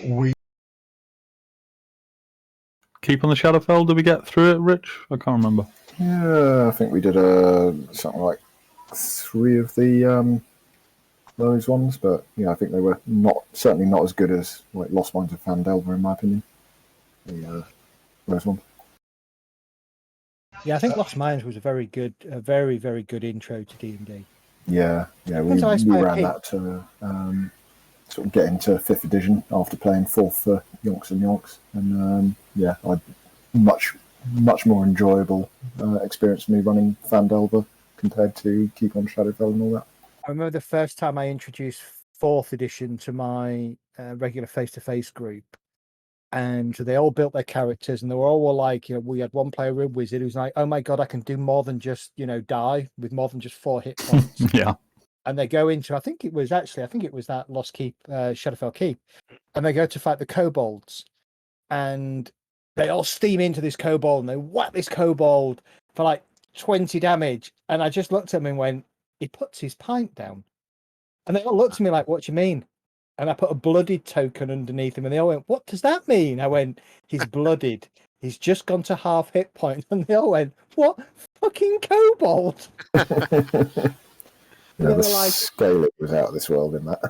We Keep on the Shadowfell. Did we get through it, Rich? I can't remember. Yeah, I think we did something like 3 of the those ones, but yeah, I think they were certainly not as good as like Lost Mines of Fandelver, in my opinion. Those ones. Yeah, I think Lost Mines was a very, very good intro to D&D. Yeah, we ran that to sort of get into 5th edition after playing 4th for Yonks and Yonks, and much more enjoyable experience for me running Fandelver compared to Keep on Shadowfell and all that. I remember the first time I introduced 4th edition to my regular face-to-face group, and they all built their characters, and they were all like, we had one player, a wizard, who's like, oh my god, I can do more than just die with more than just 4 hit points. Yeah. And they go into, I think it was that Lost Keep, Shadowfell Keep, and they go to fight the kobolds, and they all steam into this kobold, and they whack this kobold for like 20 damage, and I just looked at him and went, he puts his pint down. And they all looked at me like, what do you mean? And I put a blooded token underneath him, and they all went, what does that mean? I went, he's blooded. He's just gone to half hit points. And they all went, what? Fucking kobold? The scaling was out of this world in that.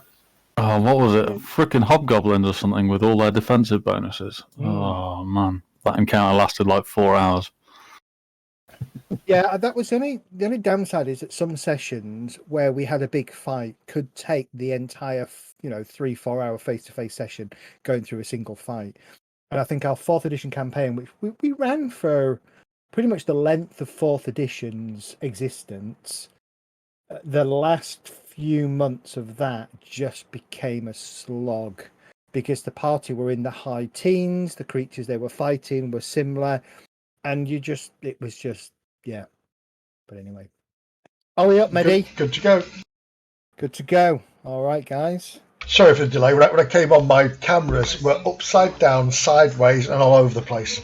Oh, what was it? Freaking hobgoblins or something with all their defensive bonuses. Oh, man. That encounter lasted like 4 hours. Yeah, that was the only downside is that some sessions where we had a big fight could take the entire 3-4 hour face-to-face session going through a single fight. And I think our 4th edition campaign, which we ran for pretty much the length of 4th edition's existence, the last few months of that just became a slog because the party were in the high teens, the creatures they were fighting were similar, and it was just yeah. But anyway. Are we up, Mehdi? Good to go. Good to go. All right, guys. Sorry for the delay. When I came on, my cameras were upside down, sideways, and all over the place.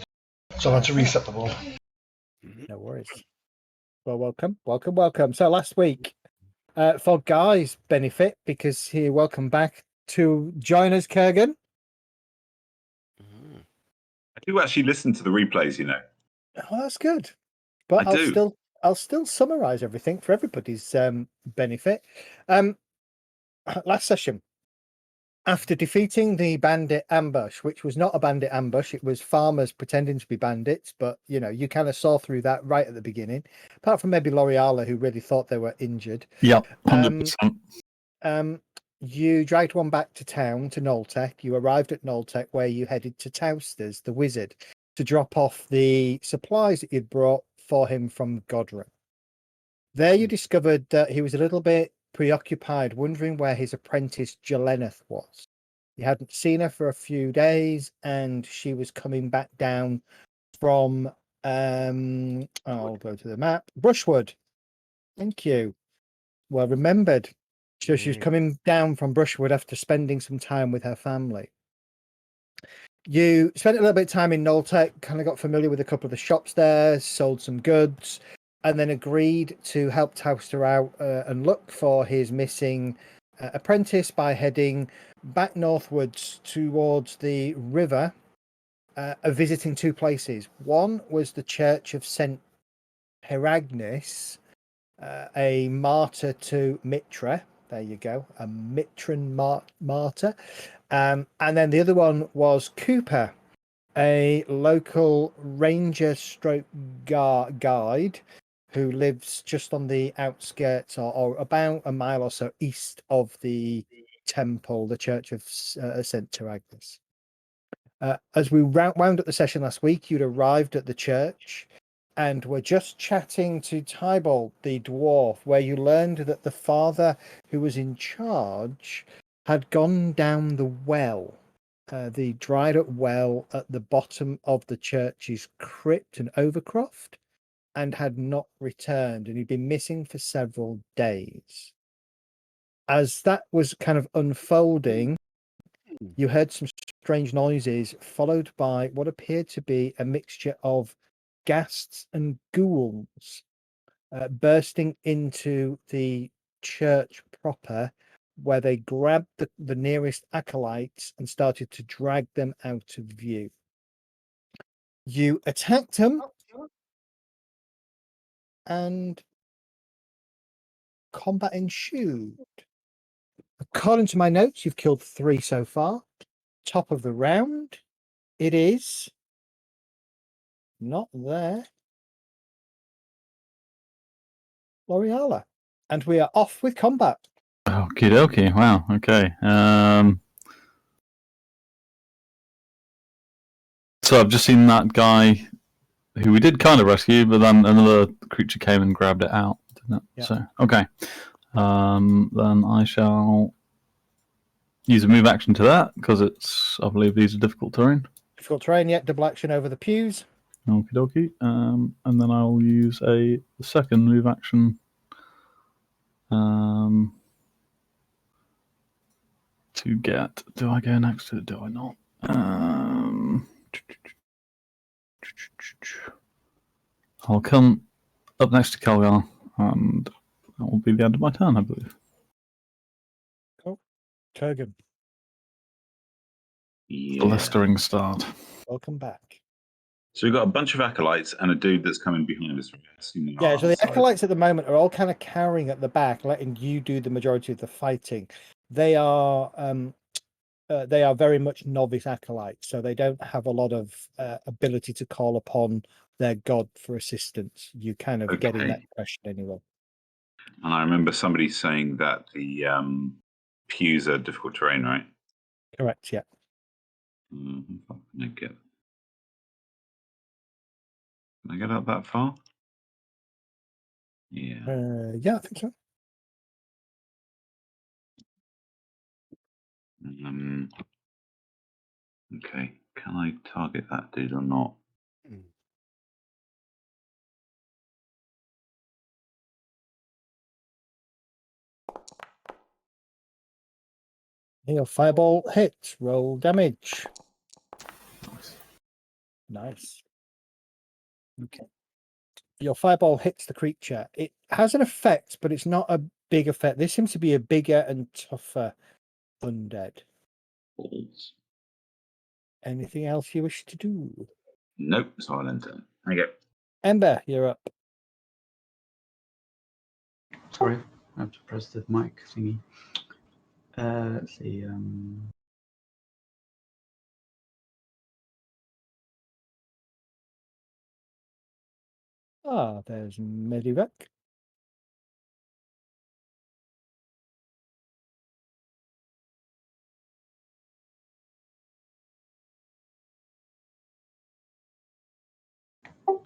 So I had to reset them all. No worries. Well, welcome. So last week, for Guy's benefit, because welcome back to join us, Kurgan. I do actually listen to the replays, Oh, that's good. But I'll still summarize everything for everybody's benefit. Last session, after defeating the bandit ambush, which was not a bandit ambush, it was farmers pretending to be bandits, but you kind of saw through that right at the beginning, apart from maybe L'Oreala, who really thought they were injured. Yeah, 100%. You dragged one back to town, to Noltec. You arrived at Noltec, where you headed to Tousters, the wizard, to drop off the supplies that you'd brought for him from Godra. There you discovered that he was a little bit preoccupied, wondering where his apprentice Jeleneth was. You hadn't seen her for a few days, and she was coming back down from I'll go to the map. Brushwood. Thank you. Well remembered. So she was coming down from Brushwood after spending some time with her family. You spent a little bit of time in Noltec, kind of got familiar with a couple of the shops there, sold some goods, and then agreed to help Tauster out and look for his missing apprentice by heading back northwards towards the river, visiting 2 places. One was the Church of St. Peragnis, a martyr to Mitra. There you go, a Mitran martyr. And then the other one was Cooper, a local ranger stroke guide who lives just on the outskirts or about a mile or so east of the temple, the Church of St. Teragnis. As we wound up the session last week, you'd arrived at the church and were just chatting to Tybalt, the dwarf, where you learned that the father who was in charge had gone down the well, the dried up well at the bottom of the church's crypt and overcroft, and had not returned, and he'd been missing for several days. As that was kind of unfolding, you heard some strange noises, followed by what appeared to be a mixture of ghasts and ghouls bursting into the church proper, where they grabbed the nearest acolytes and started to drag them out of view. You attacked them and combat ensued. According to my notes, you've killed 3 so far. Top of the round, it is not there. L'Oreala. And we are off with combat. Okie dokie. Wow. Okay. So I've just seen that guy who we did kind of rescue, but then another creature came and grabbed it out, didn't it? Yeah. So okay. Then I shall use a move action to that because it's, I believe, these are difficult terrain. Difficult terrain, yet double action over the pews. Okie dokie. And then I'll use a second move action. To get. Do I go next to it? Do I not? I'll come up next to Calgar, and that will be the end of my turn, I believe. Cool. Kurgan, Yeah. Blistering start. welcome back. So we've got a bunch of acolytes and a dude that's coming behind us. Yeah, so the acolytes at the moment are all kind of cowering at the back, letting you do the majority of the fighting. They are very much novice acolytes, so they don't have a lot of ability to call upon their god for assistance. You kind of getting that impression anyway. And I remember somebody saying that the pews are difficult terrain, right? Correct, yeah. Can I get up that far? Yeah. Yeah, I think so. Okay. Can I target that dude or not? Your fireball hits. Roll damage. Nice. Okay. Your fireball hits the creature. It has an effect, but it's not a big effect. This seems to be a bigger and tougher undead. Balls. Anything else you wish to do? Nope. So I'll enter. Okay. Ember, you're up. Sorry, I have to press the mic thingy. Let's see. There's Medivac.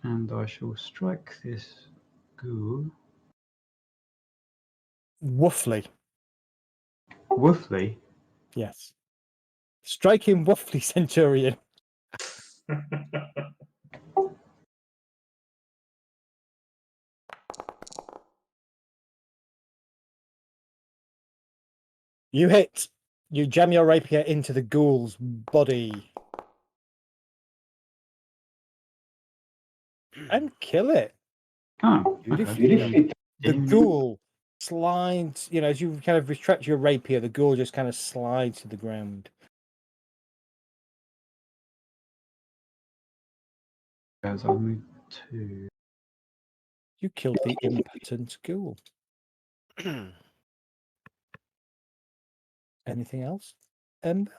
And I shall strike this ghoul. Woofly. Woofly? Yes. Strike him, Woofly, Centurion. You hit. You jam your rapier into the ghoul's body. And kill it. Oh, Beautifully. okay. The ghoul slides, as you kind of retract your rapier, the ghoul just kind of slides to the ground. As I move to. You killed the impotent ghoul. Anything else? Ember?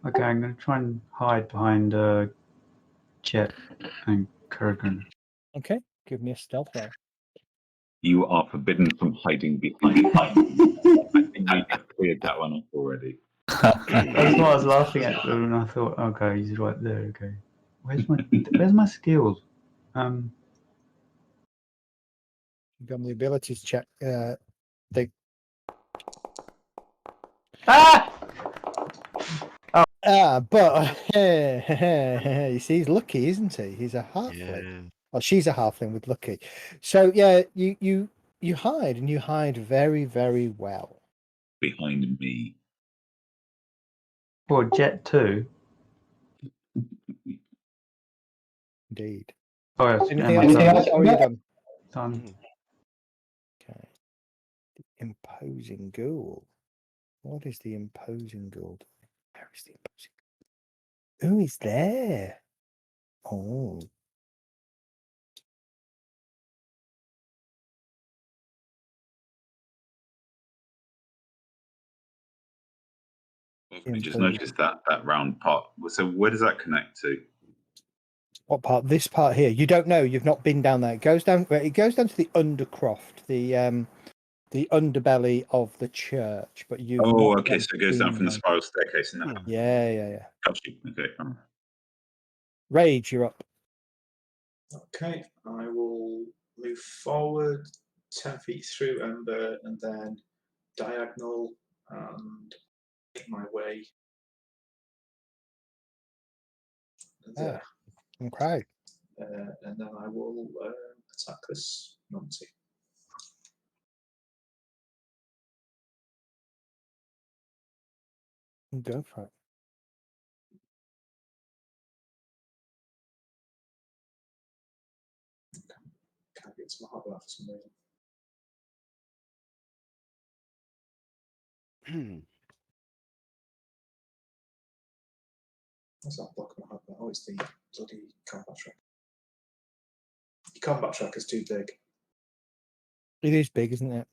Okay, I'm going to try and hide behind Jet and Kurgan. Okay, give me a stealth roll. You are forbidden from hiding behind. I think you just cleared that one up already. That's why I was laughing at them, and I thought, okay, he's right there. Okay, where's my skills? You got the abilities check. But you see, he's lucky, isn't he? He's a halfling. Yeah. Well, she's a halfling with lucky. So yeah, you hide, and you hide very, very well. Behind me. Or Jet 2. Indeed. Oh, yes. Anything Emma, else? done. Or are you done? Done. Okay. The imposing ghoul. What is the imposing ghoul? Where is the imposing ghoul? Who is there? Oh. I just noticed that round part. So where does that connect to? What part? This part here. You don't know. You've not been down there. It goes down. It goes down to the undercroft, the underbelly of the church. But you. Oh, okay. So it goes down from the spiral staircase. And that. Yeah. Got you. Okay. Rage, you're up. Okay, I will move forward 10 feet through Ember and then diagonal and make my way there. Okay. And then I will attack this numpty. Go for it. Can't get to my hot for some reason. What's that block my hot? Oh, it's the bloody combat track. The combat track is too big. It is big, isn't it?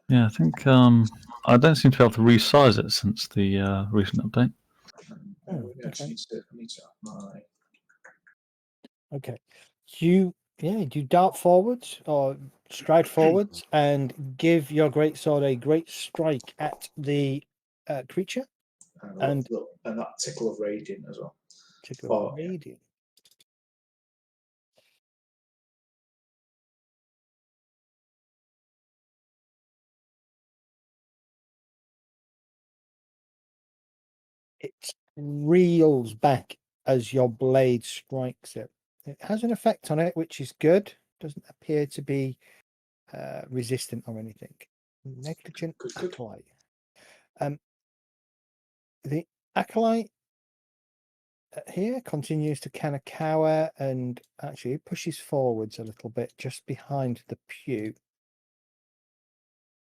Yeah, I think I don't seem to be able to resize it since the recent update. I need to have my. Okay. You dart forwards or stride forwards and give your great sword a great strike at the creature. And that tickle of radiant as well. Tickle of radiant. It reels back as your blade strikes it. It has an effect on it, which is good. Doesn't appear to be resistant or anything. Negligent acolyte. The acolyte here continues to kind of cower and actually pushes forwards a little bit just behind the pew.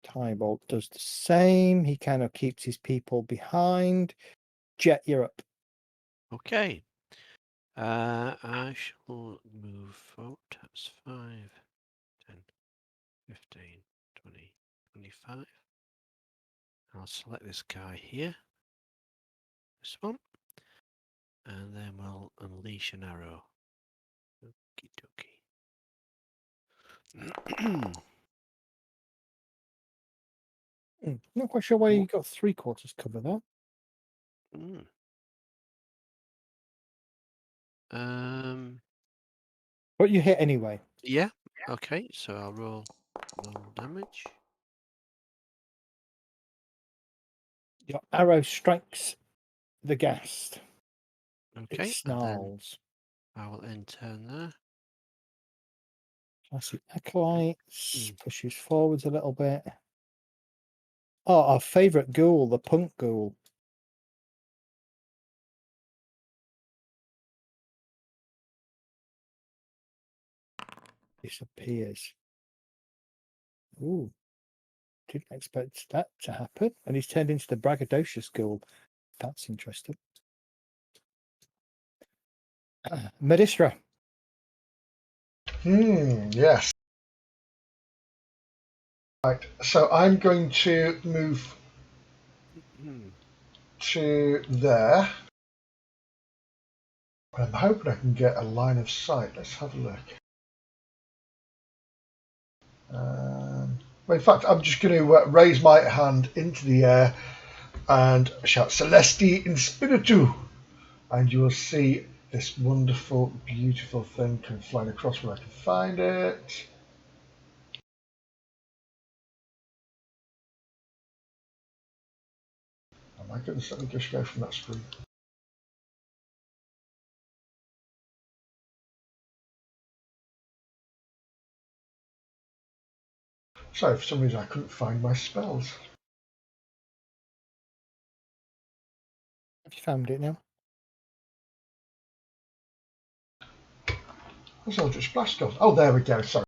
Tybalt does the same. He kind of keeps his people behind. Jet, you're up. Okay. I shall move forward. That's 5, 10, 15, 20, 25. I'll select this guy here. This one. And then we'll unleash an arrow. Okie dokie. Not quite sure why you got 3/4 cover there. But you hit anyway. Yeah. Okay, so I'll roll damage. Your arrow strikes the ghast. Okay. It snarls. I will end turn there. Classic acolytes pushes forwards a little bit. Oh, our favourite ghoul, the punk ghoul. Disappears. Ooh. Didn't expect that to happen. And he's turned into the braggadocious ghoul. That's interesting. Medistra. Yes. Right. So I'm going to move to there. I'm hoping I can get a line of sight. Let's have a look. Well, in fact, I'm just going to raise my hand into the air and shout Celesti in Spiritu, and you will see this wonderful, beautiful thing come flying across where I can find it. Oh my goodness, let me just go from that screen. Sorry, for some reason I couldn't find my spells. Have you found it now? Where's Eldritch Blast gone? Oh, there we go. Sorry.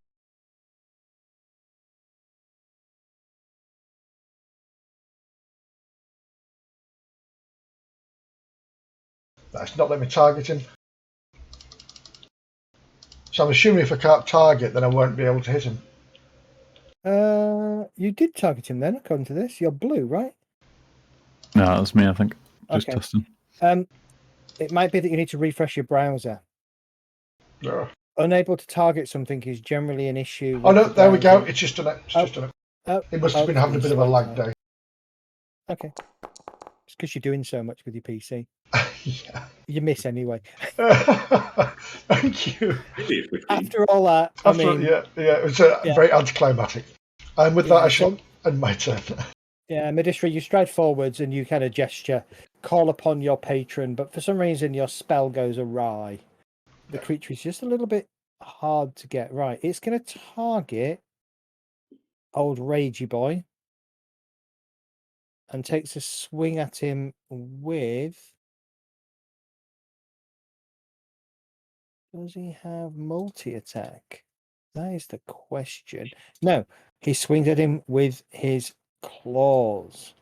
That's not let me target him. So I'm assuming if I can't target, then I won't be able to hit him. You did target him then, according to this. You're blue, right? No, that's me, I think. Just Okay. testing. It might be that you need to refresh your browser. Yeah. Unable to target something is generally an issue. Oh no, with the there we go. browser. It's just done it. It's Oh. just done it. It must have been it's having a gonna bit of a slow lag down. day. Okay. It's because you're doing so much with your PC. Yeah. You miss anyway. Thank you. After all that, Yeah, it was very anticlimactic. And with that, I shall end my turn. Yeah, Medistra, you stride forwards and you kind of gesture, call upon your patron, but for some reason your spell goes awry. The creature is just a little bit hard to get right. It's going to target old Ragey Boy and takes a swing at him with... Does he have multi-attack? That is the question. No, he swings at him with his claws.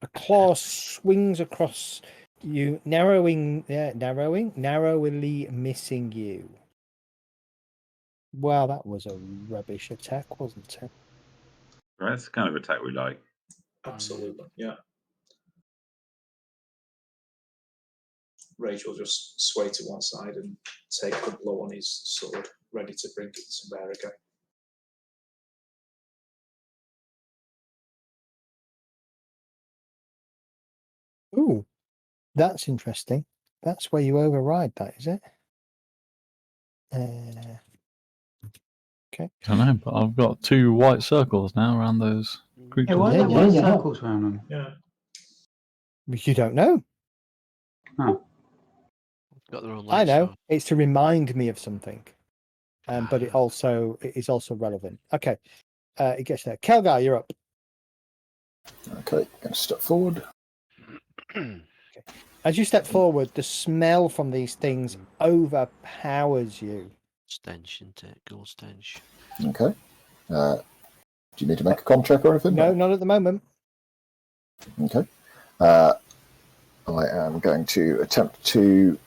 A claw swings across you, narrowly missing you. Well, that was a rubbish attack, wasn't it? That's the kind of attack we like. Absolutely, yeah. Rage will just sway to one side and take the blow on his sword, ready to bring it to bear again. Ooh, that's interesting. That's where you override that, is it? Okay. I don't know, but I've got 2 white circles now around those creatures. Yeah, why are there white circles around them? Yeah. You don't know. Oh. Got their own I lights, know. so- It's to remind me of something. But it is also relevant. Okay. It gets there. Kelgar, you're up. Okay, going to step forward. As you step forward, the smell from these things overpowers you. Stench, isn't it? Gold stench. Okay. Do you need to make a con check or anything? No, not at the moment. Okay. I am going to attempt to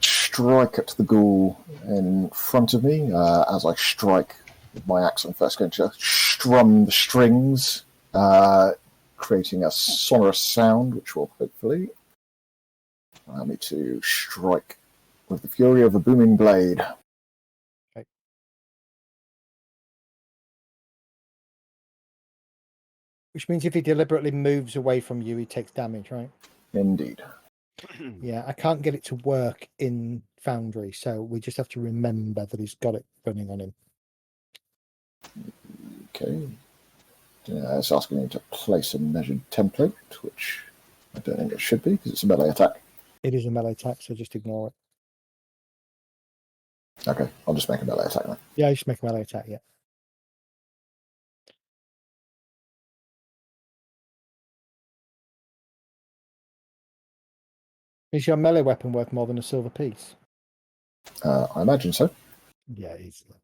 strike at the ghoul in front of me. As I strike with my axe, I'm first going to strum the strings, creating a sonorous sound, which will hopefully allow me to strike with the fury of a booming blade. Okay. Which means if he deliberately moves away from you, he takes damage, right? Indeed. Yeah, I can't get it to work in Foundry, so we just have to remember that he's got it running on him. Okay. It's asking me to place a measured template, which I don't think it should be, because it's a melee attack. It is a melee attack, so just ignore it. Okay, I'll just make a melee attack then. Yeah, you should make a melee attack, yeah. Is your melee weapon worth more than a silver piece? I imagine so. Yeah, easily.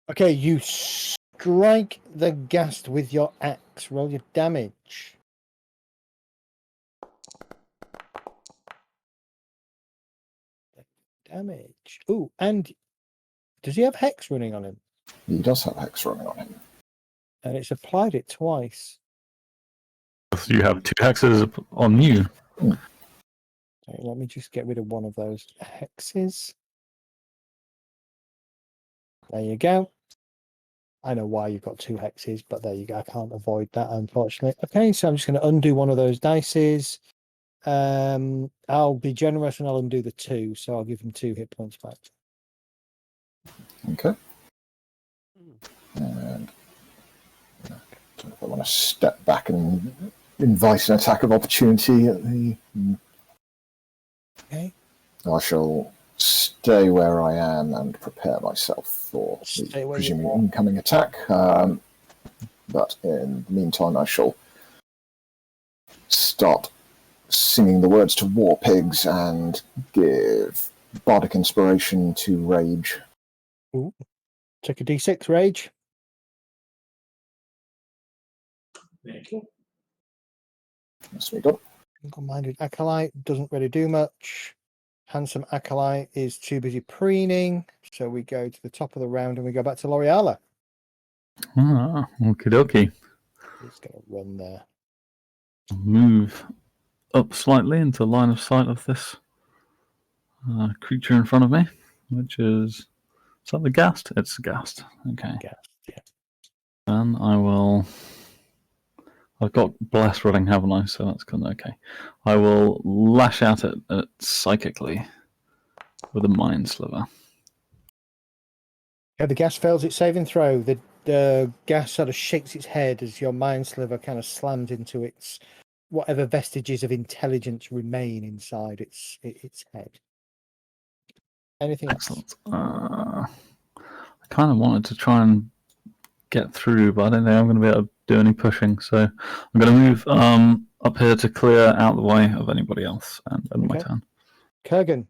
Okay, you strike the ghast with your axe. Roll your damage. Damage. Ooh, and does he have Hex running on him? He does have Hex running on him. And it's applied it twice. So you have 2 hexes on you. Okay, let me just get rid of one of those hexes. There you go. I know why you've got 2 hexes, but there you go. I can't avoid that, unfortunately. Okay, so I'm just going to undo one of those dices. I'll be generous and I'll undo the 2, so I'll give him 2 hit points back. Okay. And if I want to step back and invite an attack of opportunity at the... Okay. I shall stay where I am and prepare myself for the Stay where you presumably are. incoming attack. But in the meantime, I shall start singing the words to War Pigs and give bardic inspiration to Rage. Ooh. Take a d6 rage. Thank you. That's me done. Single-minded acolyte doesn't really do much. Handsome acolyte is too busy preening. So we go to the top of the round and we go back to L'Oreala. Ah, okie dokie. He's going to run there. Move up slightly into line of sight of this creature in front of me, which is that the ghast? It's the ghast. Okay. Ghast, yeah. And I will. I've got bless running, haven't I? So that's kind of okay. I will lash out at it psychically with a mind sliver. Yeah, the gas fails its saving throw. The gas sort of shakes its head as your mind sliver kind of slams into its whatever vestiges of intelligence remain inside its head. Anything else? Excellent. I kind of wanted to try and get through, but I don't think I'm going to be able to do any pushing. So I'm going to move up here to clear out the way of anybody else and end my turn. Kurgan.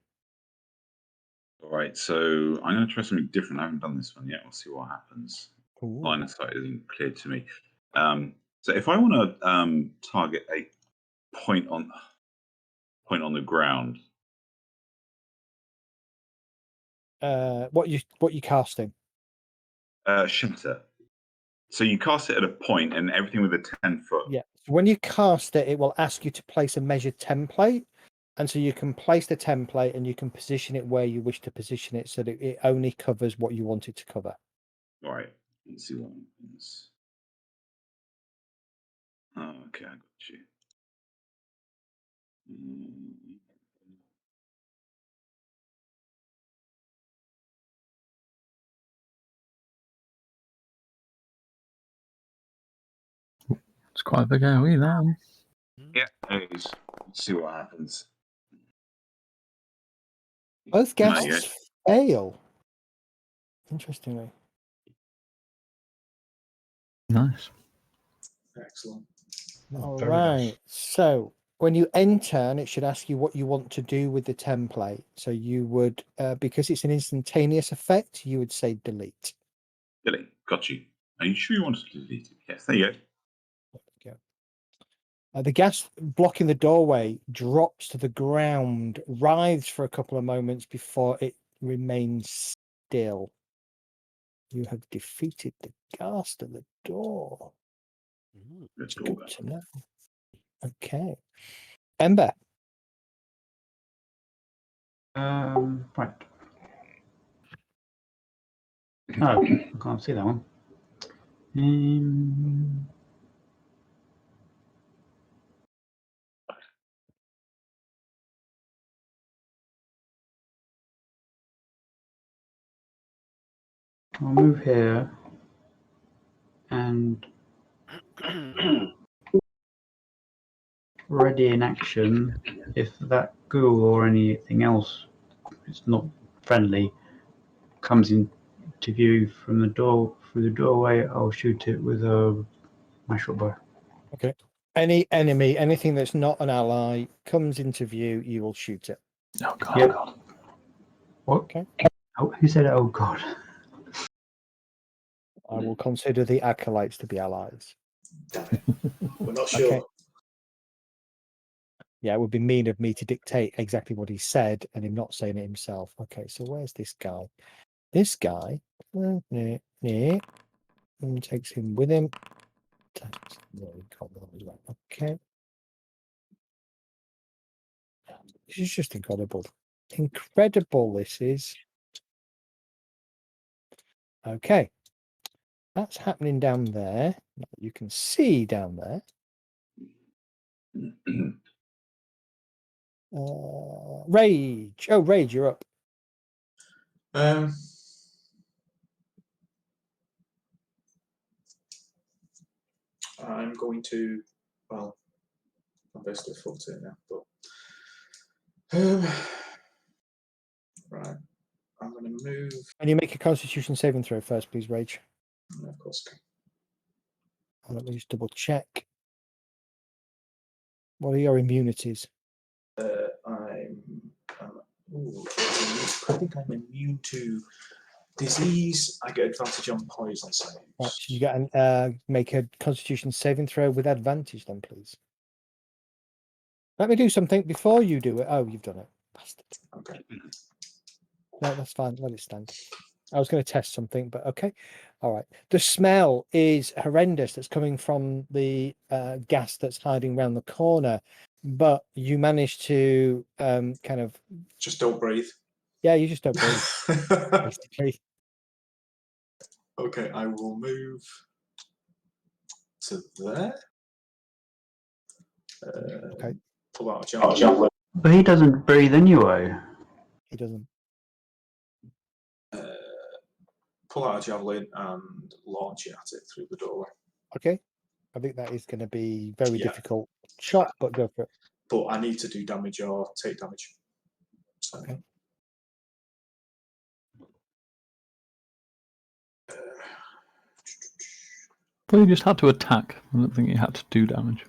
All right, so I'm going to try something different. I haven't done this one yet. We'll see what happens. Ooh. Line of sight isn't clear to me. So if I want to target a point on the ground, What you casting? shatter. So you cast it at a point, and everything with a 10-foot. Yeah. So when you cast it, it will ask you to place a measured template. And so you can place the template and you can position it where you wish to position it so that it only covers what you want it to cover. All right, let's see what happens. Oh, okay, I got you. It's quite a big AoE, that one. Yeah, it is. Let's see what happens. Both There you ghasts fail. Interestingly. Nice. Excellent. All Very right. nice. So when you enter, it should ask you what you want to do with the template. So you would, because it's an instantaneous effect, you would say delete. Delete. Got you. Are you sure you wanted to delete it? Yes, there you go. The gas blocking the doorway drops to the ground, writhes for a couple of moments before it remains still. You have defeated the ghast at the door. Let's It's go good back. to know. Okay. Ember. Right. Oh, I can't see that one. I'll move here and ready in action if that ghoul or anything else it's not friendly comes into view from the door through the doorway. I'll shoot it with my short bow. Okay. Any enemy, anything that's not an ally, comes into view, you will shoot it. Oh god. Yep. Oh god. What? Okay. Oh, who said? Oh god. I will consider the acolytes to be allies. Damn it. We're not sure. Okay. Yeah, it would be mean of me to dictate exactly what he said and him not saying it himself. Okay, so where's this guy? This guy and takes him with him. Okay. This is just incredible. Incredible, this is. Okay. That's happening down there. You can see down there. Rage. Oh, Rage, you're up. I'm going to, well, I'm basically full turn now, but going to move. And you make a Constitution saving throw first, please, Rage. Of course. Let me just double check. What are your immunities? I think I'm immune to disease. I get advantage on poison saves. Right, so you get make a Constitution saving throw with advantage, then, please. Let me do something before you do it. Oh, you've done it. Bastard. Okay. No, that's fine. Let it stand. I was going to test something, but okay. All right. The smell is horrendous that's coming from the gas that's hiding around the corner, but you manage to kind of... Just don't breathe. Yeah, you just don't breathe, basically. Okay, I will move to there. Okay. Pull out a javelin. But he doesn't breathe anyway. He doesn't. Pull out a javelin and launch it at it through the doorway. Okay. I think that is going to be very difficult shot, but go for it. But I need to do damage or take damage. So, okay. Well, you just had to attack. I don't think you had to do damage.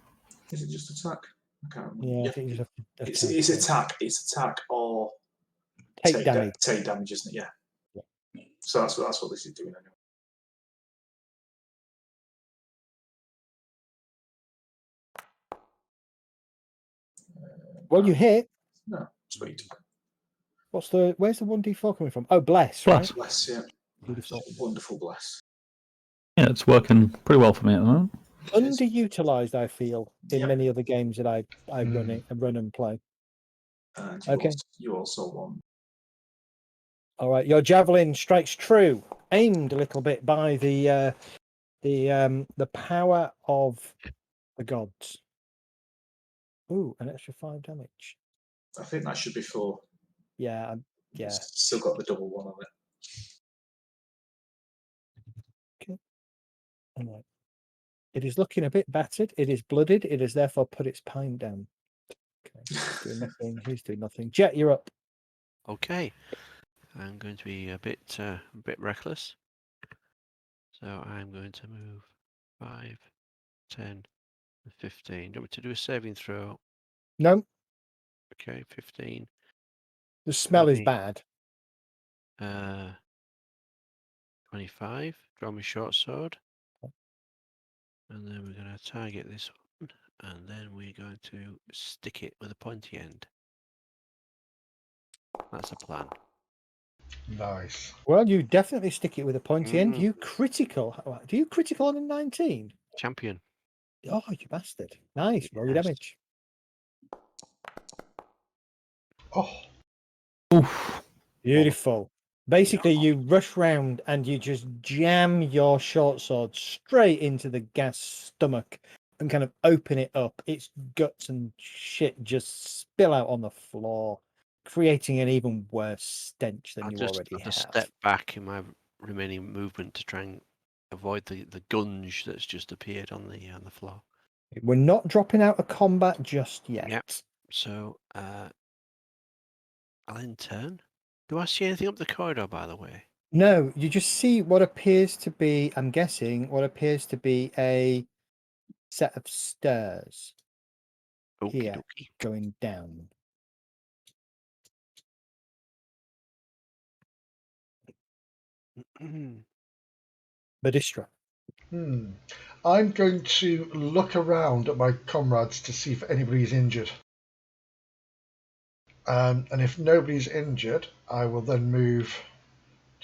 Is it just attack? I can't remember. Yeah, I think you just have to it's attack. It's attack or take damage. Take damage, isn't it? Yeah. So that's what this is doing anyway. Well, you hit. No, sweet. Where's the 1d4 coming from? Oh, bless, Bless. right? Bless, yeah. Beautiful. Wonderful bless. Yeah, it's working pretty well for me at the moment. Underutilized, I feel, in many other games that I run and play. And you also won. All right, your javelin strikes true, aimed a little bit by the power of the gods. Ooh, an extra 5 damage. I think that should be 4. Yeah, yeah. It's still got the double 1 on it. Okay. All right. It is looking a bit battered. It is blooded. It has therefore put its pine down. Okay. He's doing nothing. He's doing nothing. Jet, you're up. Okay. I'm going to be a bit reckless. So I'm going to move 5, 10, and 15. Do you want me to do a saving throw? No. Okay, 15. The smell is bad. 25. Draw my short sword. And then we're going to target this one. And then we're going to stick it with a pointy end. That's a plan. Nice. Well, you definitely stick it with a pointy end. You critical. Do you critical on a 19? Champion. Oh, you bastard. Nice. Roll your damage. Oh. Oof. Beautiful. Basically, you rush round and you just jam your short sword straight into the gas stomach and kind of open it up. Its guts and shit just spill out on the floor, creating an even worse stench than you already I'll just have. step back in my remaining movement to try and avoid the gunge that's just appeared on the floor. We're not dropping out of combat just yet. Yep. So I'll in turn. Do I see anything up the corridor, by the way? No, you just see what appears to be, I'm guessing, what appears to be a set of stairs here going down. Badistra. I'm going to look around at my comrades to see if anybody's injured. And if nobody's injured, I will then move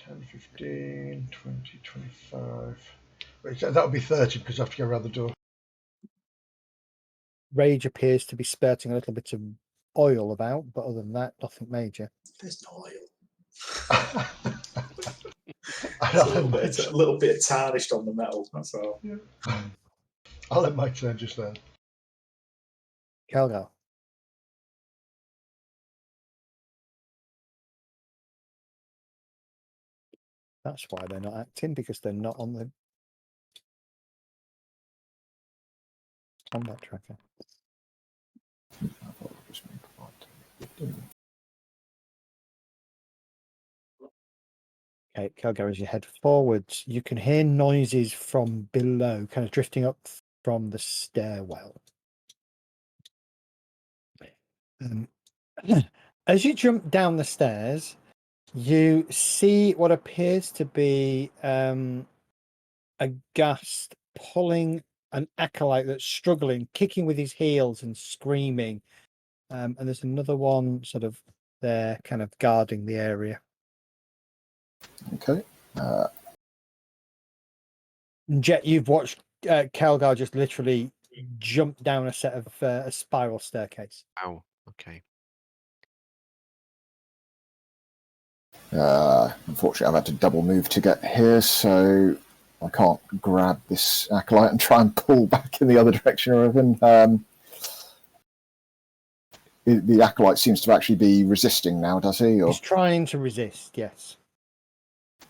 10, 15, 20, 25. Wait, that would be 30 because I have to go around the door. Rage appears to be spurting a little bit of oil about, but other than that, nothing major. There's no oil. It's a little bit tarnished on the metal, that's all. Yeah. I'll end my turn just then. Calgar. That's why they're not acting, because they're not on the combat tracker. Okay, Kelgar, as you head forwards, you can hear noises from below, kind of drifting up from the stairwell. As you jump down the stairs, you see what appears to be a ghast pulling an acolyte that's struggling, kicking with his heels and screaming. And there's another one sort of there, kind of guarding the area. Okay. Jet, you've watched Kelgar just literally jump down a set of a spiral staircase. Ow. Okay. Unfortunately, I've had to double move to get here, so I can't grab this acolyte and try and pull back in the other direction or anything. The acolyte seems to actually be resisting now, does he? Or... He's trying to resist, yes.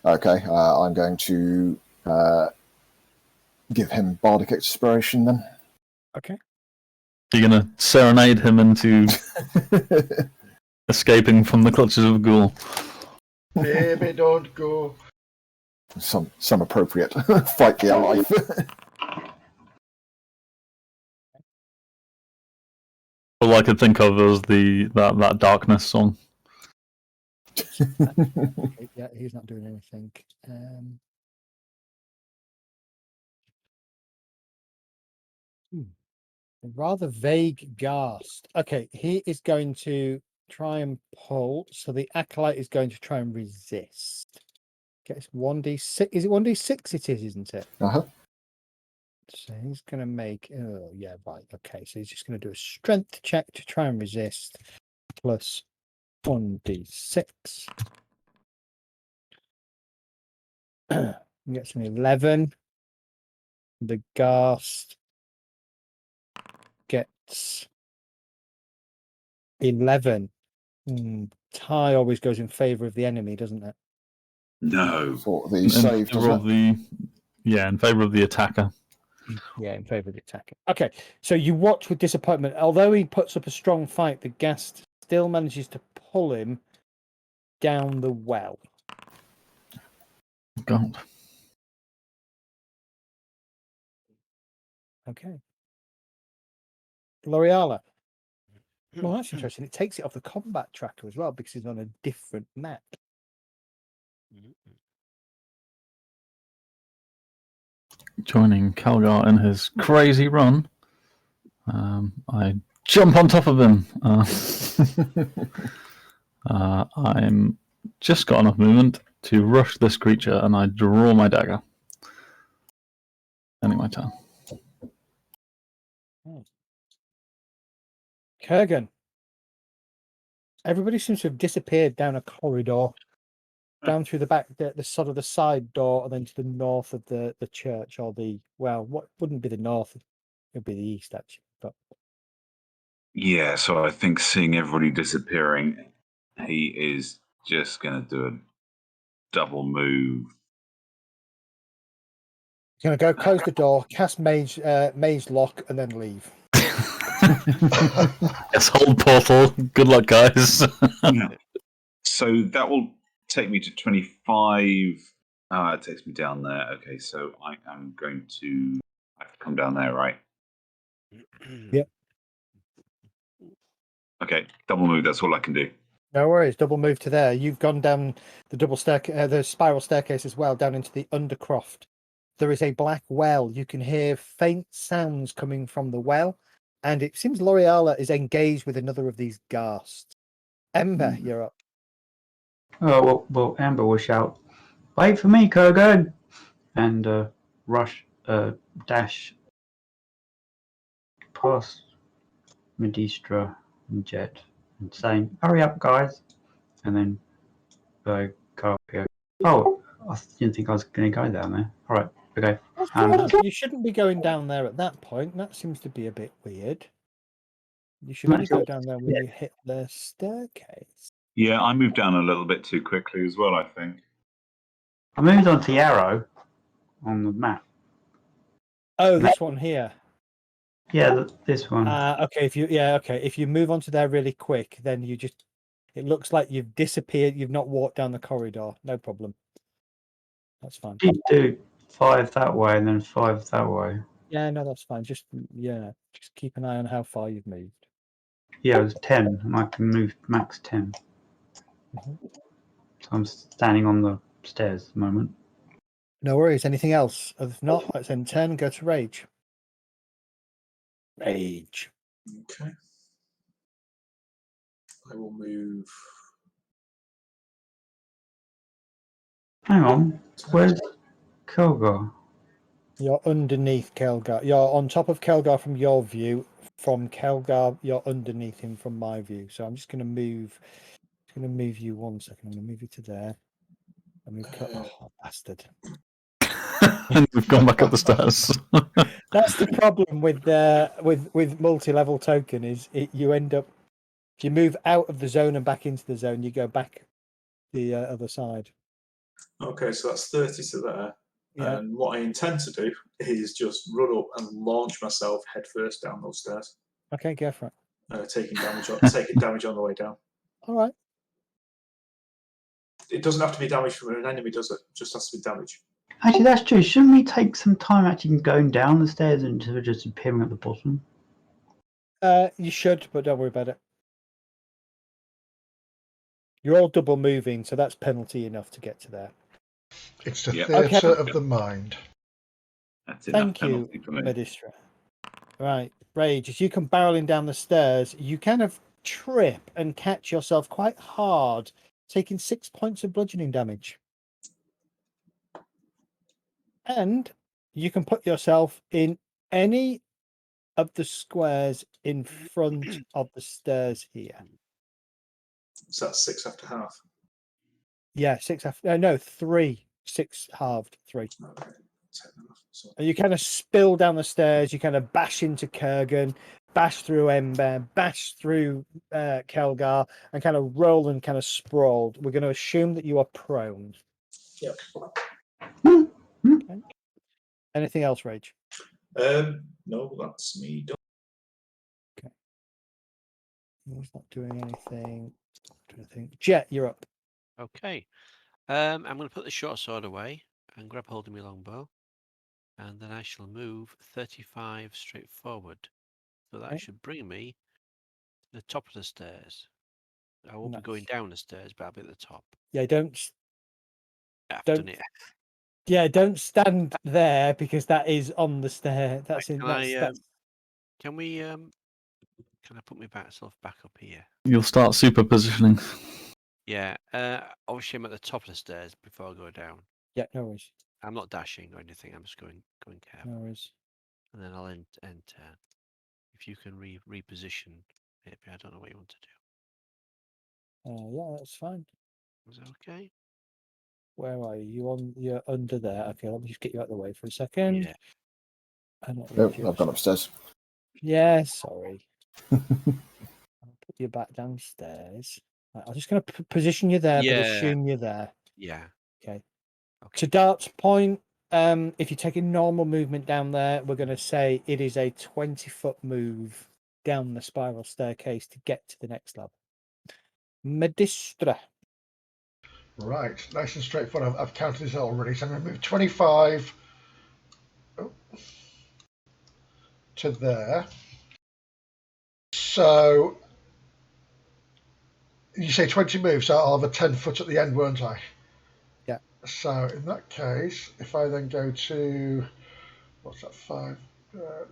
Okay, I'm going to give him bardic inspiration then. Okay. You're going to serenade him into escaping from the clutches of Ghoul. Baby, don't go. Some appropriate fight for your life. All I could think of was that Darkness song. Okay, yeah, he's not doing anything. Rather vague ghast. Okay, he is going to try and pull. So the acolyte is going to try and resist. Okay, it's 1d6. Is it 1d6? It is, isn't it? Uh-huh. So he's going to make. Oh, yeah, right. Okay, so he's just going to do a strength check to try and resist. Plus 1d6. Gets an 11. The ghast gets 11. Tie always goes in favor of the enemy, doesn't it? No. For the save, in favor of the attacker. Yeah, in favor of the attacker. Okay, so you watch with disappointment. Although he puts up a strong fight, the ghast still manages to pull him down the well. God. Okay. L'Oreala. Well, that's interesting. It takes it off the combat tracker as well because it's on a different map. Joining Kelgar in his crazy run, I jump on top of him. I'm just got enough movement to rush this creature, and I draw my dagger. Ending my turn. Kurgan. Everybody seems to have disappeared down a corridor, down through the back, the sort of the side door, and then to the north of the church, or what wouldn't be the north, it would be the east actually. But Yeah, so I think seeing everybody disappearing, he is just going to do a double move. he's going to go close the door, cast maze lock, and then leave. Yes, hold portal. Good luck, guys. So that will take me to 25. It takes me down there. Okay, so I am going to have to come down there, right? Yep. Okay, double move. That's all I can do. No worries. Double move to there. You've gone down the the spiral staircase as well, down into the undercroft. There is a black well. You can hear faint sounds coming from the well, and it seems L'Oreala is engaged with another of these ghasts. Ember, you're up. Oh, well, Amber will shout, "Wait for me, Kurgan!" and dash past Medistra and Jet and saying, "Hurry up, guys!" And then Carpio. Oh, I didn't think I was going to go down there. All right, okay. You shouldn't be going down there at that point. That seems to be a bit weird. You should only go down there when you hit the staircase. Yeah, I moved down a little bit too quickly as well, I think. I moved on to the arrow on the map. Oh, this one here. Yeah, this one. Okay. If you move onto there really quick, then it looks like you've disappeared. You've not walked down the corridor. No problem. That's fine. You do 5 that way and then 5 that way. Yeah, no, that's fine. Just keep an eye on how far you've moved. Yeah, it was 10, and I can move max 10. Mhm. So I'm standing on the stairs at the moment. No worries. Anything else? If not, let's end turn and go to rage. Rage. Okay. I will move. Hang on, where's Kilgar? You're underneath Kelgar. You're on top of Kelgar from your view. From Kelgar, you're underneath him from my view. So I'm just going to move. Going to move you 1 second. I'm going to move you to there. And we've cut. Oh, bastard! And we've gone back up the stairs. That's the problem with multi-level token is you end up if you move out of the zone and back into the zone, you go back the other side. Okay, so that's 30 to there. Yeah. And what I intend to do is just run up and launch myself headfirst down those stairs, Okay, go for it. taking damage on the way down. All right. It doesn't have to be damage from an enemy, does it? It just has to be damage. Actually, that's true. Shouldn't we take some time actually going down the stairs instead of just appearing at the bottom? You should, but don't worry about it. You're all double moving, so that's penalty enough to get to there. It's the Yep. theatre Okay. of the mind. That's enough Thank you, penalty for me. Medistra. Right, Rage, as you come barreling down the stairs, you kind of trip and catch yourself quite hard, taking 6 points of bludgeoning damage. And you can put yourself in any of the squares in front of the stairs here. So that's 6 after half. Yeah, 6 after no 3. 6 halved 3. Okay. Take them off. So, And you kind of spill down the stairs, you kind of bash into Kurgan, bash through Ember, bash through Kelgar, and kind of roll and kind of sprawled. We're going to assume that you are prone. yep. Okay. Anything else, Rage? No, that's me done. He's not doing anything. Jet, you're up. Okay. I'm going to put the short sword away and grab hold of my longbow. And then I shall move 35 straight forward. So that Okay. should bring me to the top of the stairs. I won't Nice. be going down the stairs, but I'll be at the top. Yeah, don't I've Don't- done it. yeah, don't stand there because that is on the stair. That's Right, in can that's Can we can I put myself back up here? You'll start superpositioning. Yeah. Obviously I'm at the top of the stairs before I go down. yeah, no worries. I'm not dashing or anything, I'm just going careful. No worries. And then I'll end turn. If you can reposition maybe, I don't know what you want to do. Yeah, that's fine. Is that okay? Where are you? You're under there. Okay, let me just get you out of the way for a second. Yeah. And let me Nope, just- I've gone upstairs. Yeah, sorry. I'll put you back downstairs. Right, I'm just going to position you there, but Yeah. assume you're there. Yeah. Okay. Okay. To Dart's point, if you're taking normal movement down there, we're going to say it is a 20-foot move down the spiral staircase to get to the next level. Medistra. Right, nice and straightforward. I've counted this already, so I'm going to move 25 to there. So you say 20 moves, so I'll have a 10 foot at the end, won't I? Yeah. So in that case, if I then go to, what's that, 5?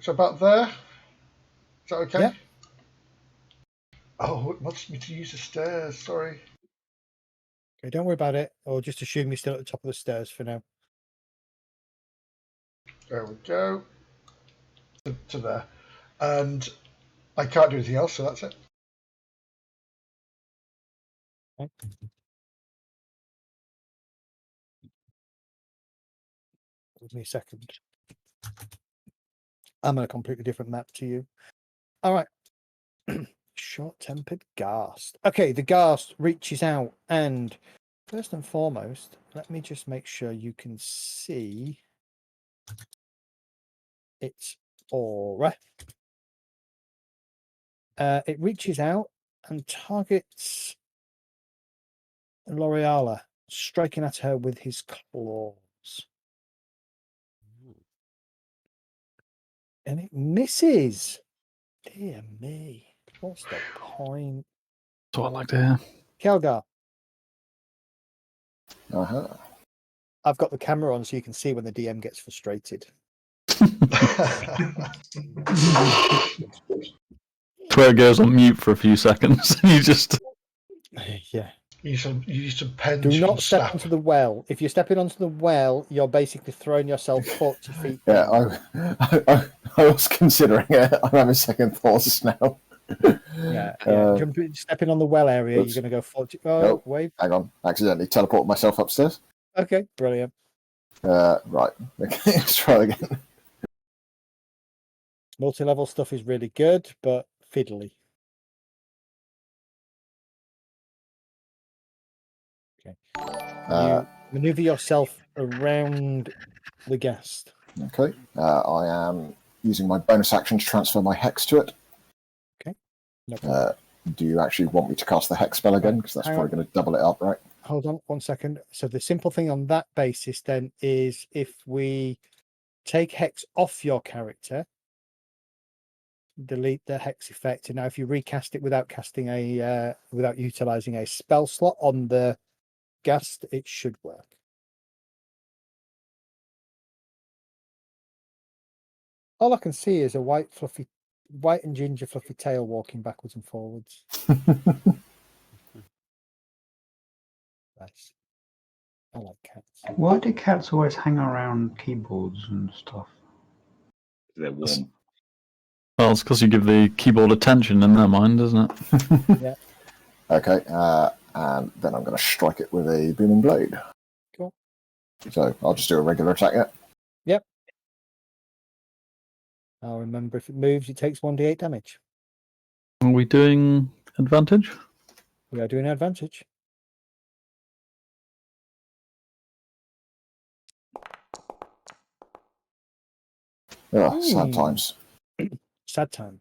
So about there. Is that okay? Yeah. Oh, it wants me to use the stairs. Sorry. Okay, don't worry about it, or just assume you're still at the top of the stairs for now. There we go. To there. And I can't do anything else, so that's it. Okay. Give me a second. I'm on a completely different map to you. All right. Short-tempered ghast. Okay, the ghast reaches out, and first and foremost, let me just make sure you can see its aura. It reaches out and targets L'Oreala, striking at her with his claws. And it misses. Dear me. What's the point? That's what I like to hear. Kelgar, Uh-huh. I've got the camera on so you can see when the DM gets frustrated. Twitter goes on mute for a few seconds. You just Yeah. you used to pinch Do not and step snap. onto the well. If you're stepping onto the well, you're basically throwing yourself 40 feet. Yeah, I was considering it. I'm having second thoughts now. Yeah. Uh, Stepping on the well area, oops. you're going to go 40. Oh, Nope. wave. Hang on, accidentally teleported myself upstairs. Okay, brilliant. Right, okay, let's try again. Multi-level stuff is really good, but fiddly. Okay. You maneuver yourself around the guest. Okay, I am using my bonus action to transfer my hex to it. No problem. Do you actually want me to cast the hex spell again? Because that's Hang probably going to double it up, right? Hold on 1 second. So the simple thing on that basis then is if we take hex off your character, delete the hex effect, and now if you recast it without without utilizing a spell slot on the ghast, it should work. All I can see is a white and ginger fluffy tail walking backwards and forwards. Nice. I like cats. Why do cats always hang around keyboards and stuff? They're warm. well, it's because you give the keyboard attention in their mind, isn't it? Yeah. Okay, and then I'm going to strike it with a booming blade. Cool. So I'll just do a regular attack yet. Yep. I'll remember if it moves, it takes 1d8 damage. Are we doing advantage? We are doing advantage. Sad times. Sad times.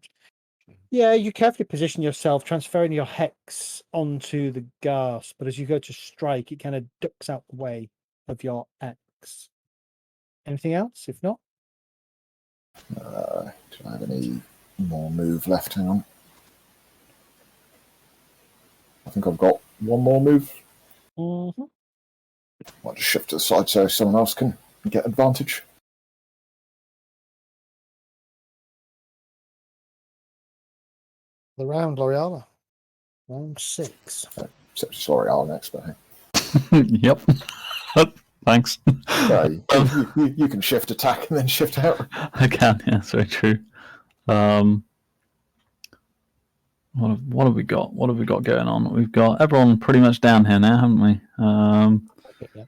Yeah, you carefully position yourself, transferring your hex onto the ghast, but as you go to strike, it kind of ducks out the way of your axe. Anything else? If not, Do I have any more move left? Hang on. I think I've got one more move. mm-hmm. I'll just shift to the side so someone else can get advantage. The round, L'Oreal. Round 6. Except sorry, I'll next, but hey. Yep. Thanks. You can shift attack and then shift out. I can, yeah, that's very true. What have we got? What have we got going on? We've got everyone pretty much down here now, haven't we? Yeah.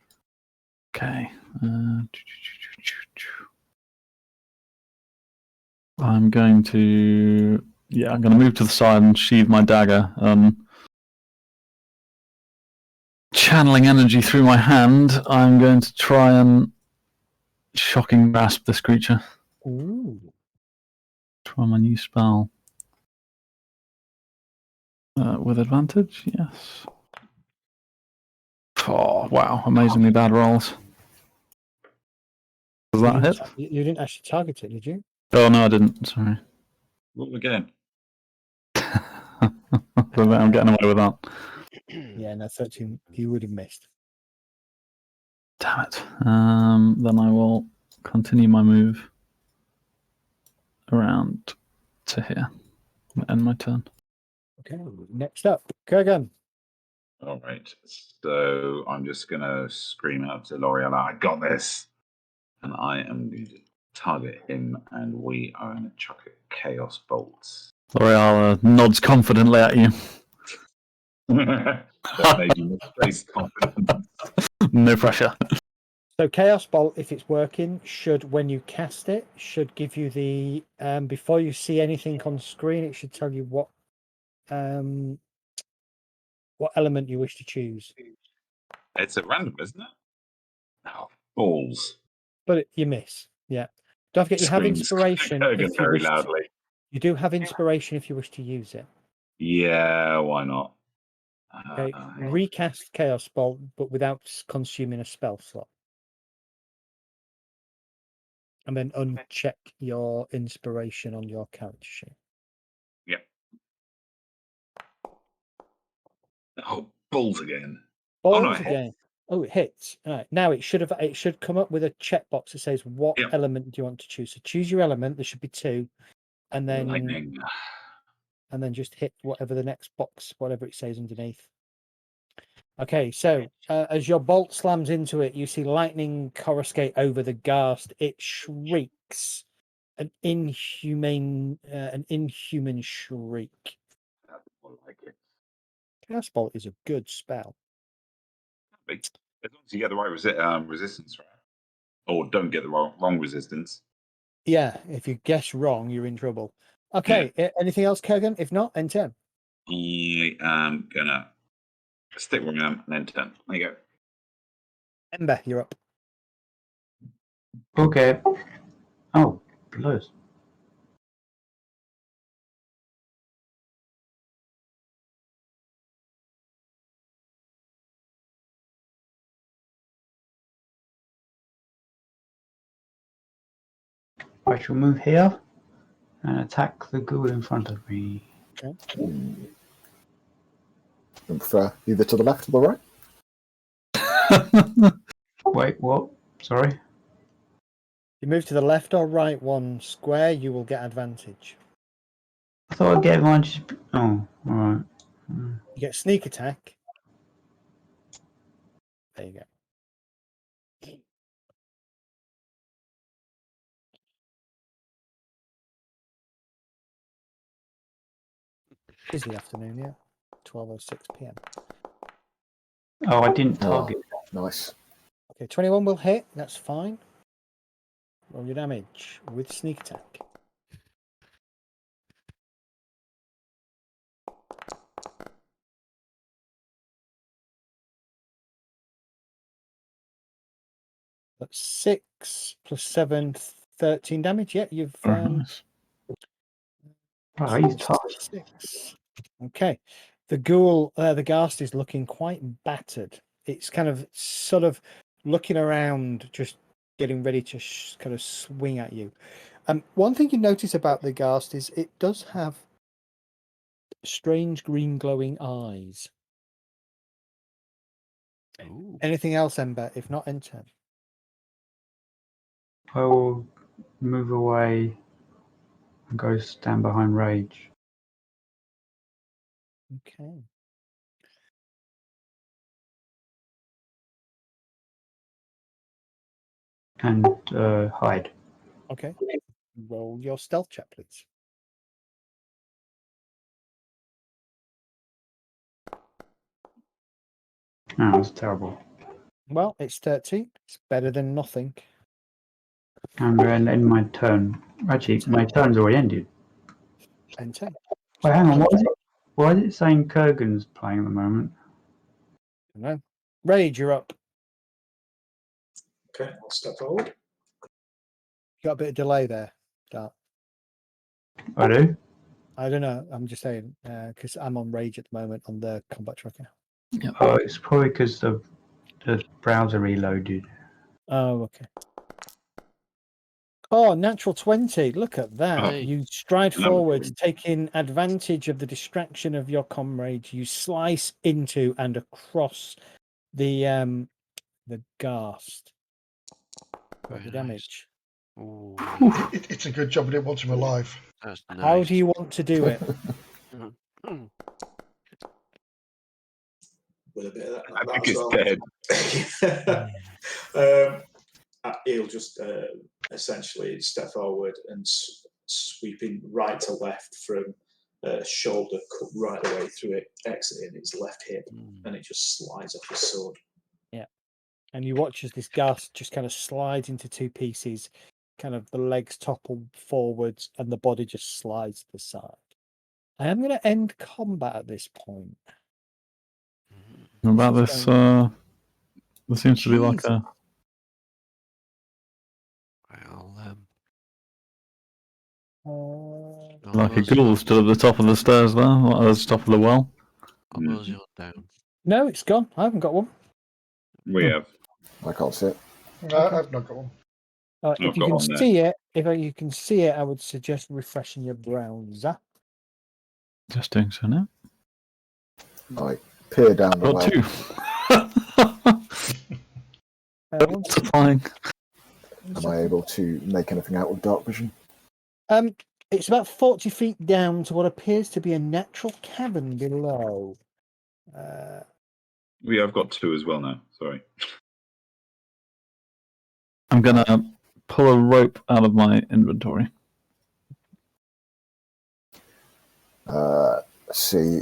Okay. I'm going to move to the side and sheathe my dagger. Channeling energy through my hand, I'm going to try and shocking grasp this creature. Ooh. Try my new spell. With advantage, yes. Oh, wow. Amazingly bad rolls. Does that hit? You didn't actually target it, did you? Oh, no, I didn't. Sorry. Roll again. I'm getting away with that. Yeah, no, 13. You would have missed. Damn it. Then I will continue my move around to here. End my turn. Okay, next up, Kurgan. All right. So I'm just going to scream out to L'Oreal, I got this. And I am going to target him, and we are going to chuck it Chaos Bolts. L'Oreal nods confidently at you. That made you misplace confidence. No pressure. So Chaos Bolt, if it's working, when you cast it, should give you the before you see anything on screen, it should tell you what element you wish to choose. It's at random, isn't it? Oh, balls. But you miss. Yeah. Don't forget you have Screams inspiration Kurgan if you very wish loudly. you do have inspiration if you wish to use it. Yeah, why not? Okay. Recast Chaos Bolt, but without consuming a spell slot. And then uncheck your inspiration on your character sheet. Yep. Oh, balls again. Balls no, it hit. again. Oh, it hits. All right. Now it should come up with a checkbox that says what Yep. element do you want to choose. So choose your element. There should be 2, and then Lightning. just hit whatever the next box, whatever it says underneath. Okay, so as your bolt slams into it, you see lightning coruscate over the ghast. It shrieks, an inhuman shriek. That's more like it. Ghast bolt is a good spell. As long as you get the right resistance, right? Or don't get the wrong resistance. Yeah, if you guess wrong, you're in trouble. Okay, anything else, Kurgan? If not, N10. I am gonna stick where I am and then turn. There you go. Ember, you're up. Okay. Oh, blows. I shall move here and attack the ghoul in front of me. Okay. I prefer either to the left or the right. Wait, what? Sorry? You move to the left or right one square, you will get advantage. I thought I'd get advantage. Oh, alright. You get sneak attack. There you go. Is the afternoon, yeah. 12:06 p.m. Oh, I didn't target. Nice. Okay, 21 will hit. That's fine. Roll your damage with sneak attack. That's 6 plus 7, 13 damage. Yeah, you've Nice. Oh, he's tough. 6. Okay. The ghoul, the ghast is looking quite battered. It's kind of sort of looking around, just getting ready to kind of swing at you. One thing you notice about the ghast is it does have strange green glowing eyes. Ooh. Anything else, Ember? If not, enter. I will move away and go stand behind Rage. Okay. And hide. Okay. Roll your stealth check, please. Oh, that's terrible. Well, it's 13. It's better than nothing. I'm going to end my turn. Actually, my turn's already ended. Enter. Wait, hang on. What is it? Why is it saying Kurgan's playing at the moment? No. Rage, you're up. Okay, I'll step forward. Got a bit of delay there, Dart. I do? I don't know. I'm just saying because I'm on Rage at the moment on the combat tracker. Oh, it's probably because the browser reloaded. Oh, okay. Oh, natural 20. Look at that. Hey. You stride Number forward, 20. taking advantage of the distraction of your comrade. You slice into and across the ghast. Roll Very the nice. damage. Ooh, It's a good job I didn't want him alive. that's nice. How do you want to do it? With a bit of that. I think as it's well. dead. He'll just essentially step forward and sweeping right to left from shoulder, cut right away through it, exiting his left hip, and it just slides off his sword. Yeah. And you watch as this ghast just kind of slides into 2 pieces, kind of the legs topple forwards and the body just slides to the side. I am going to end combat at this point. What about this? There seems to be like a. Well, Like a ghoul stood at the top of the stairs there, or at the top of the well. I'll move yours down. No, it's gone. I haven't got one. We have. I can't see it. I've not got one. I've If you got can one there. see it, you can see it, I would suggest refreshing your browser. Just doing so now. I peer down the Got well. 2. Multiplying. Am I able to make anything out with dark vision? It's about 40 feet down to what appears to be a natural cavern below. I've got 2 as well now. Sorry. I'm going to pull a rope out of my inventory. See,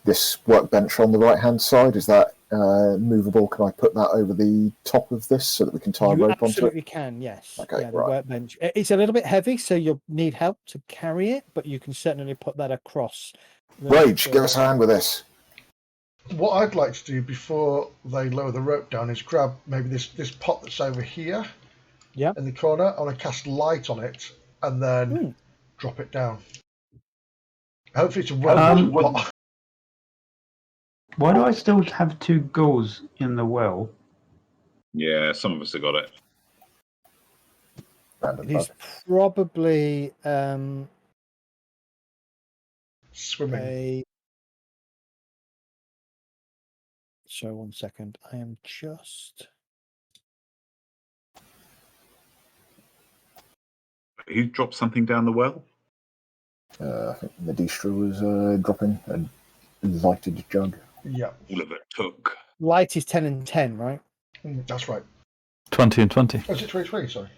this workbench on the right-hand side, is that movable? Can I put that over the top of this so that we can tie a You rope onto it? absolutely can, yes. Okay, yeah, the right. workbench. It's a little bit heavy, so you'll need help to carry it, but you can certainly put that across. Rage, give us a hand with this. What I'd like to do before they lower the rope down is grab maybe this pot that's over here in the corner. I want to cast light on it and then drop it down. Hopefully it's a wooden pot. Why do I still have 2 ghouls in the well? Yeah, some of us have got it. Random It is bug. probably Swimming. So 1 second. I am just... Who dropped something down the well? I think Medistra was dropping a lighted jug. Yeah. Oliver took. Light is 10 and 10, right? That's right. 20 and 20. Oh, is it 2020? Sorry.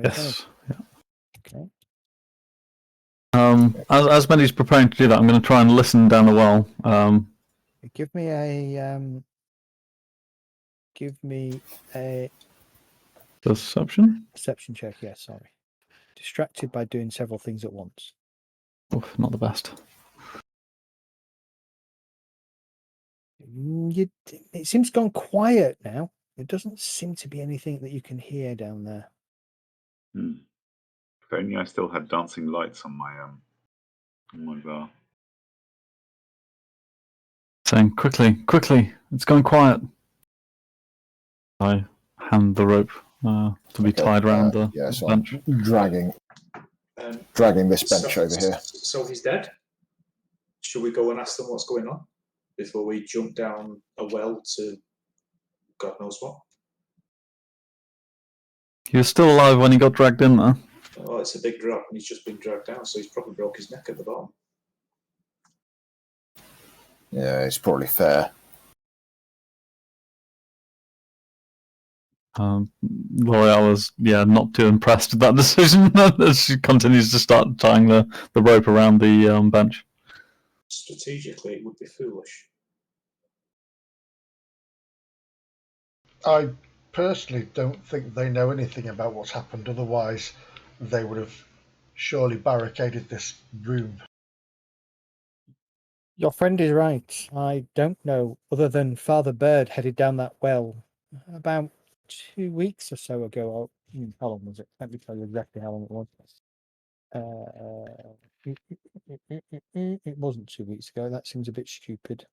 Yes. Yeah. Okay. As Mendy's preparing to do that, I'm going to try and listen down the well. Give me a Deception? perception check. Yeah, sorry. Distracted by doing several things at once. Oof, not the best. It seems gone quiet now. There doesn't seem to be anything that you can hear down there. If only I still had dancing lights on my bar. Saying, quickly, it's gone quiet. I hand the rope to be tied around the so bench. I'm dragging this bench over here. So he's dead? Should we go and ask them what's going on before we jump down a well to God knows what? He was still alive when he got dragged in there. Oh, it's a big drop and he's just been dragged down, so he's probably broke his neck at the bottom. Yeah, it's probably fair. L'Oreal was not too impressed with that decision as she continues to start tying the rope around the bench. Strategically, it would be foolish. I personally don't think they know anything about what's happened. Otherwise, they would have surely barricaded this room. Your friend is right. I don't know, other than Father Bird headed down that well about 2 weeks or so ago. How long was it? Let me tell you exactly how long it was. It wasn't 2 weeks ago. That seems a bit stupid.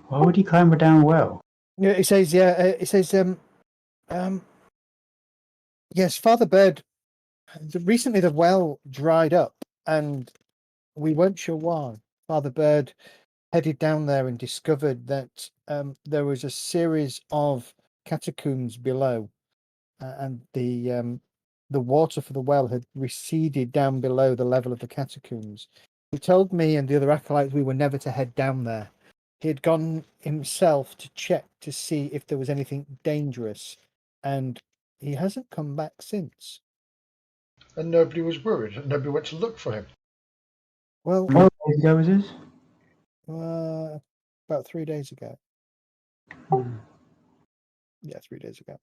Why would he clamber down a well? Yeah, it says. Yes, Father Bird. Recently, the well dried up, and we weren't sure why. Father Bird headed down there and discovered that there was a series of catacombs below, and the water for the well had receded down below the level of the catacombs. He told me and the other acolytes we were never to head down there. He had gone himself to check to see if there was anything dangerous, and he hasn't come back since. And nobody was worried, and nobody went to look for him. Well, How many days ago was this? about 3 days ago. Yeah, 3 days ago.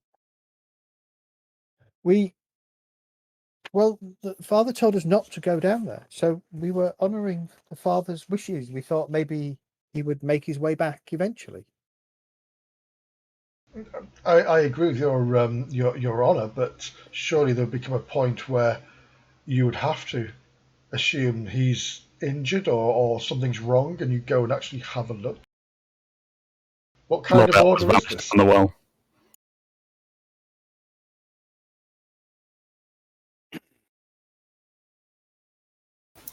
The father told us not to go down there, so we were honouring the father's wishes. We thought maybe he would make his way back eventually. I agree with your honour, but surely there would become a point where you would have to assume he's injured or something's wrong, and you go and actually have a look. What kind of L'Oreal was order is vanished this? on the well.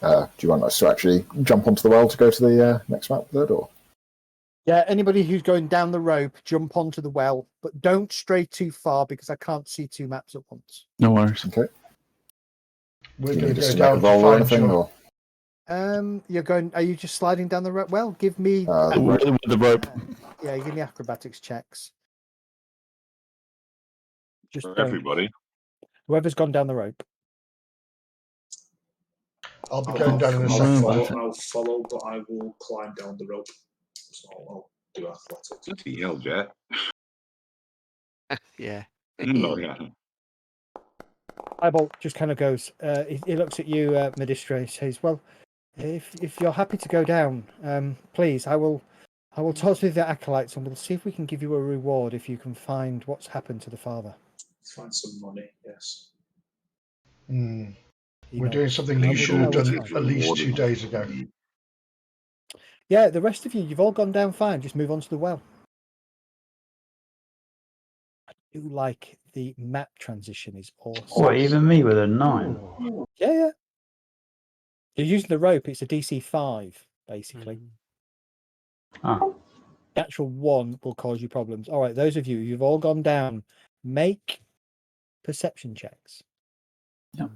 Do you want us to actually jump onto the well to go to the next map third, or? Yeah, anybody who's going down the rope, jump onto the well, but don't stray too far because I can't see 2 maps at once. No worries. Okay. We're Do you going need to us go to make a down to roll or find anything, your. or? You're going. Are you just sliding down the rope? Well, give me. With the rope. Yeah, give me acrobatics checks. Just For don't. everybody. Whoever's gone down the rope. I'll be going down in a I'll second. follow, but I will climb down the rope. So I'll do athletics. Bloody hell, Jet. Yeah. L'Oreal. Eyeball just kind of goes. He looks at you, Medistra. He says, "Well, if you're happy to go down, please, I will talk with the acolytes and we'll see if we can give you a reward if you can find what's happened to the father." Find some money, yes. Hmm. He We're nods. doing something I you will should do have my done time. at least 2 days ago. Yeah, the rest of you've all gone down fine. Just move on to the well. I do like the map transition is awesome. What, even me with a 9? Yeah. You're using the rope. It's a DC 5, basically. Mm. Ah, The actual 1 will cause you problems. All right, those of you, you've all gone down. Make perception checks. That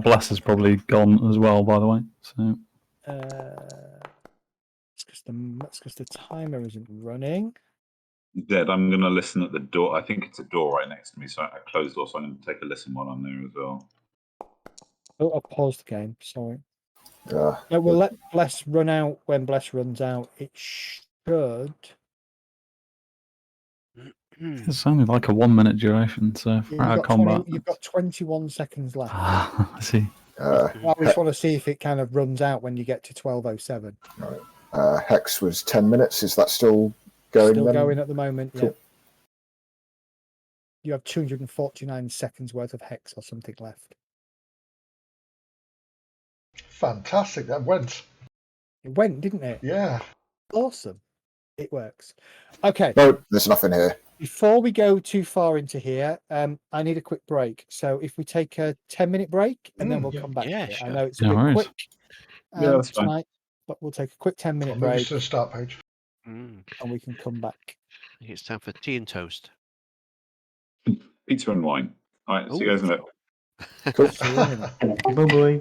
bless is probably gone as well, by the way. So That's because the timer isn't running. Dead, I'm going to listen at the door. I think it's a door right next to me, so I closed the door, so I'm going to take a listen while I'm there as well. Oh, I've paused the game. Sorry. Yeah. No, we'll let Bless run out. When Bless runs out, it should. it's only like a 1 minute duration. So You've out of got, combat. you've got 21 seconds left. I see. I just want to see if it kind of runs out when you get to 12:07. Hex was 10 minutes. Is that still going? Still then? going at the moment. Cool. Yeah. You have 249 seconds worth of hex or something left. Fantastic, that went. It went, didn't it? Yeah. Awesome. It works. Okay. No, there's nothing here. Before we go too far into here, I need a quick break. So if we take a 10-minute break and then we'll come back Yeah, to it. sure. I know it's a No bit worries. quick Yeah, that's fine. tonight, but we'll take a quick 10-minute I'll move break us to the start page. Mm. and we can come back. I think it's time for tea and toast. Pizza and wine. All right, see you guys in a bit. Cool. See you in a minute. bye-bye.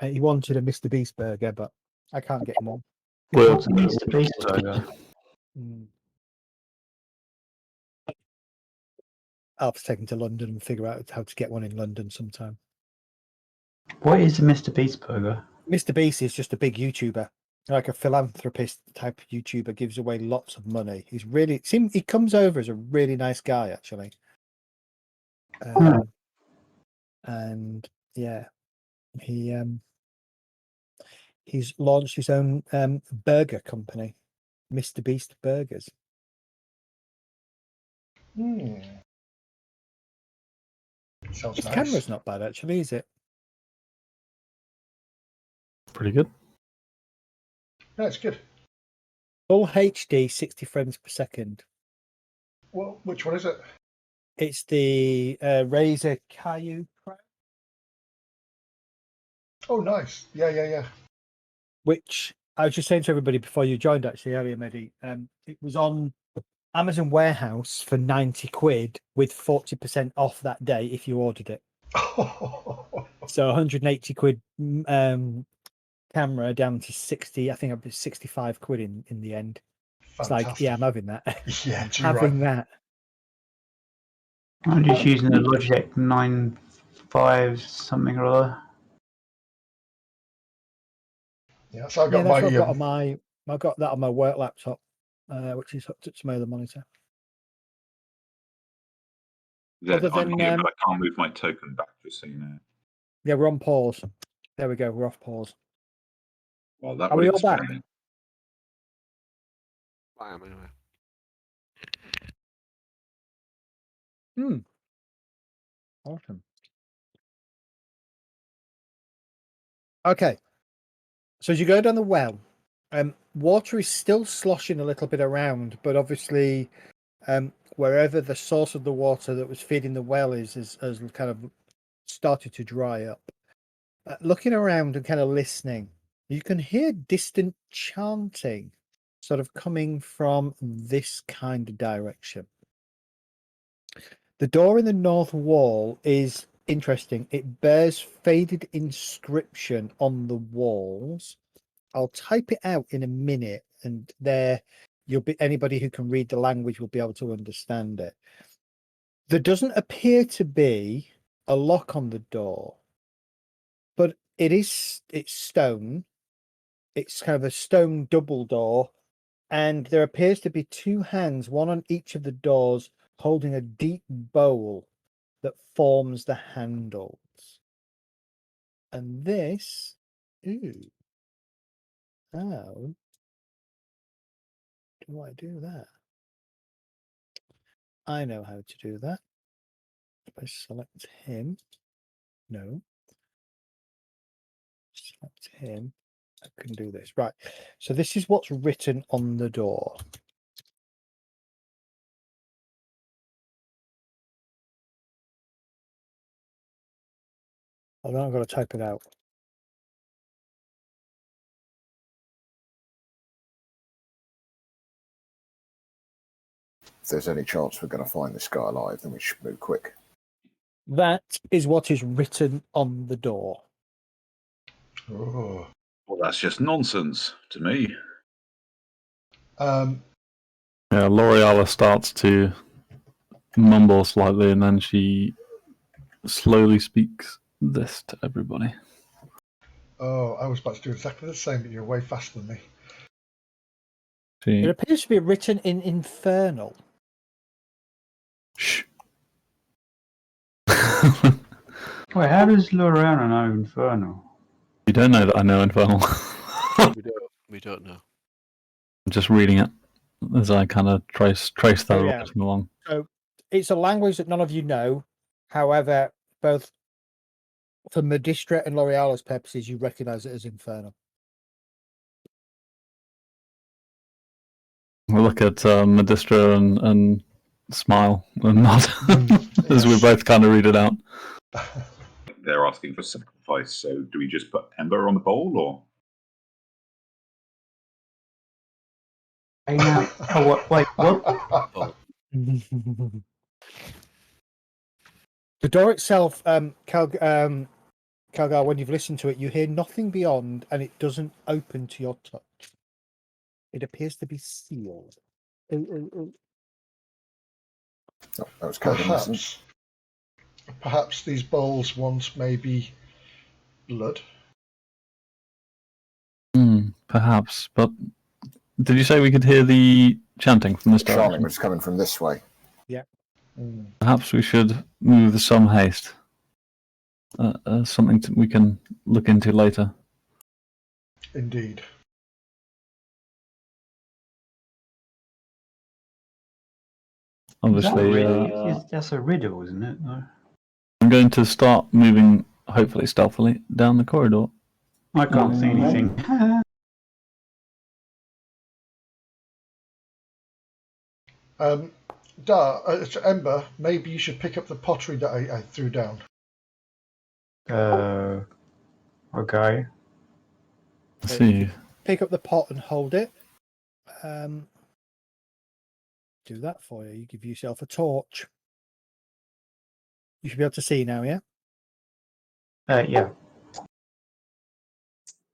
He wanted a Mr. Beast burger, but I can't get him one. Well, What's a Mr. Beast burger? I'll have to take him to London and figure out how to get one in London sometime. What is a Mr. Beast burger? Mr. Beast is just a big YouTuber, like a philanthropist type YouTuber, gives away lots of money. He's really he comes over as a really nice guy, actually. And yeah, he's launched his own burger company, Mr. Beast Burgers. Sounds His nice. camera's not bad, actually, is it? pretty good. Yeah, it's good. Full HD, 60 frames per second. Well, which one is it? It's the Razer Caillou Pro, Oh, nice. Yeah. which I was just saying to everybody before you joined, actually, earlier, Mehdi. It was on Amazon Warehouse for 90 quid with 40% off that day if you ordered it. So 180 quid camera down to 60. I think it was 65 quid in the end. It's like, yeah, I'm having that. Yeah, I'm too having right. that. I'm just using a Logitech 9.5 something or other. Yeah, so I Yeah, got that's my. what I've got on my. I've got that on my work laptop, which is hooked up to my other monitor. Then Other I'm than, here, but I can't move my token back, just so you know. Yeah, we're on pause. There we go. We're off pause. Well, that Are would we all back? explain it. I am anyway. Awesome. Okay. So as you go down the well, water is still sloshing a little bit around, but obviously, wherever the source of the water that was feeding the well has kind of started to dry up. Looking around and kind of listening, you can hear distant chanting sort of coming from this kind of direction. The door in the north wall is interesting. It bears faded inscription on the walls. I'll type it out in a minute, and there you'll be anybody who can read the language will be able to understand it. There doesn't appear to be a lock on the door, but it's stone. It's kind of a stone double door, and there appears to be two hands, one on each of the doors, holding a deep bowl that forms the handles. And this, how do I do that? I know how to do that. If I select him, no. Select him, I can do this. Right. So this is what's written on the door. I've got to type it out. If there's any chance we're going to find this guy alive, then we should move quick. That is what is written on the door. Oh. Well, that's just nonsense to me. Yeah, L'Oreala starts to mumble slightly, and then she slowly speaks this to everybody. Oh, I was about to do exactly the same, but you're way faster than me. It appears to be written in Infernal. Shh. Wait, how does Lorena know Infernal? You don't know that I know Infernal. We don't know. I'm just reading it as I kind of trace that yeah. along. So it's a language that none of you know. However, both for Medistra and L'Oreala's purposes, you recognise it as Infernal. We'll look at Medistra and smile and nod as we both kind of read it out. They're asking for sacrifice, so do we just put Ember on the bowl, or? Hey, now, wait, what? Oh, The door itself, Calgary Calgar, when you've listened to it, you hear nothing beyond, and it doesn't open to your touch. It appears to be sealed. Oh, that was Curtin listening. Perhaps these bowls once may be blood. Perhaps, but did you say we could hear the chanting from this The chanting direction? was coming from this way. Perhaps we should move with some haste. Something we can look into later. Indeed. Obviously, That's a riddle, isn't it? No? I'm going to start moving, hopefully stealthily, down the corridor. I can't see anything. Ember, maybe you should pick up the pottery that I threw down. Okay. Let's see. Pick up the pot and hold it. Do that for you. You give yourself a torch. You should be able to see now, yeah? Yeah.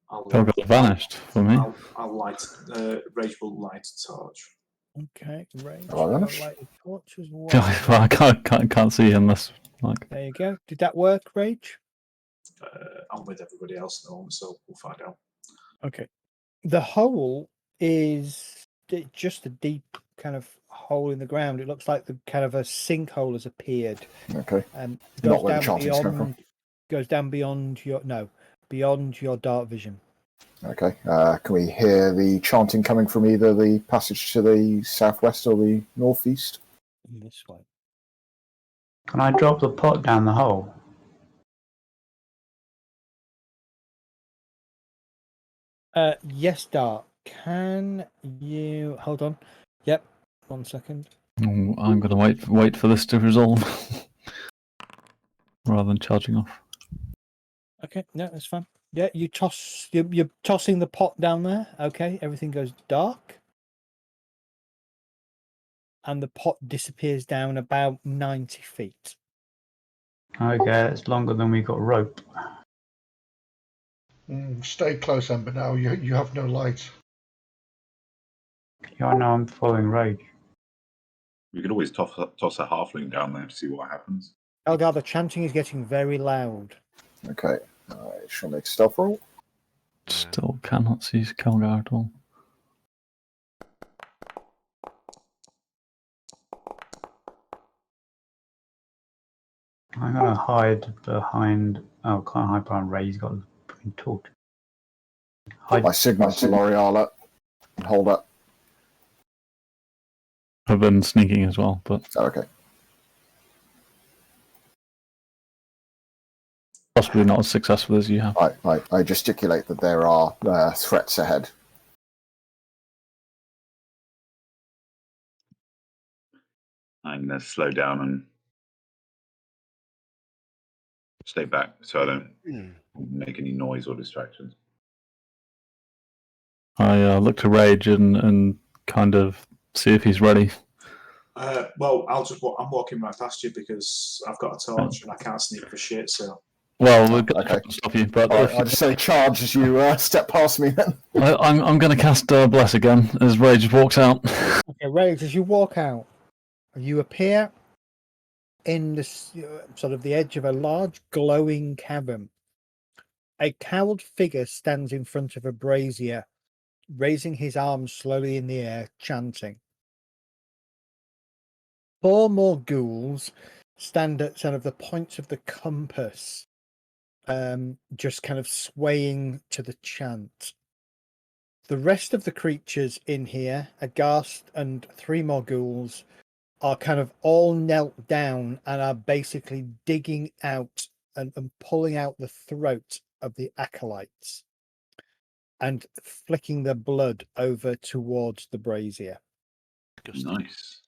Helga vanished for me. I'll light. Rage will light a torch. Okay, Rage. Oh, will vanished? light a torch as well. I can't see him. That's like. There you go. Did that work, Rage? I'm with everybody else at the moment, so we'll find out. Okay. The hole is just a deep kind of hole in the ground. It looks like the kind of a sinkhole has appeared. Okay. Goes Not where the down chanting's come from. beyond. Goes down beyond your dark vision. Okay. Can we hear the chanting coming from either the passage to the southwest or the northeast? This way. Can I drop the pot down the hole? Yes, Dart. Can you hold on? Yep. 1 second. Oh, I'm going to wait for this to resolve rather than charging off. Okay, no, that's fine. Yeah, you're tossing the pot down there. Okay, everything goes dark. And the pot disappears down about 90 feet. Okay, that's longer than we got rope. Stay close, Ember, now. You have no light. Yeah, I know, I'm following Rage. We could always toss a halfling down there to see what happens. Elgar, the chanting is getting very loud. Okay. Shall I make a stealth roll? Still cannot see Calgar at all. I'm going to hide behind... Oh, can't hide behind Ray. He's got a freaking torch. Hide. My signal to L'Oreal and hold up. I've been sneaking as well, but Okay. possibly not as successful as you have. I gesticulate that there are threats ahead. I'm going to slow down and stay back so I don't make any noise or distractions. I look to Rage and kind of see if he's ready. Well, I'm walking right past you because I've got a torch and I can't sneak for shit. So. Well, we're going Okay. to stop you, but I'll just say charge as you step past me then. I'm going to cast Bless again as Rage walks out. Okay, Rage, as you walk out, you appear in the sort of the edge of a large glowing cavern. A cowled figure stands in front of a brazier, raising his arms slowly in the air, chanting. 4 more ghouls stand at sort of the points of the compass, just kind of swaying to the chant. The rest of the creatures in here, a ghast and 3 more ghouls, are kind of all knelt down and are basically digging out and pulling out the throat of the acolytes and flicking the blood over towards the brazier. Nice.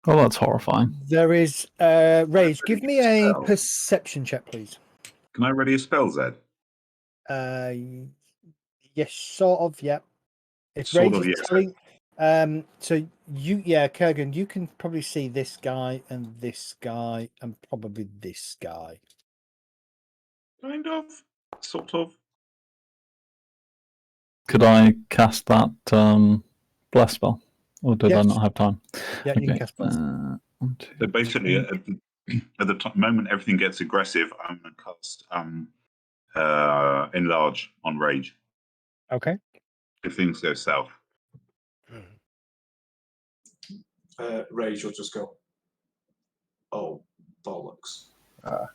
Oh, that's horrifying. There is Rage. Give me a Spell. perception check, please. Can I ready a spell, Zed? Yes, sort of. Yeah. If Sort Rage of, is yes. telling, So yeah, Kurgan, you can probably see this guy and probably this guy. Kind of. Sort of. Could I cast that bless spell, or did I Yes. not have time? Yeah, you can cast bless. 1, 2, So basically, at the moment everything gets aggressive, I'm going to cast enlarge on rage. Okay. If things go south. Rage will just go, oh, bollocks. I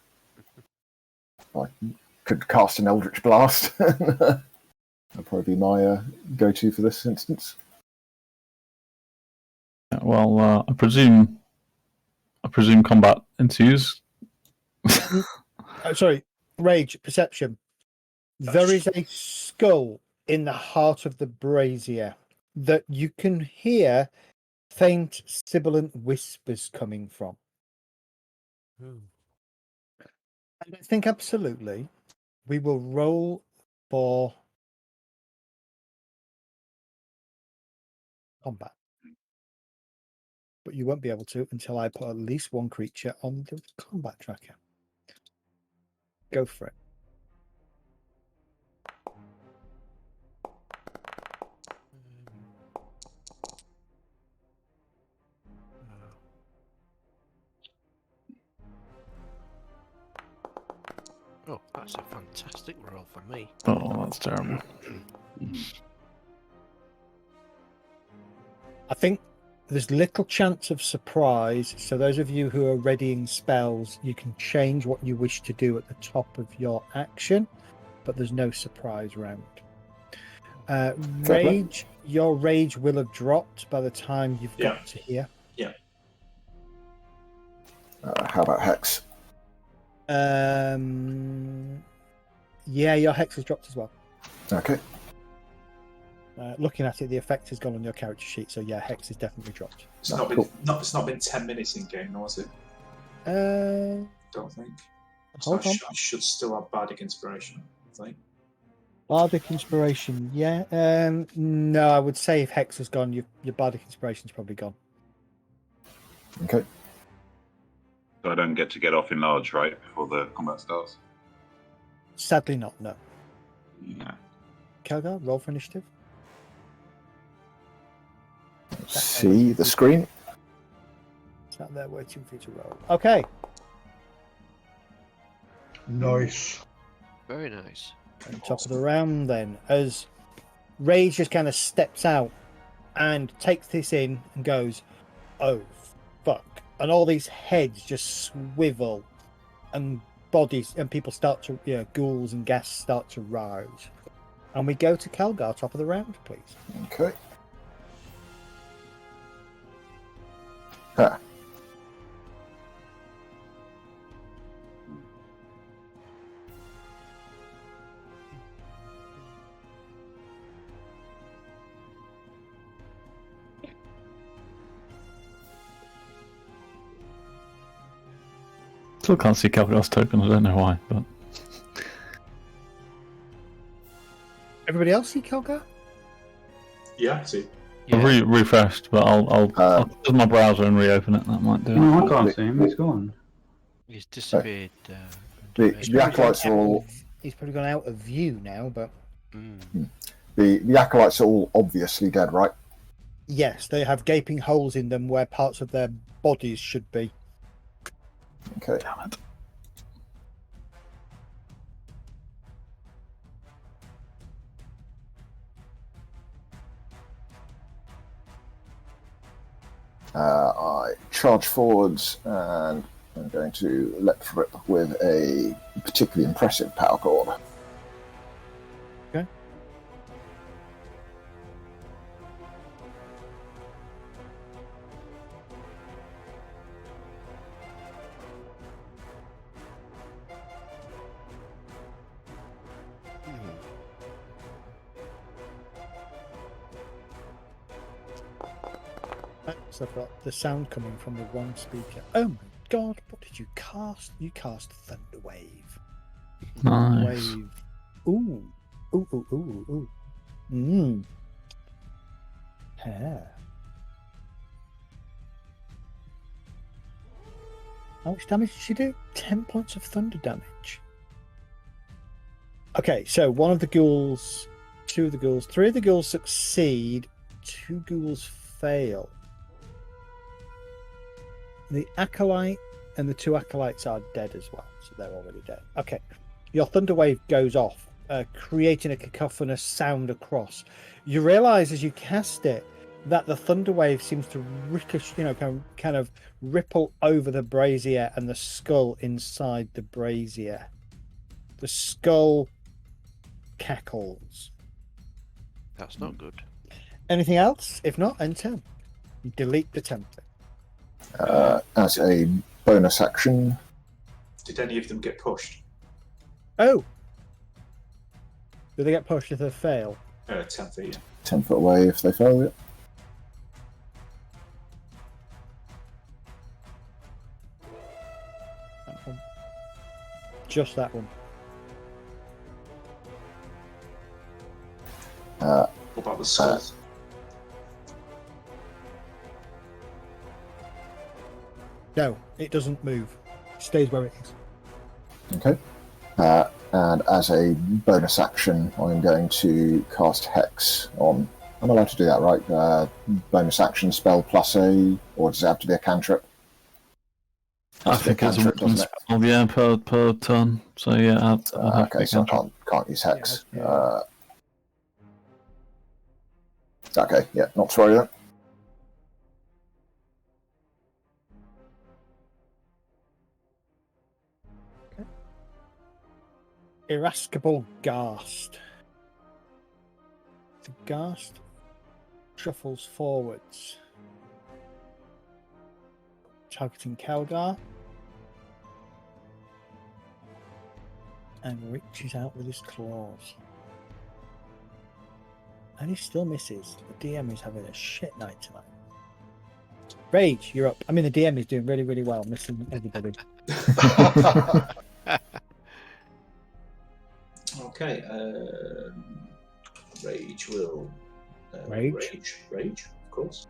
could cast an Eldritch Blast. That'd probably be my go-to for this instance. well, I presume combat ensues. Sorry, rage perception. There is a skull in the heart of the brazier that you can hear faint sibilant whispers coming from. And I think absolutely we will roll for combat. But you won't be able to until I put at least one creature on the combat tracker. Go for it. Oh, that's a fantastic roll for me. Oh, that's terrible. I think there's little chance of surprise. So those of you who are readying spells, you can change what you wish to do at the top of your action, but there's no surprise round. Rage, your rage will have dropped by the time you've got to here. Yeah. How about Hex? Yeah, your hex has dropped as well. Okay. Looking at it, the effect has gone on your character sheet, so yeah, hex has definitely dropped. It's not been 10 minutes in game, was it? Don't think. So I should still have Bardic Inspiration, I think. Bardic Inspiration, yeah. No, I would say if hex has gone, your Bardic Inspiration's probably gone. Okay. So I don't get off enlarge, right, before the combat starts? Sadly not, no. Yeah. Kelgar, roll for initiative. See the screen. It's not there waiting for you to roll. Okay. Nice. Very nice. And top of the round then, as Rage just kind of steps out and takes this in and goes, oh, fuck. And all these heads just swivel and bodies and people start to, ghouls and gas start to rise. And we go to Kelgar, top of the round, please. Okay. Huh. Still can't see Calvados token, I don't know why, but Everybody else see Kelgar? Yeah, see. I've refreshed, but I'll close my browser and reopen it. That might do it. No, I can't see him. He's gone. He's disappeared. The acolytes are all. He's probably gone out of view now, but The acolytes are all obviously dead, right? yes, they have gaping holes in them where parts of their bodies should be. Okay. Damn it. I charge forwards and I'm going to let rip with a particularly impressive power chord. Okay. So I've got the sound coming from the wrong speaker. Oh my god, what did you cast? You cast Thunderwave. Nice. Wave. Ooh. Ooh, ooh, ooh, ooh. Yeah. How much damage did she do? 10 points of thunder damage. Okay, so one of the ghouls, two of the ghouls, three of the ghouls succeed, two ghouls fail. The acolyte and the two acolytes are dead as well, so they're already dead. Okay, your thunder wave goes off, creating a cacophonous sound across. You realise as you cast it that the thunder wave seems to ricochet, kind of ripple over the brazier and the skull inside the brazier. The skull cackles. That's not good. Anything else? If not, enter. Delete the template. As a bonus action, Did any of them get pushed? Oh! Do they get pushed if they fail? 10 feet. Yeah. 10 foot away if they fail it. That one. Just that one. What about the skull? No, it doesn't move. It stays where it is. Okay. And as a bonus action, I'm going to cast Hex on. I'm allowed to do that, right? Bonus action spell plus a, or does it have to be a cantrip? I think it's a weapon spell, yeah, per turn. So yeah, I'd have to Okay, be so I cantrip. can't use Hex. Yeah. Okay, yeah, not to worry then. Irascible Ghast. The Ghast shuffles forwards, targeting Kelgar, and reaches out with his claws. And he still misses. The DM is having a shit night tonight. Rage, you're up. I mean, the DM is doing really, really well, missing everybody. Okay. Rage will. Rage? Rage, of course.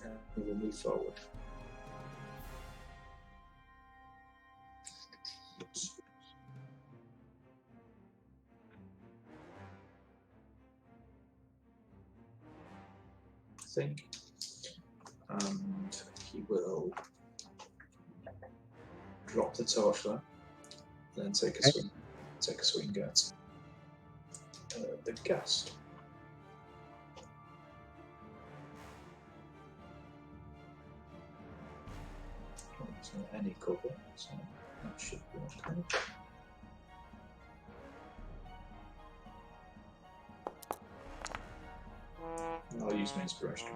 And we will move forward. I think. And he will drop the torch there, then take a swing. Take a swing at the Ghast. So any cover, so that should be okay. I'll use my inspiration.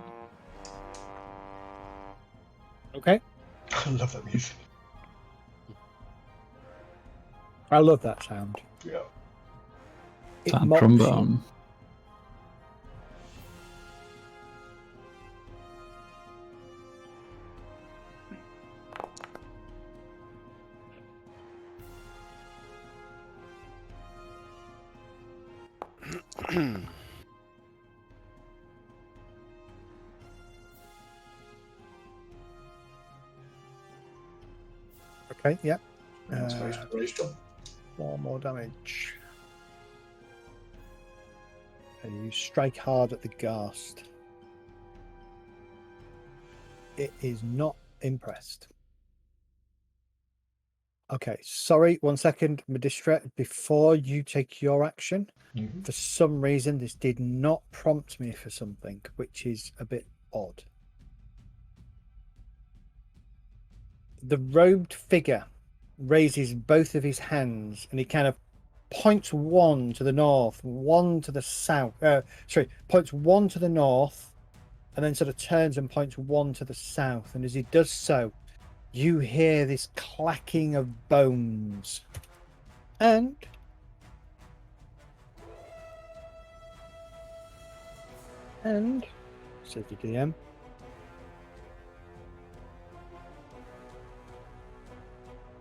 Okay. I love that music. I love that sound. Yeah. It That mocks you. trombone. Okay, yeah. Inspiration rage done. 4 more damage. And you strike hard at the Ghast. It is not impressed. Okay, sorry, 1 second, Medistra. Before you take your action, for some reason this did not prompt me for something, which is a bit odd. The robed figure raises both of his hands and he kind of points one to the north, one to the south. Points one to the north and then sort of turns and points one to the south. And as he does so, you hear this clacking of bones. And says the DM,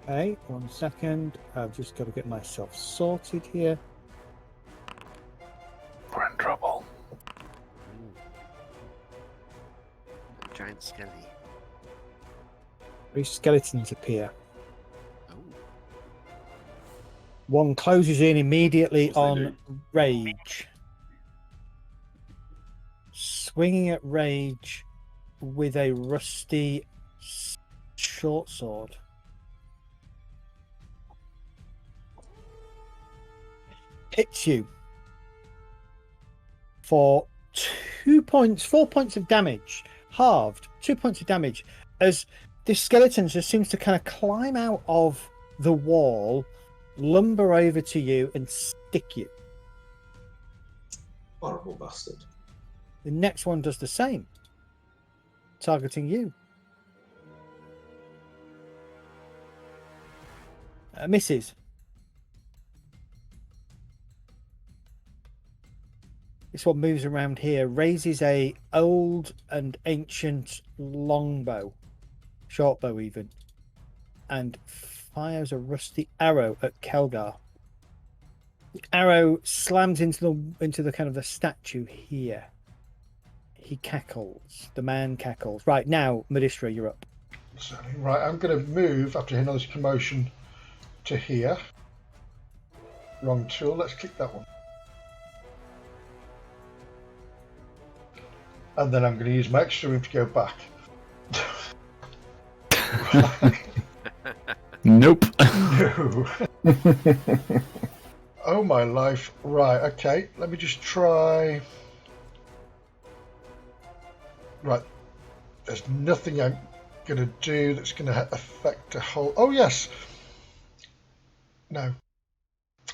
okay, 1 second. I've just got to get myself sorted here. We're in trouble. Skelly. 3 skeletons appear. Oh. One closes in immediately Of course they on Rage. Swinging at Rage with a rusty short sword. Hits you for 4 points of damage. Halved. 2 points of damage. As this skeleton just seems to kind of climb out of the wall, lumber over to you, and stick you. Horrible bastard. The next one does the same, targeting you. Misses. This one moves around here, raises a old and ancient longbow, short bow even, and fires a rusty arrow at Kelgar. The arrow slams into the kind of the statue here. He cackles. The man cackles. Right now, Medistra, you're up. Certainly. Right, I'm going to move after hearing all this commotion to here. Wrong tool. Let's click that one. And then I'm going to use my extra move to go back. Nope. No. Oh my life. Right, okay. Let me just try. Right. There's nothing I'm going to do that's going to affect a whole... Oh, yes. No.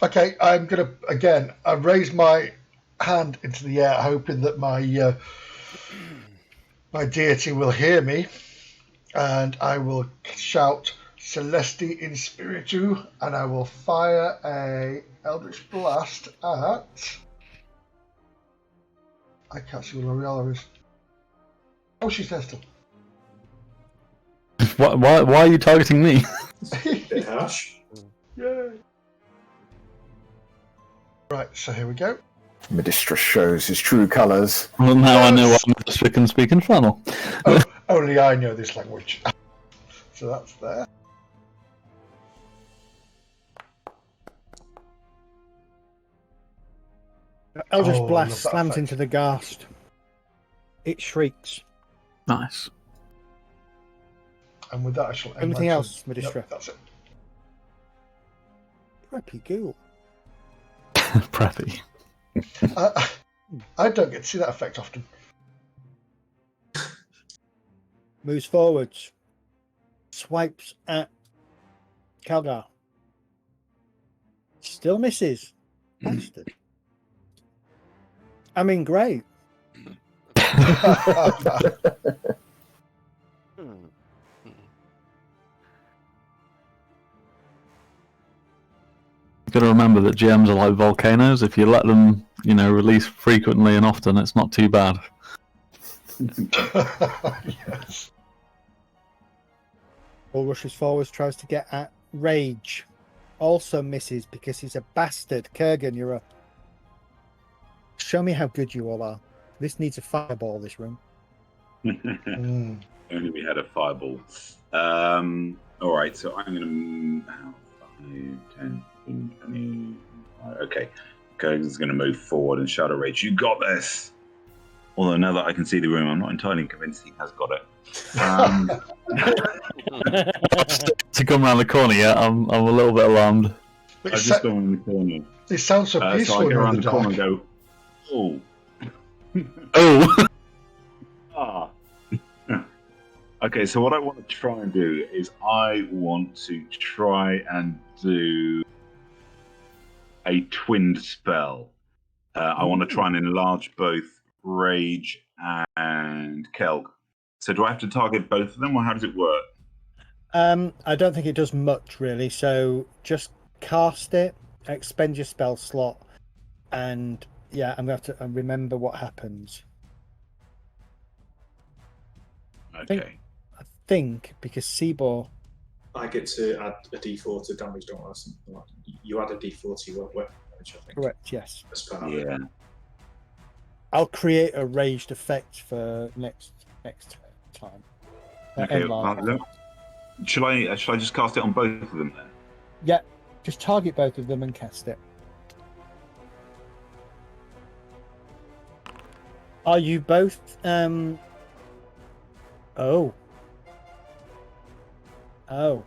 Okay, I'm going to, again, I raise my hand into the air, hoping that my my deity will hear me, and I will shout Celesti in Spiritu, and I will fire a Eldritch Blast at... I can't see where L'Oreal is. Oh, she's there still. Why are you targeting me? Bit harsh. Yay. Right, so here we go. Medistra shows his true colours. Well, now I know what Medistra can speak infernal. Oh, only I know this language. So that's there. Eldritch Oh, I Blast love that slams effect. into the ghast. It shrieks. Nice. And with that, I shall end Anything my else, turn. Medistra? Nope, that's it. Preppy ghoul. Preppy. I don't get to see that effect often. Moves forwards. Swipes at Kelgar. Still misses. Bastard. I mean, great. You've got to remember that GMs are like volcanoes. If you let them, release frequently and often, it's not too bad. Yes. Bull rushes forwards, tries to get at Rage. Also misses because he's a bastard. Kurgan, you're up. Show me how good you all are. This needs a fireball, this room. Mm. Only we had a fireball. All right, so I'm going to... 5, 10, 15, 20... Okay. Kurgan's going to move forward and shout at Rage, "You got this!" Although now that I can see the room, I'm not entirely convinced he has got it. To come around the corner, yeah, I'm a little bit alarmed. But I've just gone around the corner. it sounds so So peaceful I in go around the the corner dark. and go, "Oh, Oh! ah." Okay, so what I want to try and do is I want to try and do a twinned spell. I want to try and enlarge both Rage and Kelg. So do I have to target both of them, or how does it work? I don't think it does much, really. So just cast it, expend your spell slot, and yeah, I'm going to have to remember what happens. Okay. I think because Seabor... I get to add a d4 to damage, don't I? Something like that. You add a d4 to your weapon damage, I think. Correct, yes. As part of it. Yeah. I'll create a raged effect for next turn. time. Okay. Enlarge. Shall I just cast it on both of them then? Yeah, just target both of them and cast it. Are you both? Oh. Oh.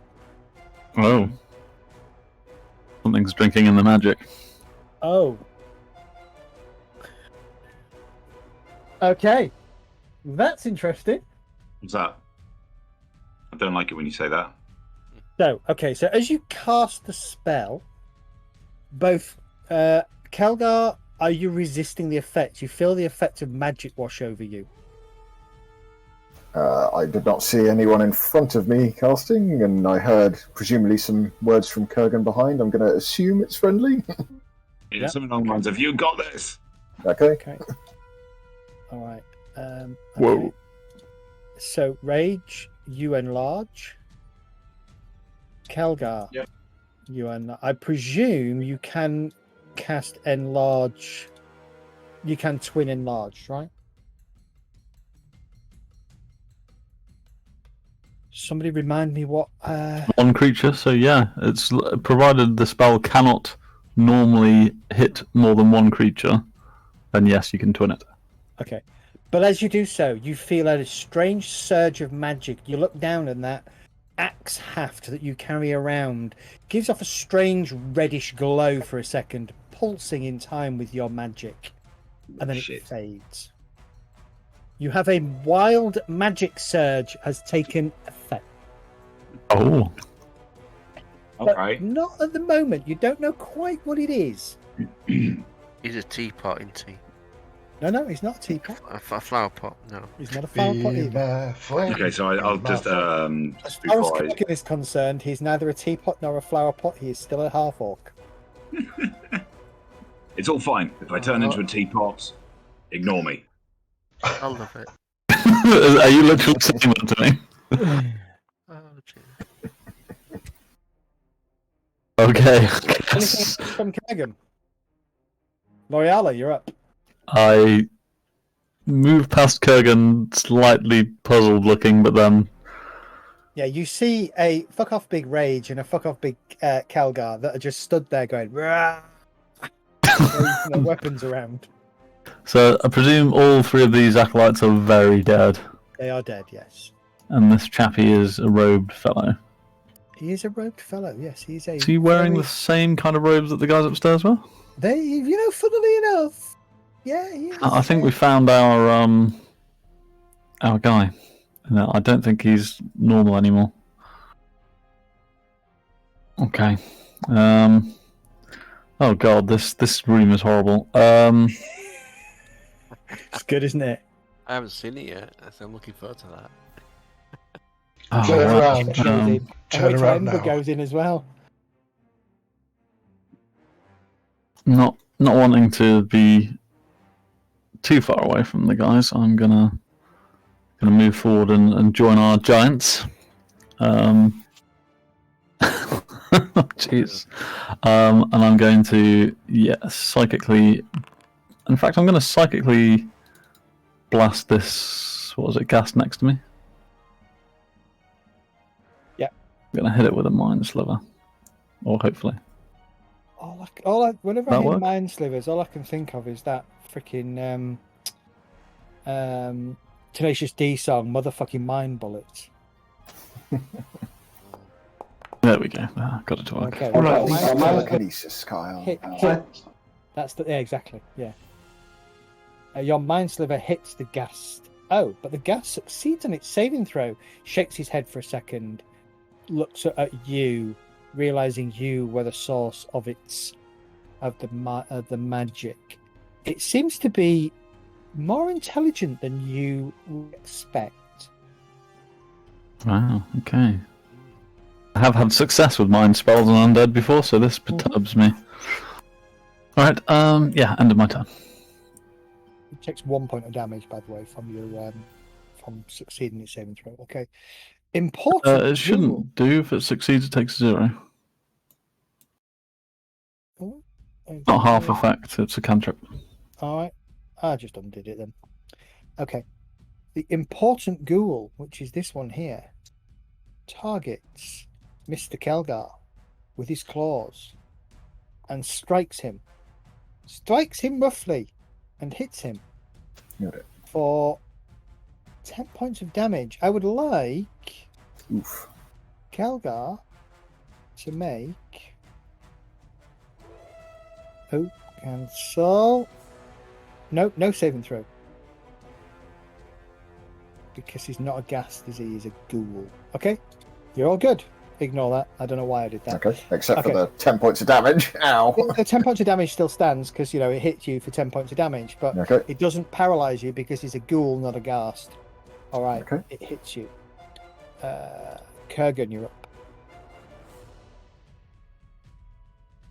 Something's drinking in the magic. Oh. Okay. That's interesting. What's that? I don't like it when you say that. So as you cast the spell, both Kelgar, are you resisting the effect? You feel the effect of magic wash over you. I did not see anyone in front of me casting, and I heard presumably some words from Kurgan behind. I'm going to assume it's friendly. Yeah, something along the lines of "You got this." Okay. All right. Okay. Whoa. So Rage, you enlarge. Kelgar, Yep. you enlarge. I presume you can cast enlarge. You can twin enlarge, right? Somebody remind me what. One creature, so yeah, it's provided the spell cannot normally hit more than one creature, then yes, you can twin it. Okay. But as you do so, you feel a strange surge of magic. You look down and that axe haft that you carry around gives off a strange reddish glow for a second, pulsing in time with your magic. And then it fades. You have a wild magic surge has taken effect. Oh. But Okay. not at the moment. You don't know quite what it is. He's a teapot, isn't he? No, he's not a teapot. A flower pot, no. He's not a flower pot Be either. my friend. Okay, so I'll just As far as before I... Kurgan is concerned, he's neither a teapot nor a flower pot. He is still a half orc. It's all fine. If I turn into a teapot, ignore me. I love it. Are you literally saying that to me? Oh, dear. Okay. Anything else from Kurgan? L'Oreala, you're up. I move past Kurgan, slightly puzzled looking, but then... Yeah, you see a fuck off big Rage and a fuck off big Kelgar that are just stood there going, "Rah!" No weapons around. So I presume all three of these acolytes are very dead, They are dead, yes. and this chappie is a robed fellow. He is a robed fellow, yes. He's a. Is he wearing the same kind of robes that the guys upstairs were? Funnily enough, yeah, he is. I think we found our guy. No, I don't think he's normal anymore. Okay. Oh god, this room is horrible. It's good, isn't it? I haven't seen it yet, so I'm looking forward to that. Oh, Turn wow. around. Turn around Ember now. goes in as well. Not wanting to be too far away from the guys, I'm gonna move forward and join our giants. Jeez. And I'm going to psychically. In fact, I'm going to psychically blast this. What was it? Ghast next to me. Yeah. I'm going to hit it with a mind sliver, or hopefully. Whenever That I hear work? mind slivers, all I can think of is that freaking Tenacious D song, "Motherfucking Mind Bullets." There we go. Got it to work. Okay. Telekinesis, Kyle. Hit. That's the exactly. Yeah. Your mind sliver hits the ghast. Oh, but the ghast succeeds on its saving throw. Shakes his head for a second, looks at you, realizing you were the source of the magic. It seems to be more intelligent than you would expect. Wow. Okay. I have had success with mind spells on undead before, so this perturbs me. All right. End of my turn. It takes 1 point of damage, by the way, from your from succeeding its saving throw. Okay. Important. It shouldn't do. If it succeeds, it takes 0. rule. Not half effect. It's a cantrip. All right. I just undid it then. Okay. the important ghoul, which is this one here, targets Mr. Kelgar with his claws and strikes him roughly and hits him for 10 points of damage. I would like Kelgar to make cancel. No saving throw. Because he's not a ghast, is he? He's a ghoul. Okay, you're all good. Ignore that. I don't know why I did that. Okay, except for the 10 points of damage. Ow. The 10 points of damage still stands because, it hits you for 10 points of damage, but it doesn't paralyze you because he's a ghoul, not a ghast. All right, it hits you. Kurgan, you're up.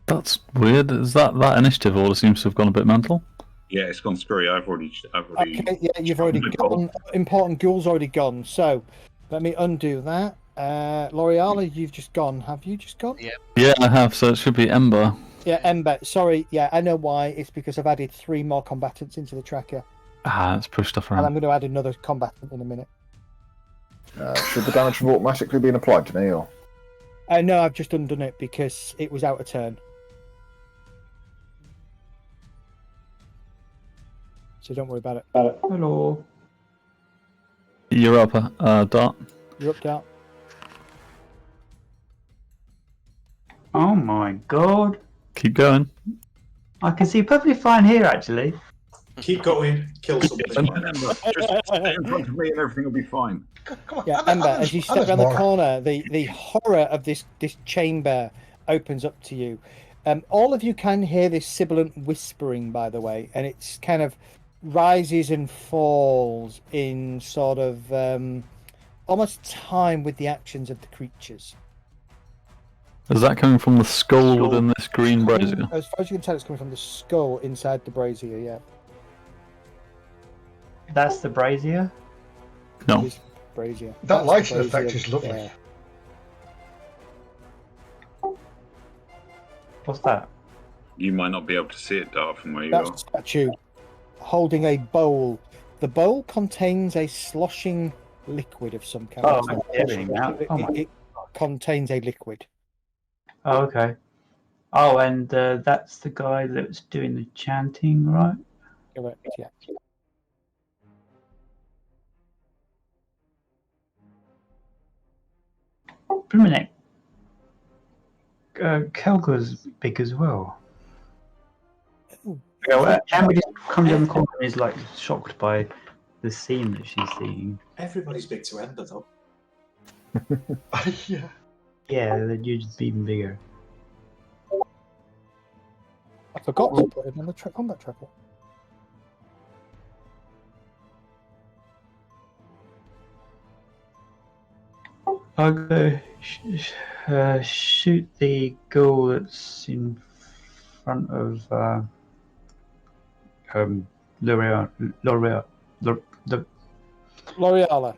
That's weird. Is that initiative order seems to have gone a bit mental? Yeah, it's gone screwy. I've already. Okay, yeah, you've already gone. Important ghoul's already gone. So let me undo that. L'Oreala, you've just gone. Have you just gone? Yeah, I have. So it should be Ember. Yeah, Ember. Sorry. Yeah, I know why. It's because I've added 3 more combatants into the tracker. It's pushed stuff around. And I'm going to add another combatant in a minute. Should the damage have automatically been applied to me, or? No, I've just undone it because it was out of turn. So don't worry about it. Hello. You're up, Dart. You're up, Dart. Oh my god. Keep going. I can see perfectly fine here, actually. Keep going. Kill something. Just stay in front of me and everything will be fine. Come on, Yeah, Ember, as you step around the corner, the horror of this chamber opens up to you. All of you can hear this sibilant whispering, by the way, and it's kind of rises and falls in sort of almost time with the actions of the creatures. Is that coming from the skull within this green brazier? As far as you can tell, it's coming from the skull inside the brazier, yeah. That's the brazier? No. Brazier. That That's lighting the effect brazier. is lovely. Yeah. What's that? You might not be able to see it, Dart, from where you That's are. a statue holding a bowl. The bowl contains a sloshing liquid of some kind. Oh, I'm getting that. Oh my. It contains a liquid. Oh, okay. Oh, and that's the guy that's doing the chanting, right? Correct, yeah. Wait a minute. Kelga's big as well. Amber just comes down the corner and is like shocked by the scene that she's seeing. Everybody's big to Ember, though. Yeah. Yeah, the dude's even bigger. I forgot to put him on the combat tracker. I'll go shoot the ghoul that's in front of L'Oreala. L'Oreala.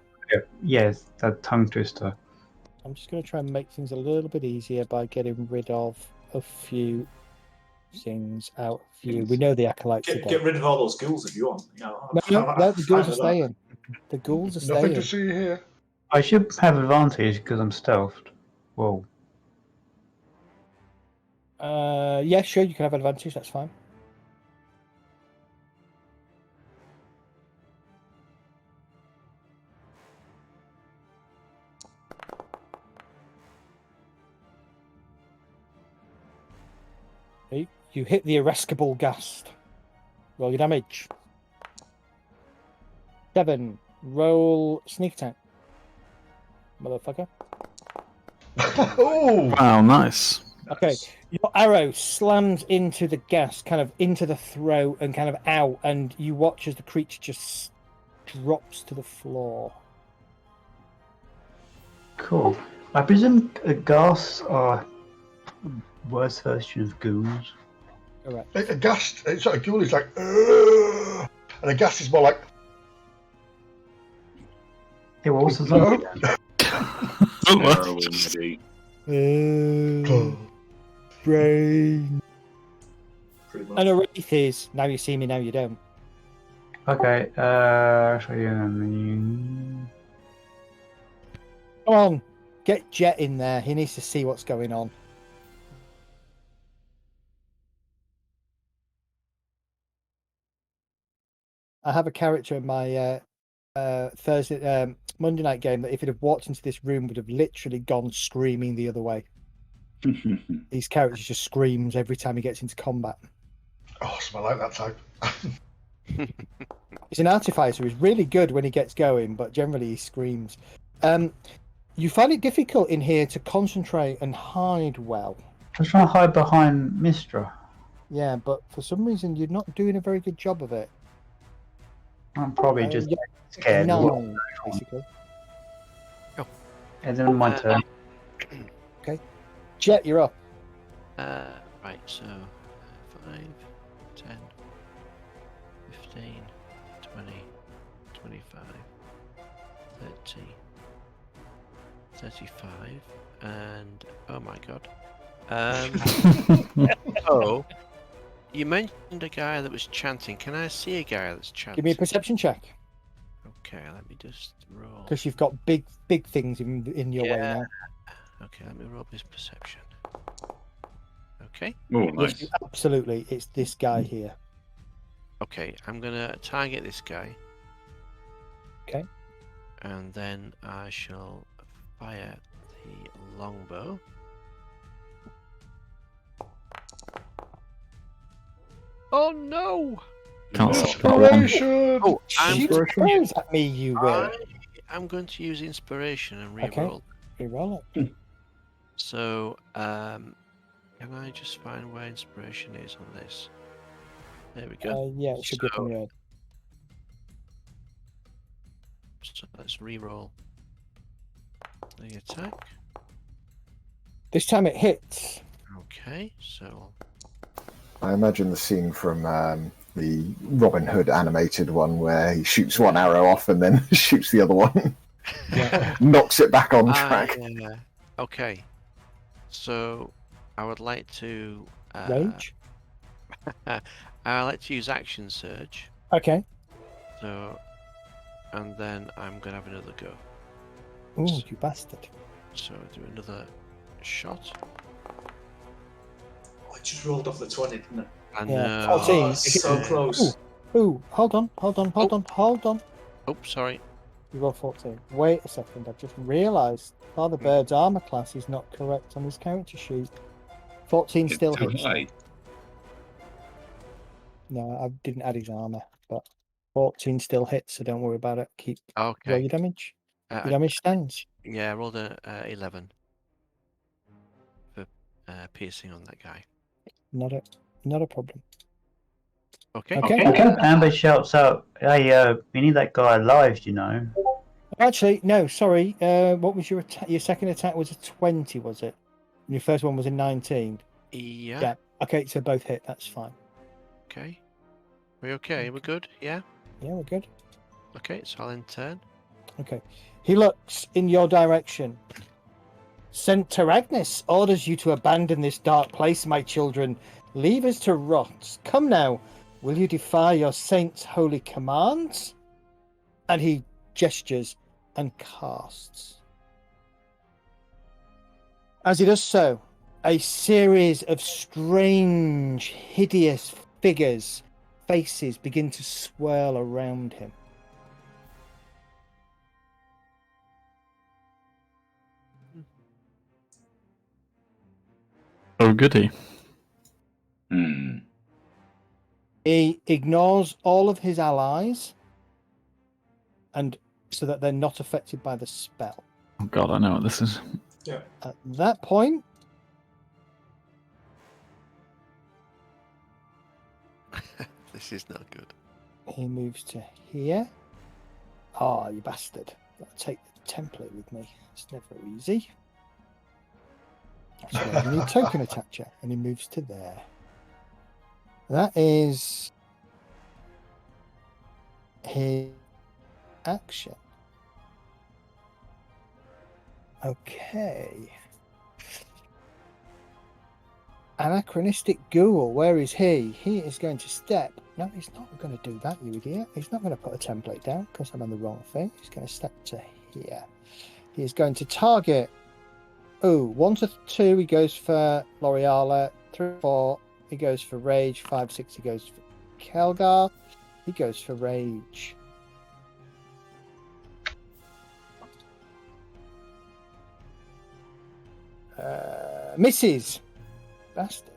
Yes, that tongue twister. I'm just going to try and make things a little bit easier by getting rid of a few things out of you. We know the acolytes are dead. Get rid of all those ghouls if you want. No, the ghouls are staying. The ghouls are staying. Nothing to see here. I should have advantage because I'm stealthed. Whoa. Yeah, sure, you can have advantage, that's fine. Okay, you hit the irascible ghast. Roll your damage. 7. Roll sneak attack. Motherfucker. Oh! Wow, nice. Okay, your arrow slams into the gas, kind of into the throat and kind of out, and you watch as the creature just drops to the floor. Cool. I presume ghasts are worse version of ghouls. Correct. A ghast, it's like a ghoul is like, "Ugh," and a ghast is more like, It was a zombie. Heroin, "Oh." Brain. Pretty much. And a wraith is, now you see me, now you don't. Okay. So yeah, Come on, get Jet in there. He needs to see what's going on. I have a character in my Thursday Monday night game that if it had walked into this room would have literally gone screaming the other way. These characters just screams every time he gets into combat. Awesome, I like that type. He's an artificer. He's really good when he gets going, but generally he screams. You find it difficult in here to concentrate and hide well. I was trying to hide behind Mistra. Yeah, but for some reason you're not doing a very good job of it. I'm probably just You're scared. nine, basically. And then my turn. Jet, you're up. Right, so 5, 10, 15, 20, 25, 30, 35, and oh my god. Oh, you mentioned a guy that was chanting. Can I see a guy that's chanting? Give me a perception check. Okay, let me just roll. Because you've got big things in your way now. Okay, let me roll his perception. Okay. Oh, Yes, nice. absolutely. It's this guy here. Okay, I'm gonna target this guy. Okay. And then I shall fire the longbow. Oh no! Can't stop that one. Inspiration! Oh, I'm Shoot arrows at me, you will. I'm going to use inspiration and Okay. reroll. Reroll it. So, can I just find where inspiration is on this? There we go. Yeah, it should be up on your head. So let's reroll the attack. This time it hits. Okay, so I imagine the scene from the Robin Hood animated one where he shoots one arrow off and then shoots the other one, knocks it back on track. yeah. Okay, so I would like to Rage. I like to use action surge. Okay. So, and then I'm gonna have another go. Ooh, you bastard. So do another shot. Oh, it just rolled off the 20, didn't it? And Yeah, Oh, 14. it's so close. Ooh, hold on. Oh, sorry. You roll 14. Wait a second, I've just realised Father Bird's armour class is not correct on his character sheet. 14 It's still too hits. high. No, I didn't add his armour, but 14 still hits, so don't worry about it. Keep roll Okay. your damage. Your I- damage stands. yeah, I rolled a 11 for piercing on that guy. Not a problem. Okay. Okay. Amber shouts out, "Hey, we need that guy alive, you know." Actually, no, sorry. What was your attack? Your second attack was a 20, was it? And your first one was a 19. Yeah. Yeah. Okay, so both hit. That's fine. Okay. We okay? We're good? Yeah. Yeah, we're good. Okay, so I'll end turn. Okay. He looks in your direction. Saint Teragnis orders you to abandon this dark place, my children. Leave us to rot. Come now. Will you defy your saint's holy commands? And he gestures and casts. As he does so, a series of strange, hideous figures, faces begin to swirl around him. Oh, goody. Hmm. He ignores all of his allies, and so that they're not affected by the spell. Oh, God, I know what this is. At that point, This is not good. he moves to here. Ah, you bastard. Gotta take the template with me. It's never easy. So you need token attack check, and he moves to there. That is his action. Okay. Anachronistic Ghoul, where is he? He is going to step No, he's not going to do that, you idiot. He's not going to put a template down because I'm on the wrong thing. He's going to step to here. He's going to target. Oh, 1 to 2, he goes for L'Oreala. 3, 4, he goes for Rage. 5, 6, he goes for Kelgar. He goes for Rage. Misses. Bastard.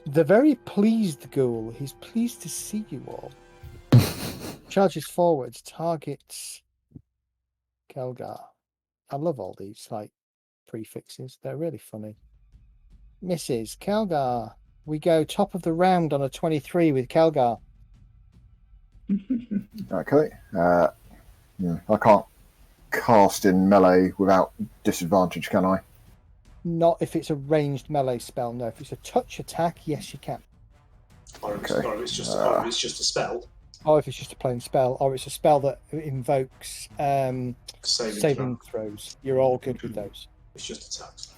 The very pleased ghoul. He's pleased to see you all. Charges forwards. Targets Kelgar. I love all these like prefixes. They're really funny. Misses. Kelgar. We go top of the round on a 23 with Kelgar. Okay. I can't cast in melee without disadvantage, can I? Not if it's a ranged melee spell. No, if it's a touch attack, yes, you can. Or if Okay. it's just a spell. Or if it's just a plain spell, or it's a spell that invokes saving throws. You're all good with those. It's just attacks.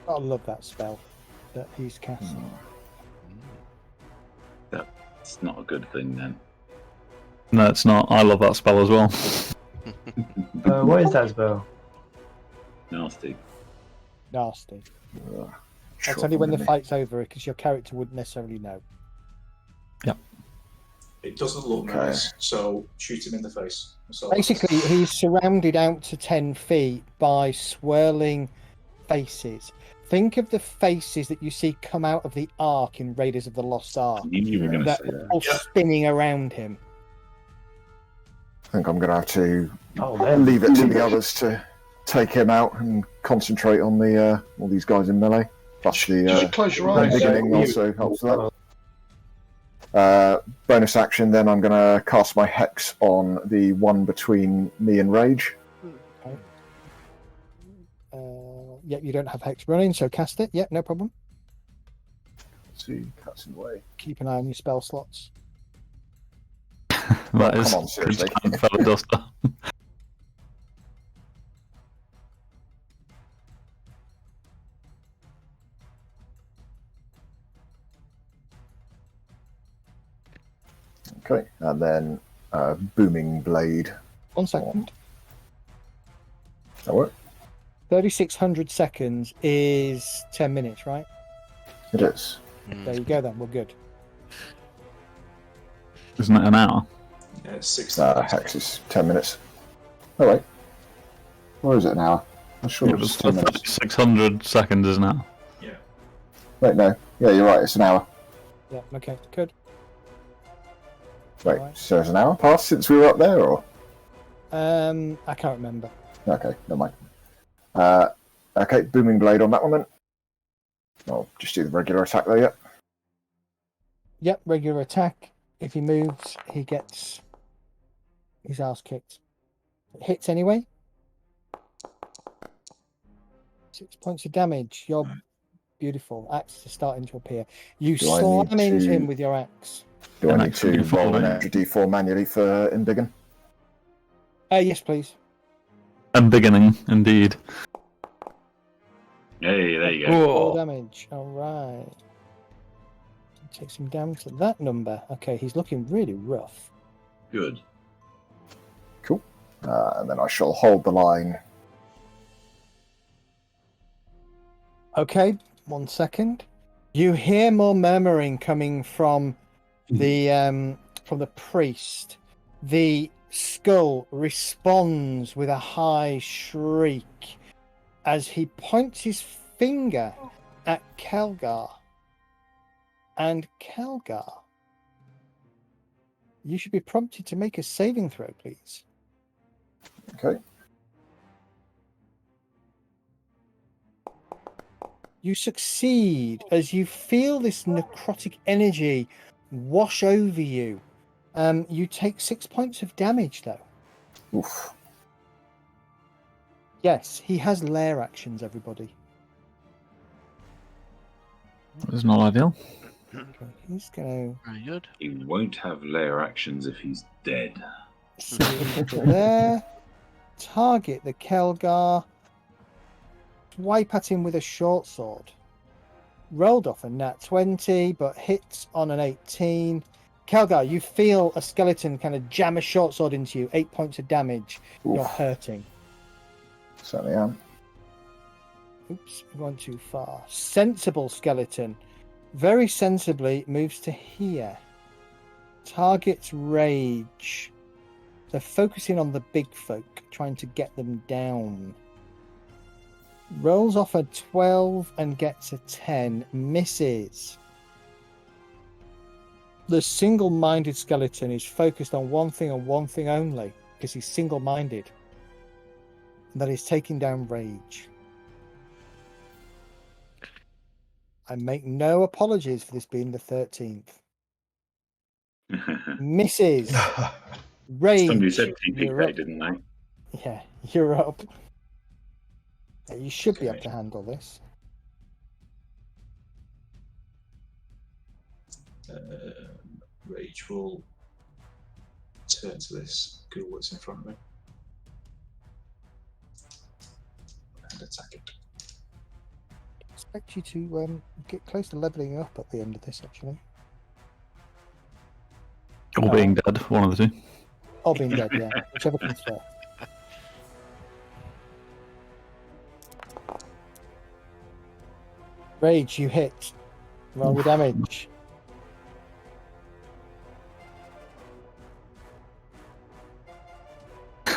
I love that spell that he's casting. That's not a good thing then. No, it's not. I love that spell as well. What is that spell? Nasty. Nasty. Sure, That's only when the maybe. fight's over, because your character wouldn't necessarily know. It doesn't look Okay. nice, so shoot him in the face. So Basically, he's surrounded out to 10 feet by swirling faces. Think of the faces that you see come out of the Ark in Raiders of the Lost Ark. I knew you were going to That say that. all spinning around him. I think I'm going to have to Oh, there. leave it to the others to take him out and concentrate on the all these guys in melee. Plus You the should close your the eyes. beginning also helps with that. Bonus action, then I'm going to cast my Hex on the one between me and Rage. Yep, you don't have Hex running, so cast it. Yep, no problem. Let's see, cuts in the way. Keep an eye on your spell slots. That is come on, seriously. fellow duster. Okay, and then Booming Blade. 1 second. That work? 3,600 seconds is 10 minutes, right? It is. There you go then, we're good. Isn't it an hour? Yeah, it's 60 Hex is 10 minutes. Oh, wait. Or is it an hour? I'm sure It it was was 10 minutes. 600 seconds is an hour. Yeah. Wait, no. Yeah, you're right, it's an hour. Yeah, okay, good. Wait, Right. so has an hour passed since we were up there, or? I can't remember. Okay, never mind. Okay, Booming Blade on that one then. I'll just do the regular attack there, yeah. Yep, regular attack. If he moves, he gets his ass kicked. It hits anyway. 6 points of damage. You're beautiful. Axe is starting to appear. You Do I slam need into to- him with your axe. Do I An need extra to D4, roll an right? extra D4 manually for Embiggen? Yes, please. And beginning, indeed. Hey, there you go. 4 damage. All right. Take some damage at that number. Okay, he's looking really rough. Good. Cool. And then I shall hold the line. Okay, 1 second. You hear more murmuring coming from the priest. The skull responds with a high shriek as he points his finger at Kelgar. And Kelgar, you should be prompted to make a saving throw, please. Okay. You succeed as you feel this necrotic energy wash over you. You take 6 points of damage, though. Oof. Yes, he has lair actions, everybody. It's not ideal. Okay, he's going Very good. He won't have layer actions if he's dead. to there. Target the Kelgar. Wipe at him with a short sword. Rolled off a nat 20, but hits on an 18. Kelgar, you feel a skeleton kind of jam a short sword into you. 8 points of damage. Oof. You're hurting. Certainly am. Oops, we went too far. Sensible skeleton. Very sensibly moves to here. Targets rage. They're focusing on the big folk, trying to get them down. Rolls off a 12 and gets a 10. Misses. The single-minded skeleton is focused on one thing and one thing only, because he's single-minded. And that is taking down rage. I make no apologies for this being the 13th. Misses. Rage. Somebody said You're TPK, up. didn't they? Yeah, you're up. Yeah, you should be able to handle this. Rage will turn to this ghoul that's in front of me and attack it. I expect you to get close to leveling up at the end of this, actually. Or being dead, one of the two. Or being dead, yeah. Whichever comes first. Rage, you hit. Roll the damage.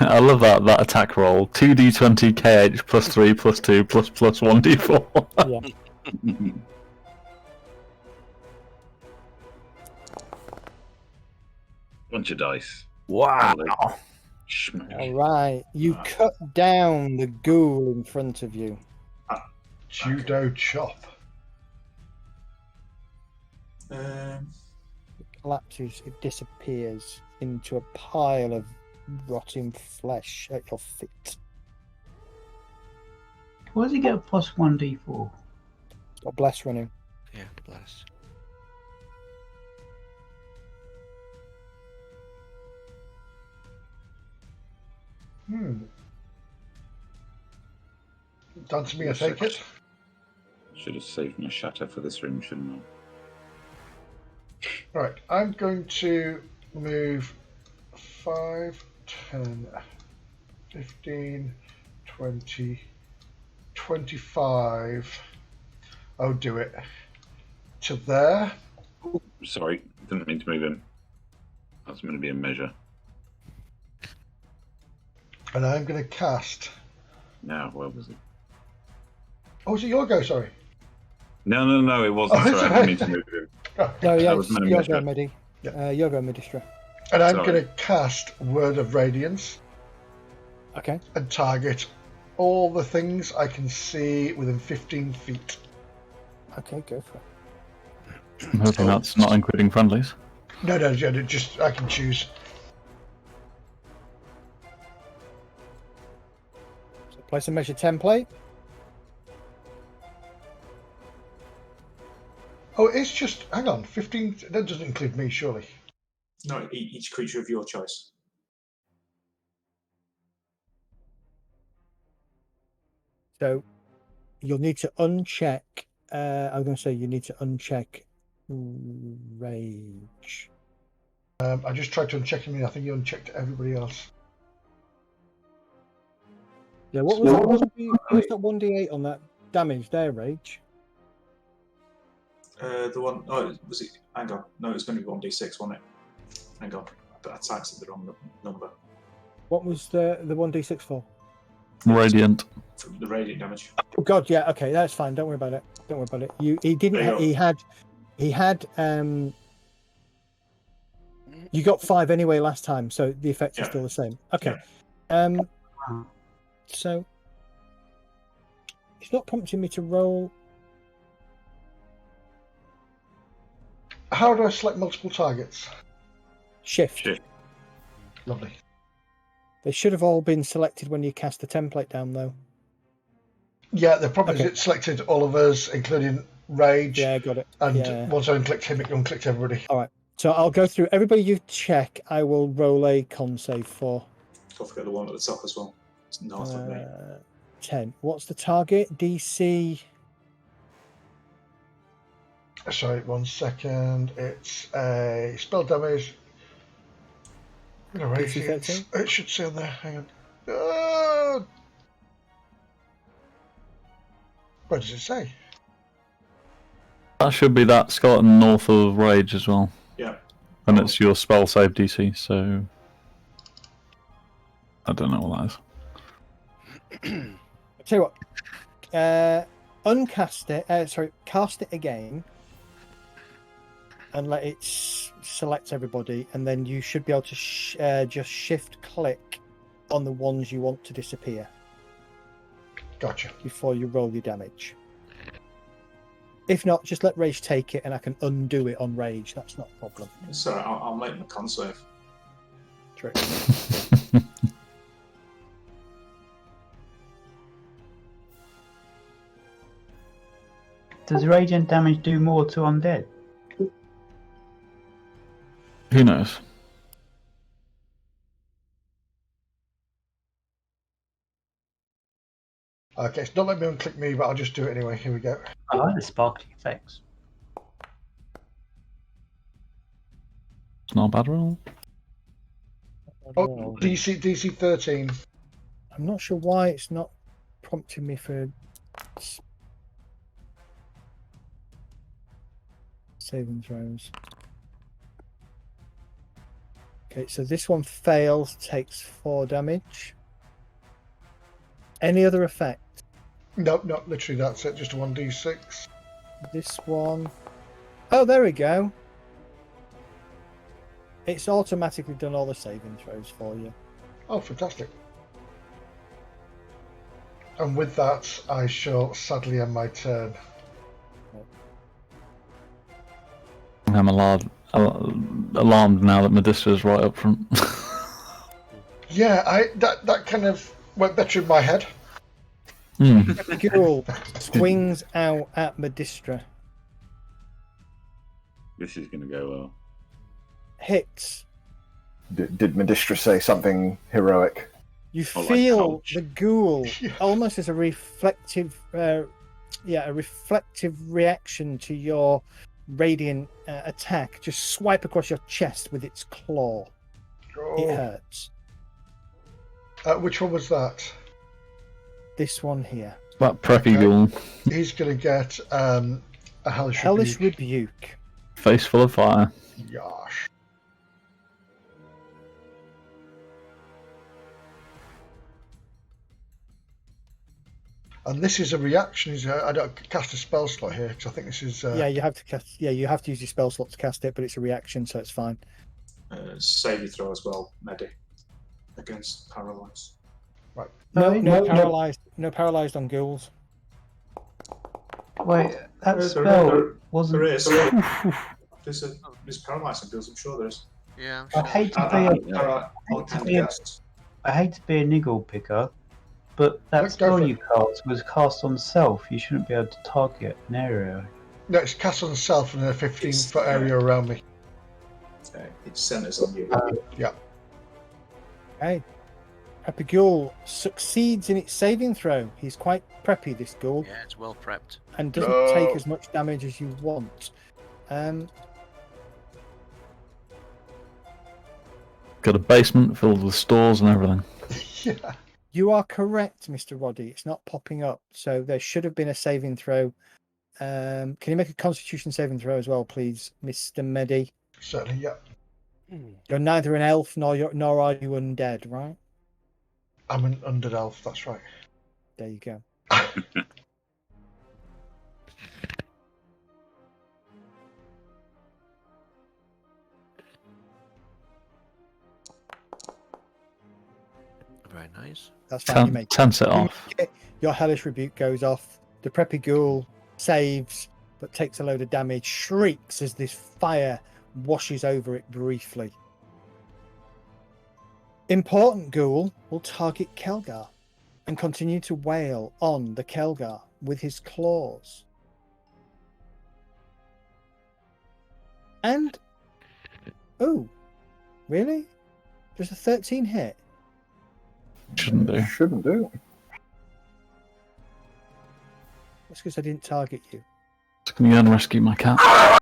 I love that attack roll. 2d20 KH plus 3 plus 2 plus 1d4. Yeah. Bunch of dice. Wow. Schmack. All right. You cut down the ghoul in front of you. Judo chop. It collapses. It disappears into a pile of rotting flesh at your feet. Why does he get a plus 1d4? Got bless running. Yeah, bless. Done to me, I take it. Should have saved my shatter for this room, shouldn't I? Right, I'm going to move 5, 10, 15, 20, 25. I'll do it. To there. Sorry, didn't mean to move him. That's going to be a measure. And I'm going to cast. Now, where was it? Oh, was it your go? Sorry. No, it wasn't. Oh, Sorry, I sorry. didn't mean to move him. No, yeah, was it's meant to your measure. go, Midi. Yeah. Your go, Midistra. And I'm Sorry. going to cast Word of Radiance Okay. and target all the things I can see within 15 feet. Okay, go for it. I'm hoping that's not including friendlies. No, just I can choose. So place a measure template. Oh, it's just, hang on, 15, that doesn't include me, surely. No, each creature of your choice. So you'll need to uncheck. I'm going to say you need to uncheck rage. I just tried to uncheck me, I think you unchecked everybody else. Yeah, what was that 1d8 on that damage there, rage? The one, oh, was it? Hang on. No, it was going to be 1d6, wasn't it? Hang on. I typed in the wrong number. What was the 1d6 for? Radiant. The radiant damage. Oh God, yeah, okay, that's fine. Don't worry about it. Don't worry about it. He didn't. There you go. He had. You got 5 anyway last time, so the effects are Yeah. still the same. Okay. So it's not prompting me to roll. How do I select multiple targets? Shift. Shift. Lovely. They should have all been selected when you cast the template down, though. Yeah, the problem Okay. is it selected all of us, including rage, Yeah, got it. and Yeah. once I unclicked him, it unclicked everybody. So I'll go through everybody you check. I will roll a con save for. Don't forget the one at the top as well. It's north of me. 10. What's the target? DC. Sorry, 1 second. It's a spell damage. I'm gonna raise DC it. 13? It should say on there. Hang on. What does it say? That should be that skeleton north of Rage as well. Yeah. And it's your spell save DC, so I don't know what that is. I'll tell you what. Uncast it. Sorry, cast it again. And let it select everybody, and then you should be able to just shift click on the ones you want to disappear. Gotcha. Before you roll your damage. If not, just let Rage take it, and I can undo it on Rage. That's not a problem. So I'll make my con save. Trick. Does radiant damage do more to undead? Who knows? Okay, so don't let me unclick me, but I'll just do it anyway. Here we go. I like the sparkling effects. It's not a bad roll. Oh, DC 13. I'm not sure why it's not prompting me for saving throws. Okay, so this one fails, takes 4 damage. Any other effect? Nope, not literally. That's it. Just a 1d6. This one. Oh, there we go. It's automatically done all the saving throws for you. Oh, fantastic. And with that, I shall sadly end my turn. I'm alarmed now that Medistra's right up front. Yeah, that kind of went better in my head. Ghoul swings out at Medistra. This is going to go well. Hits. Did Medistra say something heroic? You Or like feel coach. the ghoul almost as a reflective, reaction to your radiant attack. Just swipe across your chest with its claw. It hurts. Which one was that? This one here. That preppy ghoul. He's going to get a hellish Rebuke. Face full of fire. Gosh. And this is a reaction. I don't cast a spell slot here because I think this is. Yeah, you have to cast. Yeah, you have to use your spell slot to cast it, but it's a reaction, so it's fine. Save you throw as well, Medi, against paralyze. Right. No paralyzed. No paralyzed on ghouls. Wait, that There spell wasn't. is. There's paralyzed on bills, I'm sure there is. Yeah, I'm I sure. hate to I hate to be a niggle picker, but that Go spell for it. you cast was cast on self. You shouldn't be able to target an area. No, it's cast on self in a 15-foot area around me. It centers on you. Yeah. Hey, Preppy Ghoul succeeds in its saving throw. He's quite preppy, this ghoul, Yeah, it's well prepped. and doesn't No. take as much damage as you want. Got a basement filled with stores and everything. Yeah. You are correct, Mr. Roddy. It's not popping up, so there should have been a saving throw. Can you make a Constitution saving throw as well, please, Mr. Medi? Certainly, yeah. You're neither an elf nor are you undead, right? I'm an undead elf, that's right. There you go. Very nice. That's fine. You make Tense it off. your hellish rebuke goes off. The Preppy Ghoul saves, but takes a load of damage. Shrieks as this fire washes over it briefly. Important Ghoul will target Kelgar and continue to wail on the Kelgar with his claws. And oh, really? Does a 13 hit? Shouldn't do. Shouldn't do. That's because I didn't target you. Can you go and rescue my cat?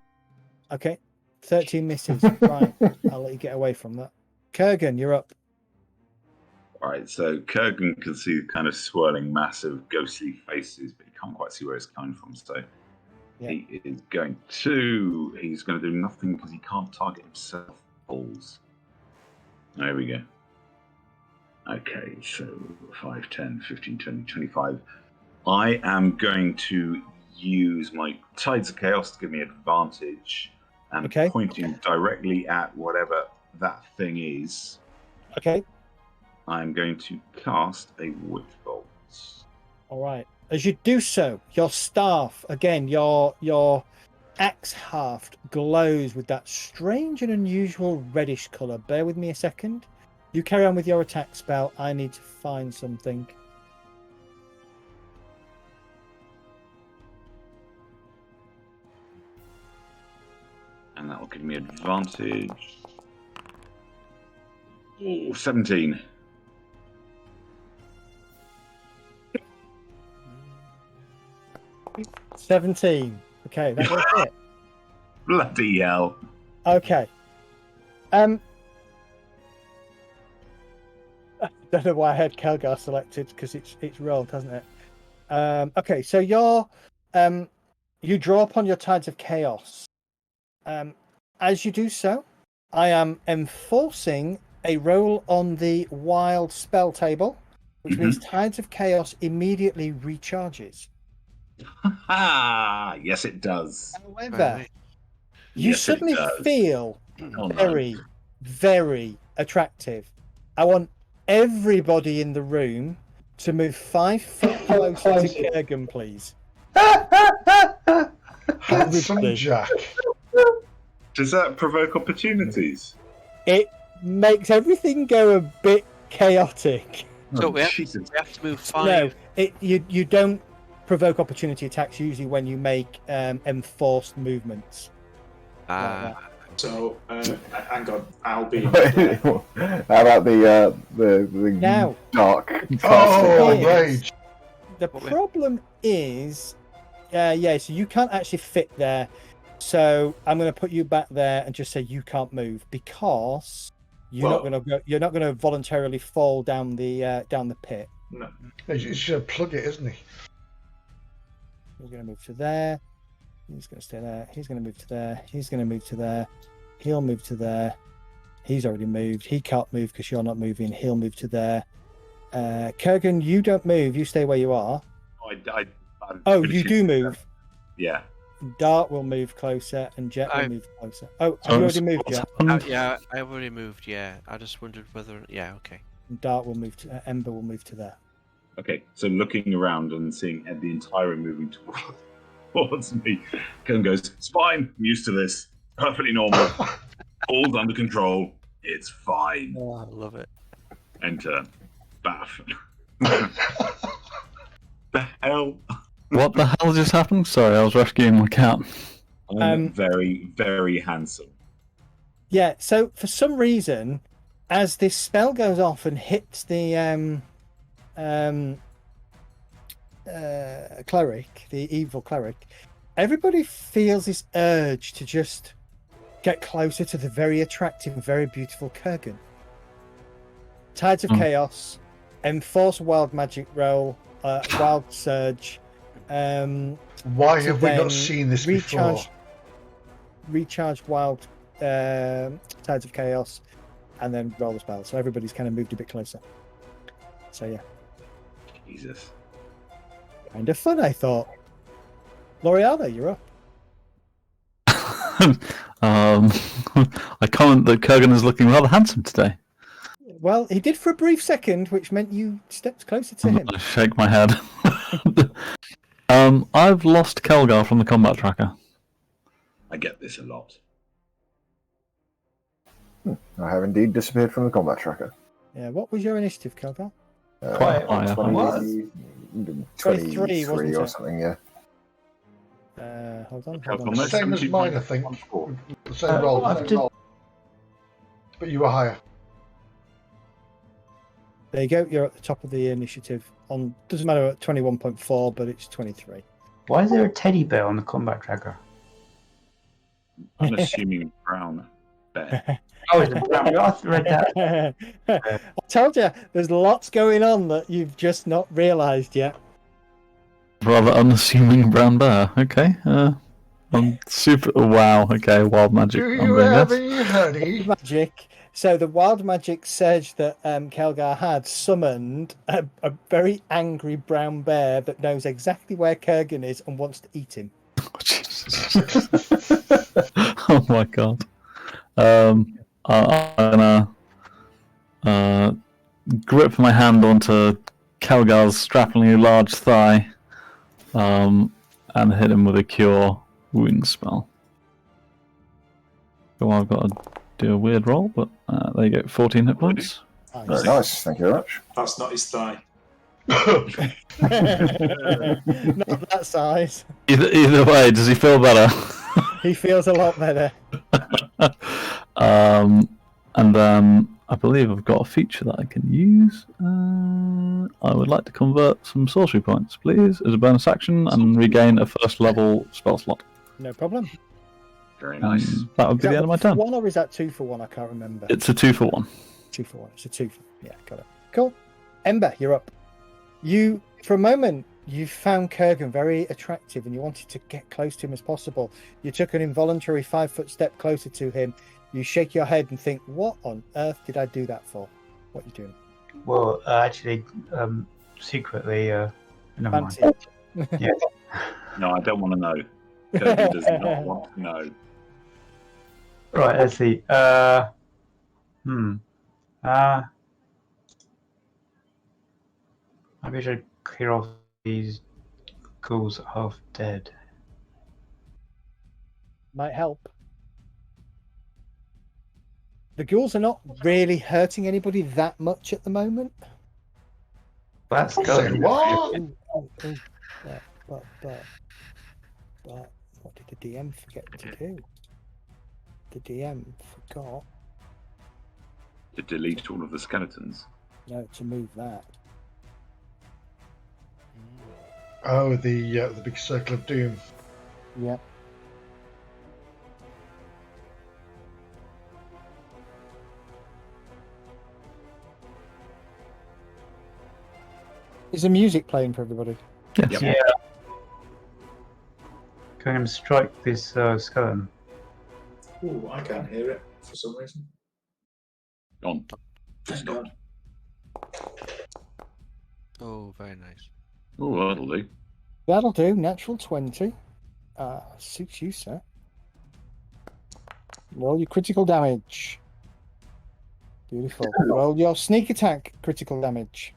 Okay, 13 misses. Right, I'll let you get away from that. Kurgan, you're up. All right, so Kurgan can see kind of swirling, massive, ghostly faces, but he can't quite see where it's coming from. So Yeah. he is going to. He's going to do nothing because he can't target himself. Balls. There we go. Okay, so 5, 10, 15, 20, 25. I am going to use my Tides of Chaos to give me advantage and Okay. pointing directly at whatever that thing is. Okay, I'm going to cast a Witch Bolt. all right. As you do so, your staff, again, your axe haft glows with that strange and unusual reddish colour. Bear with me a second. You carry on with your attack spell. I need to find something. And that will give me advantage. Ooh, 17. Mm. 17. Okay, that was it. Bloody hell. Okay. I don't know why I had Kelgar selected because it's rolled, hasn't it? Okay, so you draw upon your Tides of Chaos. As you do so, I am enforcing a roll on the wild spell table, which means Tides of Chaos immediately recharges. Yes, it does. However, Right. you Yes, it suddenly does. feel Oh, no. very, very attractive. I want everybody in the room to move 5 foot closer to Kurgan, please. Handsome Everybody. Jack. Does that provoke opportunities? It makes everything go a bit chaotic. So Oh, we have Jesus. to move 5. No, you don't provoke opportunity attacks usually when you make enforced movements. Like that. So, hang on, I'll be. How about the Now. dark? Oh, Yes. rage. The What we- problem is, so you can't actually fit there. So I'm going to put you back there and just say you can't move because you're not going to voluntarily fall down the pit. No. He's going to plug it, isn't he? He's going to move to there. He's going to stay there. He's going to move to there. He's going to move to there. He'll move to there. He's already moved. He can't move because you're not moving. He'll move to there. Kurgan, you don't move. You stay where you are. I'm Oh, you finishing- do move. Yeah. Dart will move closer and Jet will I- move closer. Oh, have you already moved, What's Jet? happened? Yeah, I already moved. Yeah, I just wondered whether. Yeah, okay. Dart will move to Ember will move to there. Okay, so looking around and seeing the entire room moving towards me, Ken goes, "It's fine. I'm used to this. Perfectly normal. All's under control. It's fine." Oh, I love it. Enter. Bath. The hell? What the hell just happened? Sorry, I was rescuing my cat. I'm very, very handsome. Yeah, so for some reason, as this spell goes off and hits the cleric, the evil cleric, everybody feels this urge to just get closer to the very attractive and very beautiful Kurgan. Tides of Chaos, enforce wild magic roll, wild surge. Why to have we then not seen this before? Recharge wild Tides of Chaos, and then roll the spell. So everybody's kind of moved a bit closer. So yeah, Jesus. kind of fun, I thought. L'Oreal, you're up. I comment that Kurgan is looking rather handsome today. Well, he did for a brief second, which meant you stepped closer to him. I shake my head. I've lost Kelgar from the combat tracker. I get this a lot. I have indeed disappeared from the combat tracker. Yeah, what was your initiative, Kelgar? Quite high, I think. 23 23, wasn't or it? something, yeah. Hold on. Careful, The mate. same as mine, I think. 17.14. The same roll, I've just- but you were higher. There you go. You're at the top of the initiative. Doesn't matter at 21.4, but it's 23. Why is there a teddy bear on the combat tracker? I'm assuming brown bear. Oh, it's a brown. I read that. I told you, there's lots going on that you've just not realised yet. Rather unassuming brown bear. Okay. I'm super. Wow. Okay. Wild magic. Do I'm you doing have this. any honey? Magic. So the wild magic says that Kelgar had summoned a very angry brown bear that knows exactly where Kurgan is and wants to eat him. Oh, Jesus. Oh my god. I'm gonna grip my hand onto Kelgar's strappingly large thigh, and hit him with a cure wound spell. So I've got to do a weird roll, but there you go, 14 hit points. Very nice. Thank you very much. That's not his thigh. Not that size. Either way, does he feel better? He feels a lot better. And then I believe I've got a feature that I can use. I would like to convert some sorcery points, please, as a bonus action and regain a first level spell slot. No problem. Very nice. That would be the end of my turn. 1 or is that 2 for 1? I can't remember. It's a 2 for 1. 2 for 1. It's a 2 for... Yeah, got it. Cool. Ember, you're up. You, for a moment, you found Kurgan very attractive and you wanted to get close to him as possible. You took an involuntary 5-foot step closer to him. You shake your head and think, what on earth did I do that for? What are you doing? Well, actually, secretly, never mind. Fancy. Yeah. No, I don't want to know. Kirby does not want to know. Right, let's see. Maybe I should clear off these ghouls that are half dead. Might help. The ghouls are not really hurting anybody that much at the moment. That's Say good. what? But what did the DM forget to do? The DM forgot To delete all of the skeletons. to move that. Oh, the big circle of doom. Yep. Is the music playing for everybody? Yes. Yep. Yeah. Can I strike this skeleton? Ooh, I can't hear it for some reason. Gone. Hang on. Oh, very nice. Oh, that'll do. That'll do. Natural 20. Suits you, sir. Roll your critical damage. Beautiful. Roll your sneak attack critical damage.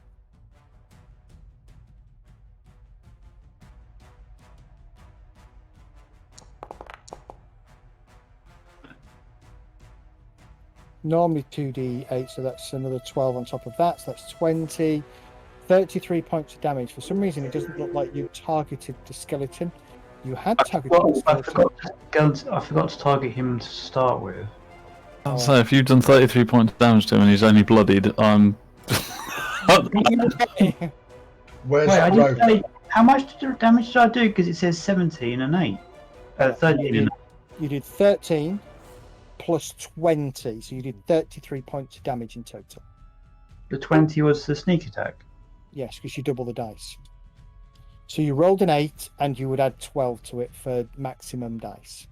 Normally 2d8, so that's another 12 on top of that, so that's 20. 33 points of damage. For some reason, it doesn't look like you targeted the skeleton. You had targeted the I skeleton. forgot to target him to start with. So if you've done 33 points of damage to him and he's only bloodied, I'm... Where's Wait, I the didn't rope? say how much damage did I do? Because it says 17 and 8. 13 and You did 13 plus 20, so you did 33 points of damage in total. the 20 was the sneak attack. Yes, because you double the dice. So you rolled an 8, and you would add 12 to it for maximum dice.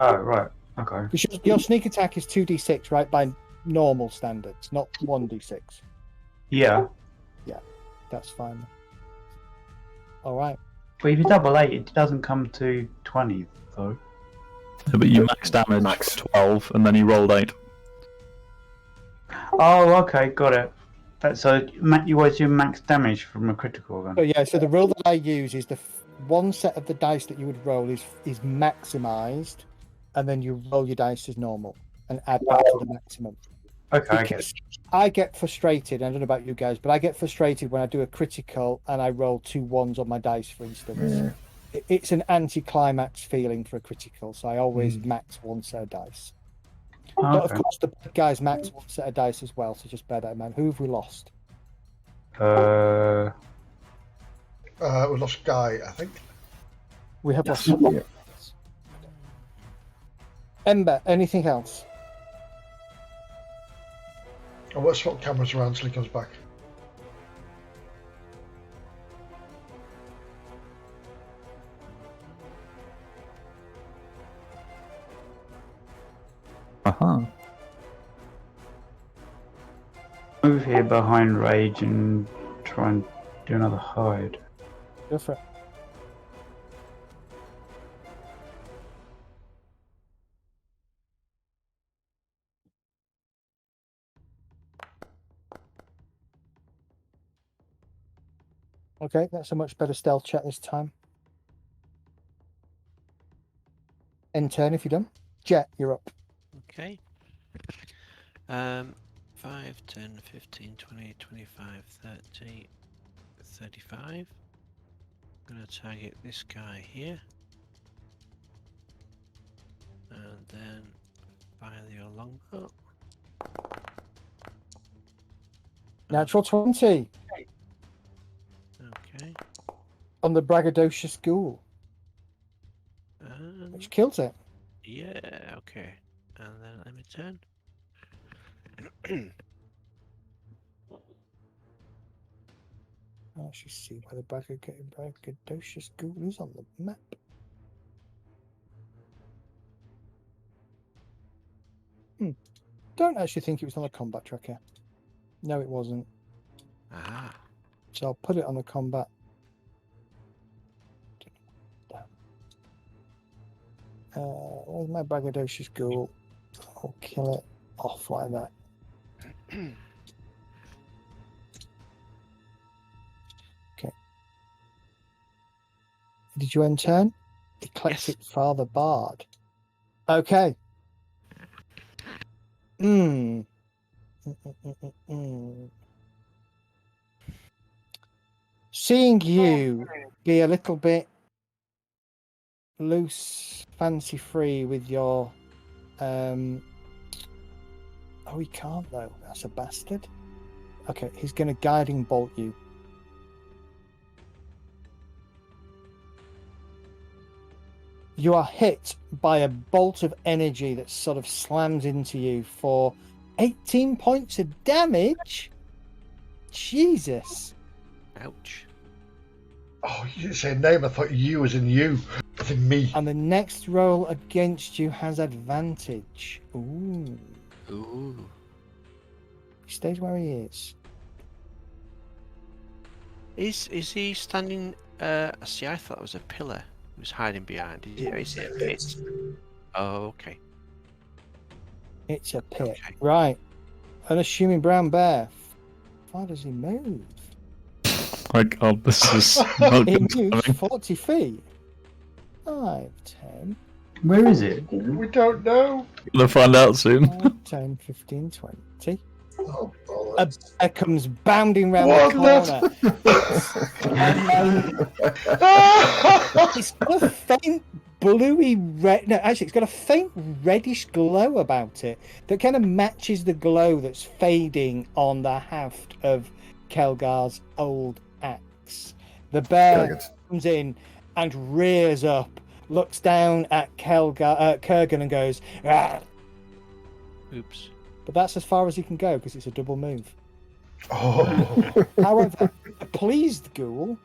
Oh, right. Okay. Because your sneak attack is 2d6, right, by normal standards, not 1d6. Yeah. That's fine. All right. But if you double 8, it doesn't come to 20, though. But you max damage Max. 12 and then you rolled 8. Oh, okay, got it. So you always do max damage from a critical then. So yeah, so the rule that I use is one set of the dice that you would roll is maximized, and then you roll your dice as normal and add back to the maximum. Okay, I get it. Because I get frustrated, I don't know about you guys, but I get frustrated when I do a critical and I roll 2 1s on my dice, for instance. It's an anti-climax feeling for a critical, so I always max one set of dice. But of Okay. course, the bad guys max one set of dice as well, so just bear that in mind. Who have we lost? We lost Guy, I think. We have Yes. lost. Yeah. Ember, anything else? I will swap cameras around till he comes back. Aha. Move here behind Rage and try and do another hide. Go for it. Okay, that's a much better stealth check this time. End turn if you're done. Jet, you're up. Okay. 5, 10, 15, 20, 25, 30, 35. I'm going to target this guy here. And then fire the longbow. Natural 20 Okay. on the braggadocious ghoul, And which kills it. yeah, okay. And then let me turn. I'll actually see where the braggadocious ghoul is on the map. Don't actually think it was on the combat tracker. No, it wasn't. Aha. So I'll put it on the combat. Where's my braggadocious ghoul? I'll kill it off like that. Okay. Did you end turn? Eclectic Father Bard. Okay. Seeing you be a little bit loose, fancy free with your oh, he can't though. That's a bastard. Okay, he's going to guiding bolt you. You are hit by a bolt of energy that sort of slams into you for 18 points of damage. Jesus. Ouch. Oh, you didn't say a name. I thought you as in you. I think me. And the next roll against you has advantage. Ooh. Ooh. He stays where he is. Is he standing? See, I thought it was a pillar he was hiding behind. Is it a pit? Oh, okay. It's a pit. Okay. Right. Unassuming brown bear. Why does he move? My god, this is not He good moves timing. 40 feet. 5, 10, Where is it? We don't know. We'll find out soon. 5, 10, 15, 20. Oh, A bollocks. bear comes bounding round What the was corner. And it's got a faint bluey red. No, actually, it's got a faint reddish glow about it that kind of matches the glow that's fading on the haft of Kelgar's old axe. The bear Very good. comes in and rears up, looks down at Kurgan and goes, "Ah!" Oops. But that's as far as he can go because it's a double move. Oh. However, a pleased ghoul.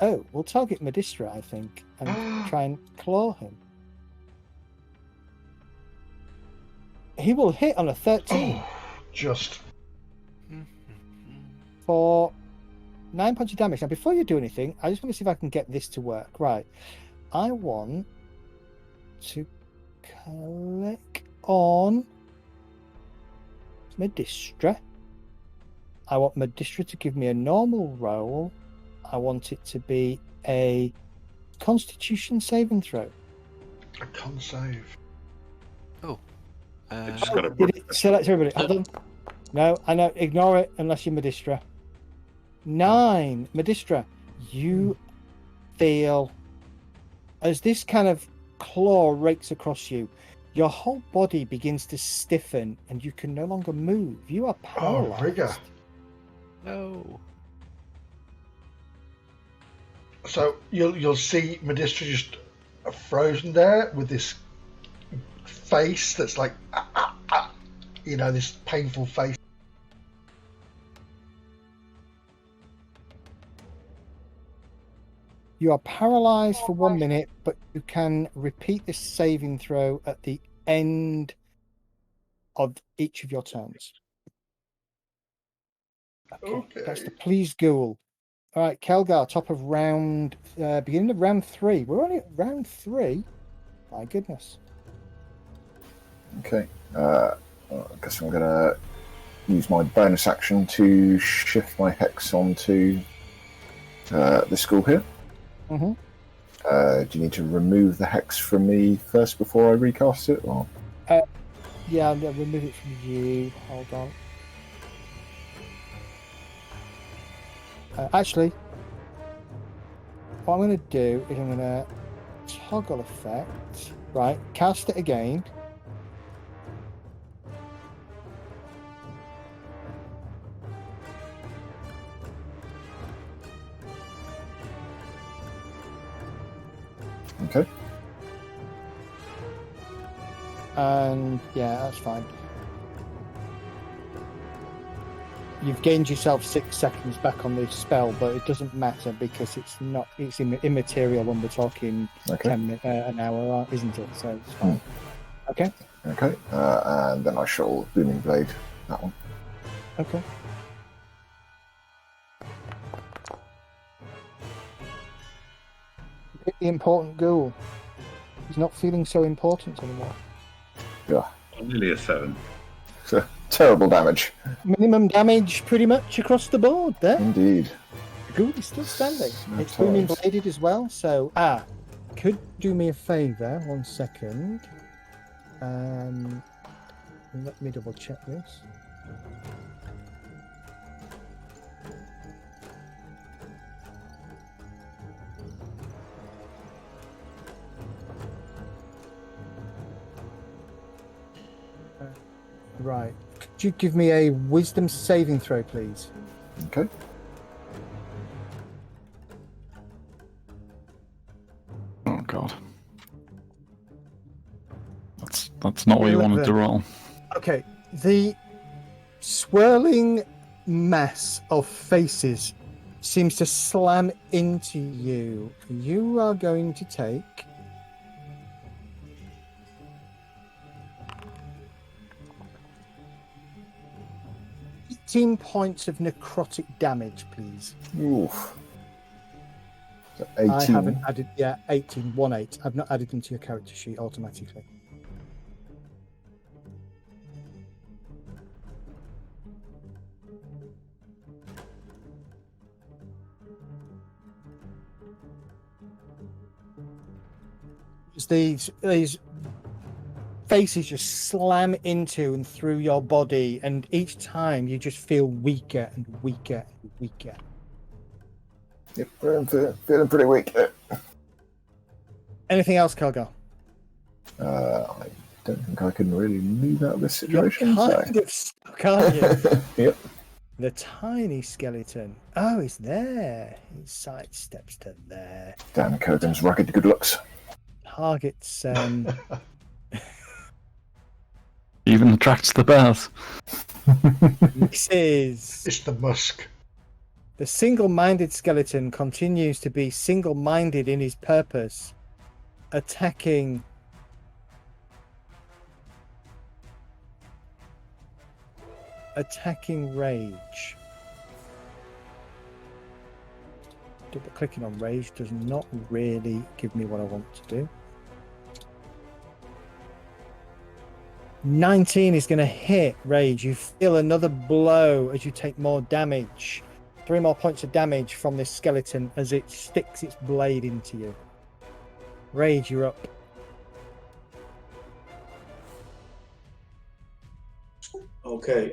Oh, we'll target Medistra, I think, and try and claw him. He will hit on a 13 Just. for 9 points of damage. Now, before you do anything, I just want to see if I can get this to work. Right. I want to click on Medistra. I want Medistra to give me a normal roll. I want it to be a Constitution saving throw. I can't save. Just got to Did it select everybody? Hold on. No, I know. Ignore it unless you're Medistra. 9. Medistra, you feel as this kind of claw rakes across you, your whole body begins to stiffen and you can no longer move. You are paralyzed. rigor. No. So you'll see Medistra just frozen there with this face that's like, this painful face. You are paralyzed for 1 minute, but you can repeat this saving throw at the end of each of your turns. Okay. That's the Please Ghoul. All right, Kelgar, top of round, beginning of round 3. We're only at round 3. My goodness. Okay. I guess I'm going to use my bonus action to shift my hex onto the school here. Mm-hmm. Do you need to remove the hex from me first before I recast it? Or? Yeah, I'm going to remove it from you. Hold on. Actually, what I'm going to do is I'm going to toggle effect. Right, cast it again. Okay. And yeah, that's fine. You've gained yourself 6 seconds back on the spell, but it doesn't matter because it's immaterial when we're talking 10 an hour, isn't it? So it's fine. Okay. Okay. And then I shall Booming Blade that one. Okay. Hit the important ghoul. He's not feeling so important anymore. Yeah. Nearly a 7. Terrible damage. Minimum damage pretty much across the board there. Indeed. The ghoul is still standing. No It's booming times. bladed as well, so could do me a favour, 1 second. Let me double check this. Right. Could you give me a wisdom saving throw, please? Okay. Oh god. That's not what you wanted to roll. Okay. The swirling mess of faces seems to slam into you. You are going to take 18 points of necrotic damage, please. Oof. So 18. I haven't added, 18, 1-8. I've not added them to your character sheet automatically. These faces just slam into and through your body, and each time you just feel weaker and weaker and weaker. Yep, feeling pretty weak. Anything else, Kelgar? I don't think I can really move out of this situation. You're kind of stuck, aren't you? Yep. The tiny skeleton. Oh, he's there. He sidesteps to there. Dan Kogan's rugged good looks. Targets. Even attracts the bears. Misses. It's the musk. The single-minded skeleton continues to be single-minded in his purpose, attacking Rage. Double-clicking on Rage does not really give me what I want to do. 19 is going to hit Rage. You feel another blow as you take more damage. 3 more points of damage from this skeleton as it sticks its blade into you. Rage, you're up. Okay,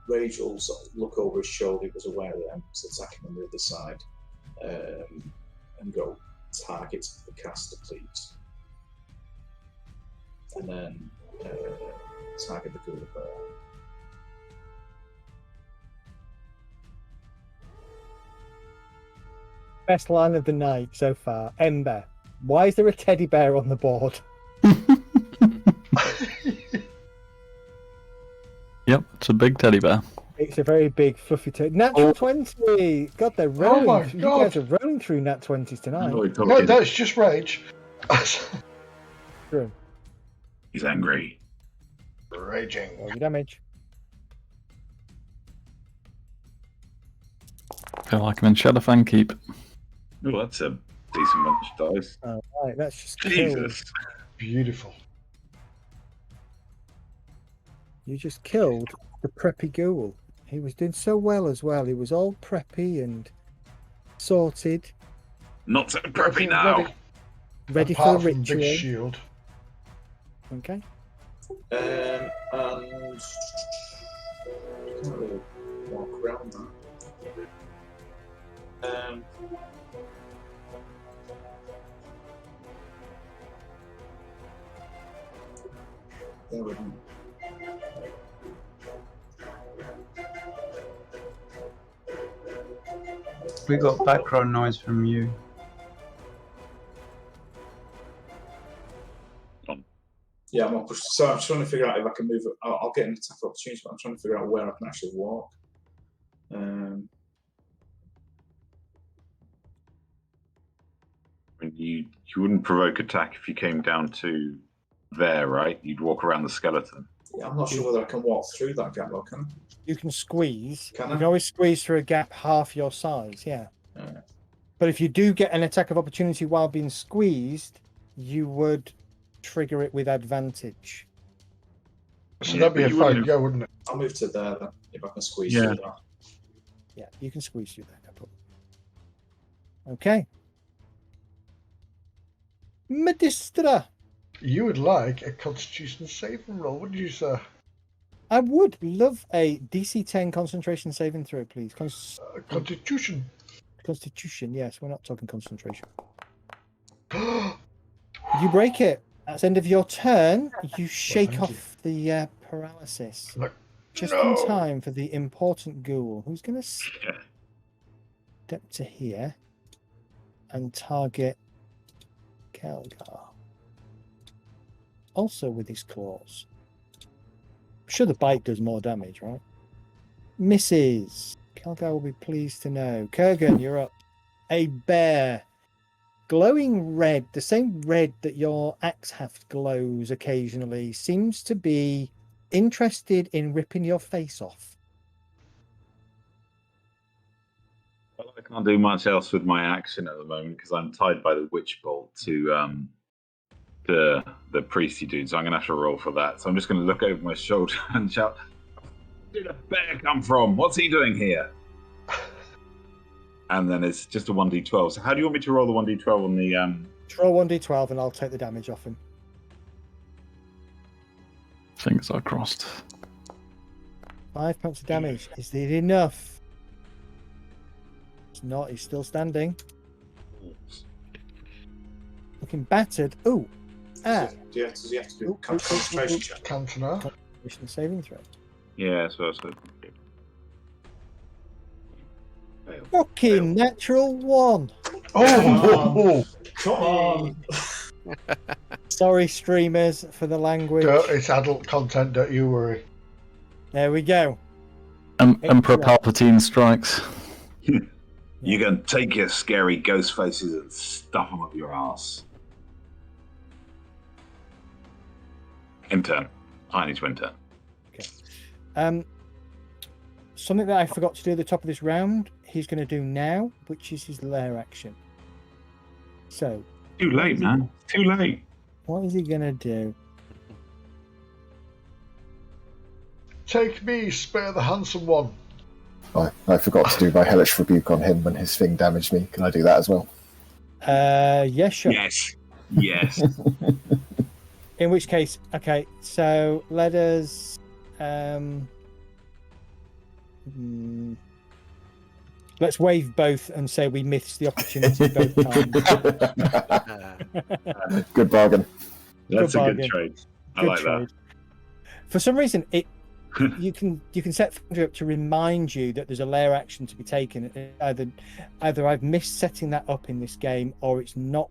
Rage will sort of look over his shoulder. He was aware that I was attacking on the other side. and go target the caster, please. And then target the ghoul bear. Best line of the night so far. Ember, why is there a teddy bear on the board? Yep, it's a big teddy bear. It's a very big, fluffy teddy. Natural 20! God, they're rolling. my You God. guys are rolling through nat 20s tonight. No, that's just rage. True. He's angry. Raging. Roll your damage. I feel like I'm in Shadowfang Keep. Oh, that's a decent bunch of dice. Alright, that's just killed. Jesus. Beautiful. You just killed the preppy ghoul. He was doing so well as well. He was all preppy and sorted, Not so preppy now. ready for Apart a from Big ritual. Shield. Okay. And can't really walk around that. There we go. We got background noise from you. Yeah, I'm not pushed. So I'm trying to figure out if I can move. I'll get an attack opportunity, but I'm trying to figure out where I can actually walk. You wouldn't provoke attack if you came down to there, right? You'd walk around the skeleton. Yeah, I'm not sure whether I can walk through that gap, though, can I? You can squeeze. Can you I? can always squeeze through a gap half your size, yeah. Alright. But if you do get an attack of opportunity while being squeezed, you would trigger it with advantage. So Yeah, that'd be but a you fight wouldn't- go, wouldn't it? I'll move to there then, if I can squeeze Yeah. through that. Yeah, you can squeeze through that. No problem. Okay. Medistra. You would like a Constitution saving roll, wouldn't you, sir? I would love a DC 10 concentration saving throw, please. Constitution. Constitution, yes. We're not talking concentration. You break it. At the end of your turn, you shake thank you. off the paralysis. Like, Just no. in time for the important ghoul, who's going to step to here and target Kelgar. Also with his claws. I'm sure the bite does more damage, right? Misses. Kelgar will be pleased to know. Kurgan, you're up. A bear. Glowing red, the same red that your axe haft glows occasionally, seems to be interested in ripping your face off. Well, I can't do much else with my action at the moment because I'm tied by the witch bolt to the priesty dude, so I'm going to have to roll for that. So I'm just going to look over my shoulder and shout, "Where did a bear come from? What's he doing here?" And then it's just a 1d12. So how do you want me to roll the 1d12 on the... Roll 1d12 and I'll take the damage off him. Fingers are crossed. 5 points of damage. Is it enough? It's not. He's still standing. Looking battered. Ooh. Ah. Does he have to do concentration check? Cantoner. Concentration saving throw. Yeah, so... Fucking natural 1. Oh! Come on! Sorry, streamers, for the language. It's adult content, don't you worry. There we go. Emperor Palpatine strikes. You can take your scary ghost faces and stuff them up your ass. In turn. I need to enter. Something that I forgot to do at the top of this round, he's going to do now, which is his lair action. So, Too late, man. Too late. what is he going to do? Take me, spare the handsome one. I forgot to do my hellish rebuke on him when his thing damaged me. Can I do that as well? Yeah, sure. Yes. Yes. In which case, okay, so let us Let's wave both and say we missed the opportunity both times. Good bargain. That's Good a bargain. good trade. I Good like trade. For some reason, you can set Foundry up to remind you that there's a layer action to be taken. Either I've missed setting that up in this game, or it's not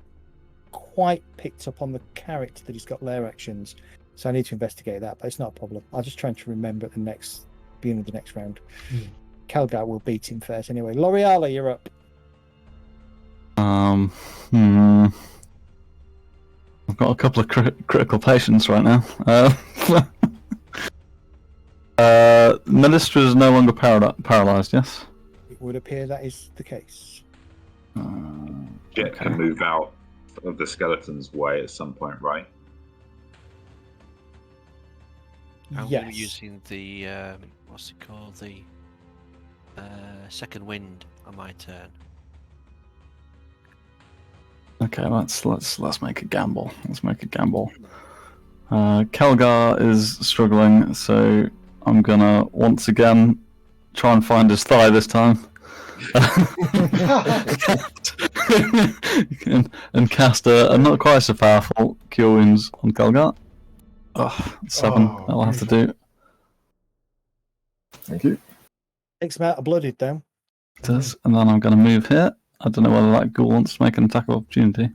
quite picked up on the character that he's got layer actions. So I need to investigate that, but it's not a problem. I'll just try to remember at the beginning of the next round. Calgar will beat him first anyway. L'Oreala, you're up. I've got a couple of critical patients right now. Minister is no longer paralyzed, yes? It would appear that is the case. Jet can move out of the skeleton's way at some point, right? I'm Yes. going to be using the what's it called? The second wind on my turn. Okay, let's make a gamble. Let's make a gamble. Kelgar is struggling, so I'm gonna once again try and find his thigh this time. and cast a not quite so powerful Cure Wounds on Kelgar. 7. That'll have to do. Thank you. Takes him out of blooded though. It does. And then I'm going to move here. I don't know whether that ghoul wants to make an attack of opportunity.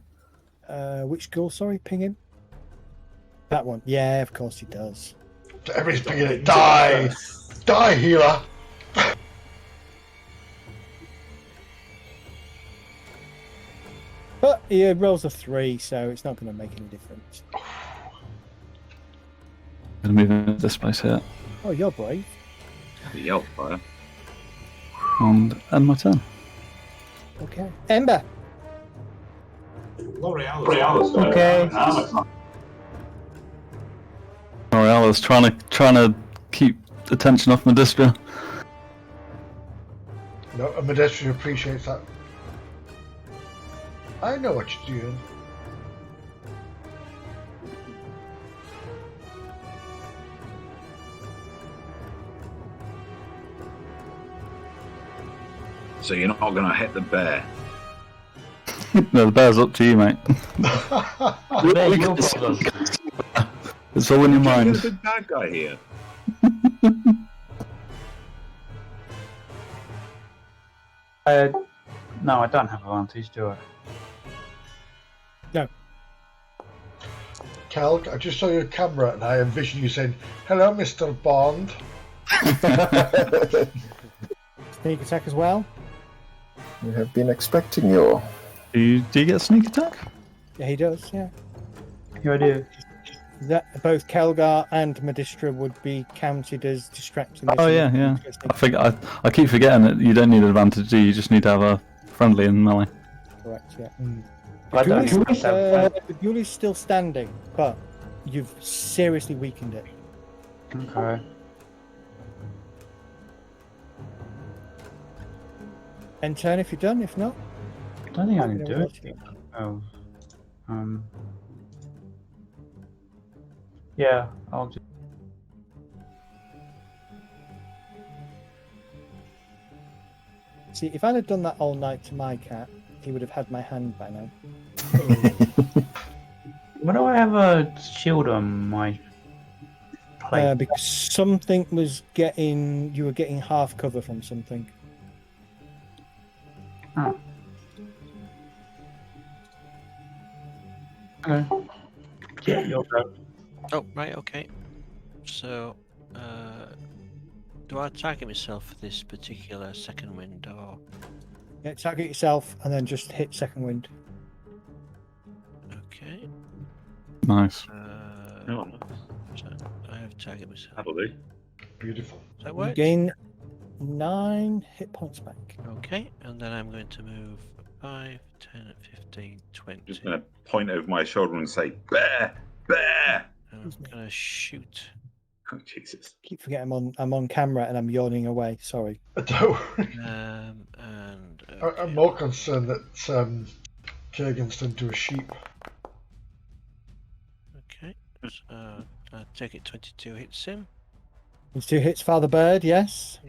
Which ghoul? Sorry, ping him. That one. Yeah, of course he does. Everybody's picking it. Die! Die, healer! But he rolls a 3, so it's not going to make any difference. I'm going to move into this place here. Oh, you're brave. The Yellfire. And end my turn. Okay. Ember. L'Oreal. Okay. L'Oreala's trying to keep attention off Medistra. No, and Medestra appreciates that. I know what you're doing. So you're not going to hit the bear. No, the bear's up to you, mate. They're your problem. It's all in your You're mind. the big bad guy here. No, I don't have advantage, do I? No. Cal, I just saw your camera and I envision you saying, "Hello, Mr. Bond." Sneak attack as well. We have been expecting you. Do you get sneak attack? Yeah, he does. Yeah. Here I do. That both Kelgar and Medistra would be counted as distracting. Oh yeah. I keep forgetting that you don't need advantage, do you? You just need to have a friendly and melee. Correct. Yeah. I don't The have ghoul is still standing, but you've seriously weakened it. Okay. End turn if you're done. If not, I don't think I can you do know, it. Oh. Yeah, I'll do. see, if I'd have done that all night to my cat, he would have had my hand by now. Why do I have a shield on my plate? Because something was you were getting half cover from something. Oh. Okay. Yeah, you're go. Oh, right, okay. So, do I target myself for this particular second wind, or...? Yeah, target yourself and then just hit second wind. Okay. Nice. Oh, So I have target myself. that'll do. Beautiful. Does that You work? gain 9 hit points back. Okay, and then I'm going to move 5, 10, 15, 20. Just going to point over my shoulder and say, "Bear! Bear!" I'm going to shoot. Oh, Jesus. Keep forgetting I'm on camera and I'm yawning away. Sorry. Don't worry. And I'm more concerned that Kurgan's turned to a sheep. okay, so I take it 22 hits him. It's 2 hits, Father Bird. Yes.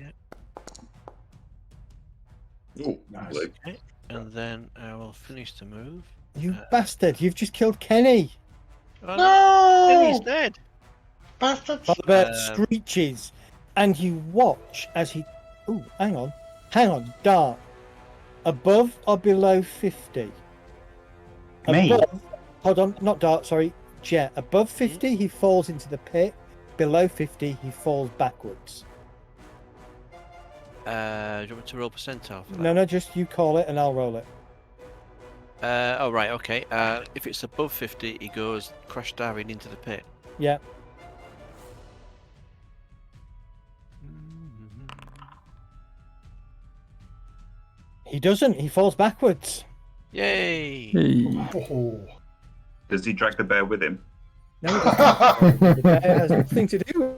Oh, Nice. blue. Okay, and then I will finish the move. You bastard! You've just killed Kenny. Oh, No! Kenny's dead. Bastards! Father Bear Um, screeches, and you watch as he. Ooh, hang on, Dart. Above or below 50? Me? Above, hold on, not Dart, sorry, Jet. Above 50, he falls into the pit. Below 50, he falls backwards. do you want me to roll percentile for that? No, just you call it and I'll roll it. Oh, right, okay. If it's above 50, he goes crash diving into the pit. Yeah. He doesn't. He falls backwards. Yay! Hey. Oh. Does he drag the bear with him? No, he doesn't. The bear has nothing to do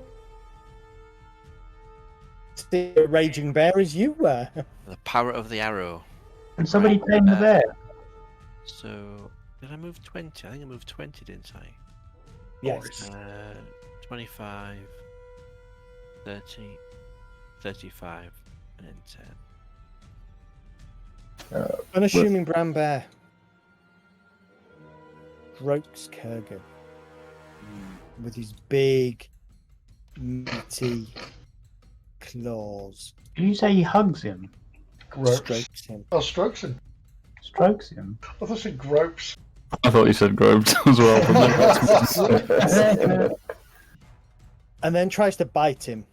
with the raging bear as you were. The power of the arrow. Can somebody tame the bear? So, did I move 20? I think I moved 20, didn't I? Yes. 25, 30, 35, and then 10. Unassuming brown bear gropes Kurgan with his big, meaty claws. Did you say he hugs him? Gropes. Strokes him. Oh, strokes him. Strokes him? I thought I said gropes. I thought you said groped as well. And then tries to bite him.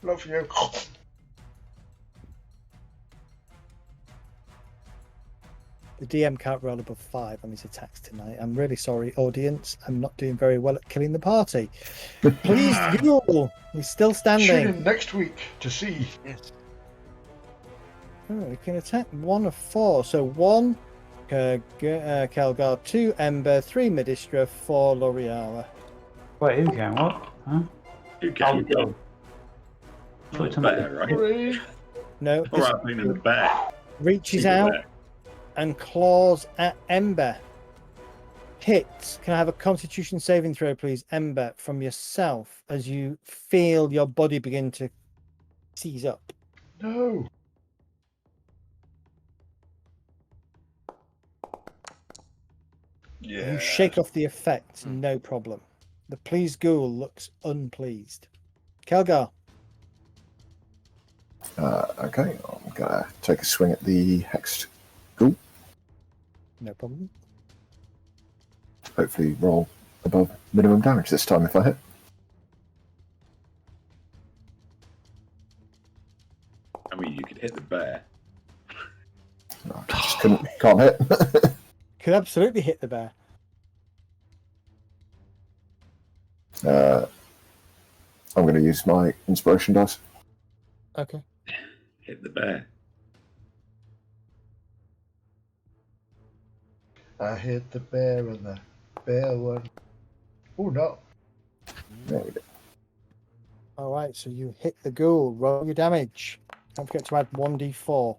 Love you. The DM can't roll above 5 on his attacks tonight. I'm really sorry, audience. I'm not doing very well at killing the party. Please, Google. He's still Tune standing. in next week to see. Yes. Oh, we can attack 1 of 4. So 1 Kelgar, 2 Ember, 3 Medistra, 4 L'Oreala. Wait, who can? What? Huh? You Oh, can. go. Put some Bear, right? Hooray. No, All right, I'm thinking the bear. reaches Single out bear. and claws at Ember. Hits. Can I have a Constitution saving throw, please, Ember, from yourself as you feel your body begin to seize up? No. Yeah. You shake off the effects, no problem. The pleased ghoul looks unpleased. Kelgar. Okay, I'm gonna take a swing at the hexed ghoul. No problem. Hopefully roll above minimum damage this time if I hit. I mean, you could hit the bear. No, I just can't hit. Could absolutely hit the bear. I'm going to use my inspiration dice. Okay. Hit the bear. I hit the bear and the bear won. Oh no. There we go. All right, so you hit the ghoul. Roll your damage. Don't forget to add 1d4.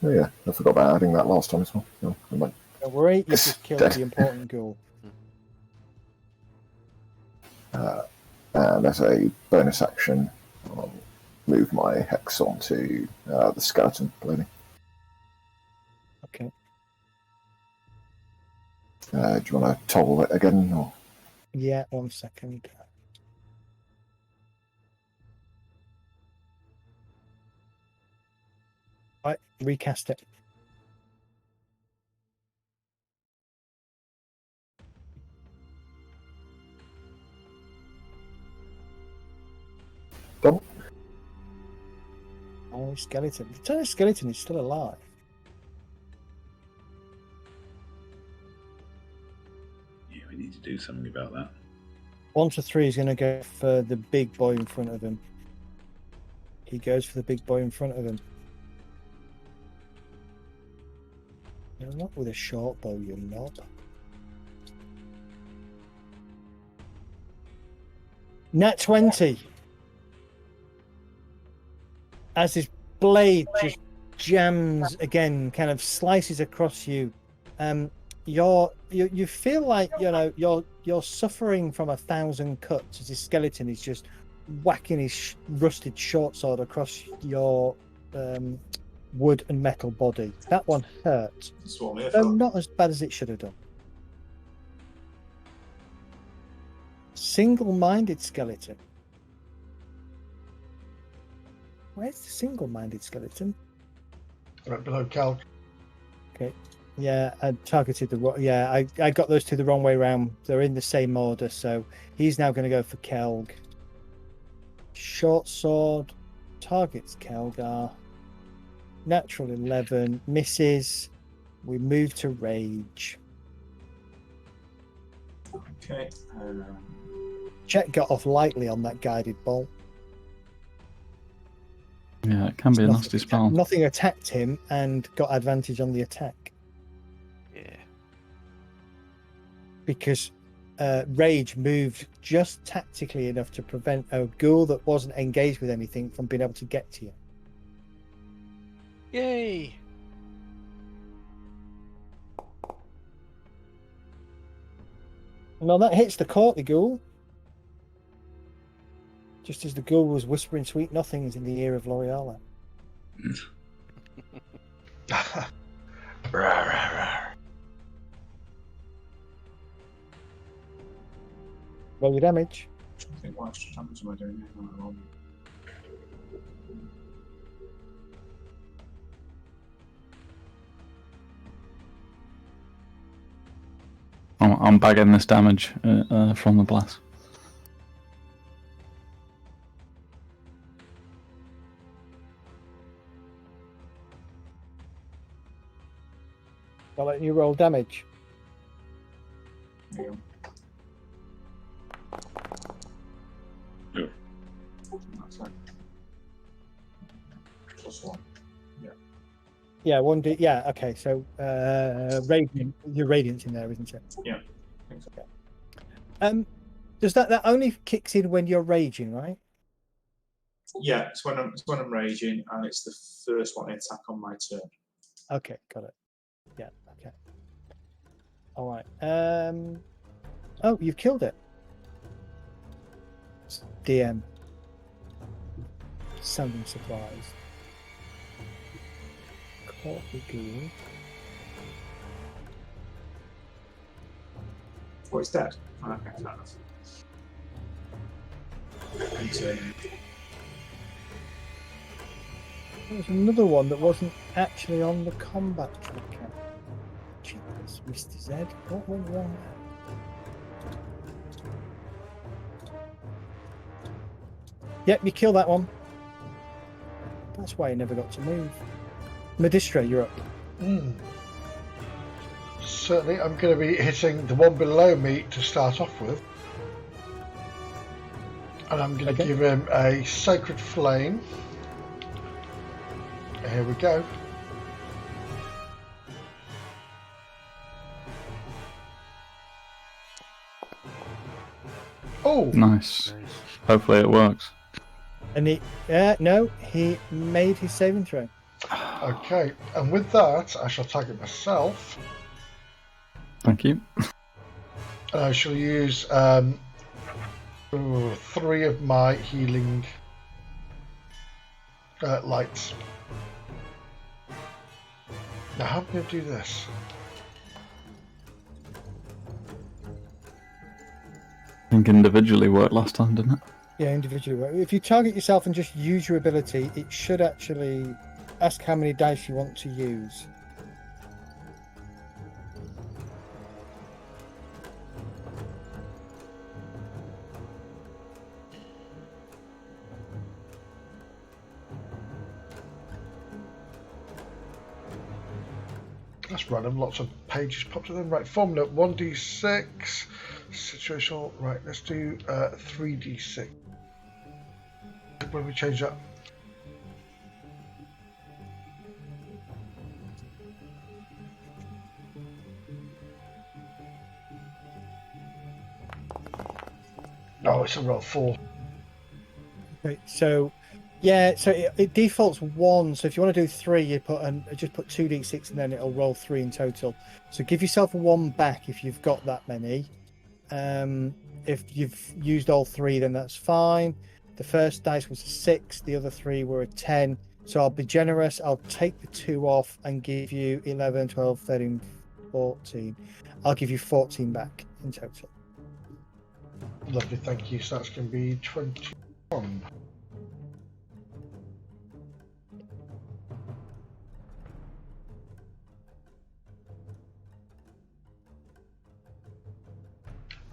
Oh yeah, I forgot about adding that last time as well. No, I might. Don't worry, you Yes, just killed dead. the important ghoul. And as a bonus action, I'll move my hex onto the skeleton lady. Okay. Do you want to toggle it again? Or? Yeah, 1 second. Right, recast it. Double? Oh, skeleton. The tiny skeleton is still alive. Yeah, we need to do something about that. 1 to 3 is going to go for the big boy in front of him. He goes for the big boy in front of him. No, not with a short bow, you knob. Nat 20. As his blade just jams again, kind of slices across you. You feel like you're suffering from 1,000 cuts as his skeleton is just whacking his rusted short sword across your wood and metal body. That one hurt, That's what I'm here though for. not as bad as it should have done. Single-minded skeleton. Where's the single-minded skeleton? Right below Cal. Okay. Yeah, I targeted the wrong. Yeah, I got those two the wrong way around. They're in the same order, so he's now going to go for Kelg. Short sword targets Kelgar. Natural 11 misses. We move to rage. Okay. Chet got off lightly on that guided bolt. Yeah, it can be a nasty spell. Nothing attacked him and got advantage on the attack Yeah. because rage moved just tactically enough to prevent a ghoul that wasn't engaged with anything from being able to get to you. Yay! No, that hits the courtly ghoul. Just as the ghoul was whispering sweet nothings in the ear of L'Oreala. Rah, rah, rah. Roll your damage. I think what extra damage am I doing here? I'm bagging this damage from the blast. I'll let you roll damage. Yeah. That's like +1. Yeah, 1d. Yeah, okay. So, radiant. Your radiant's in there, isn't it? Yeah. I think so. Does that only kicks in when you're raging, right? Yeah, it's when I'm raging, and it's the first one I attack on my turn. Okay, got it. Yeah, okay. All right. Oh, you've killed it. DM. Sounding surprised. Caught the ghoul. Oh, it's dead. Oh, okay, fair enough. Continue. There was another one that wasn't actually on the combat tracker. Jeepers, Mr. Z. What went wrong there? Yep, you kill that one. That's why you never got to move. Medistra, you're up. Certainly, I'm going to be hitting the one below me to start off with. And I'm going to give him a Sacred Flame. Here we go. Oh! Nice. Hopefully it works. And he, no, he made his saving throw. Okay, and with that, I shall target myself. Thank you. And I shall use 3 of my healing lights. Now, how am I going to do this? I think individually worked last time, didn't it? Yeah, individually. If you target yourself and just use your ability, it should actually ask how many dice you want to use. That's random, lots of pages popped to them. Right, formula 1d6. Situational, right, let's do 3d6. When we change that. Oh, it's a roll 4. Okay, so yeah, so it defaults 1. So if you want to do 3, you just put 2d6 and then it'll roll 3 in total. So give yourself a 1 back if you've got that many. If you've used all 3, then that's fine. The first dice was a 6, the other 3 were a 10. So I'll be generous. I'll take the 2 off and give you 11, 12, 13, 14. I'll give you 14 back in total. Lovely, thank you. So that's going to be 21.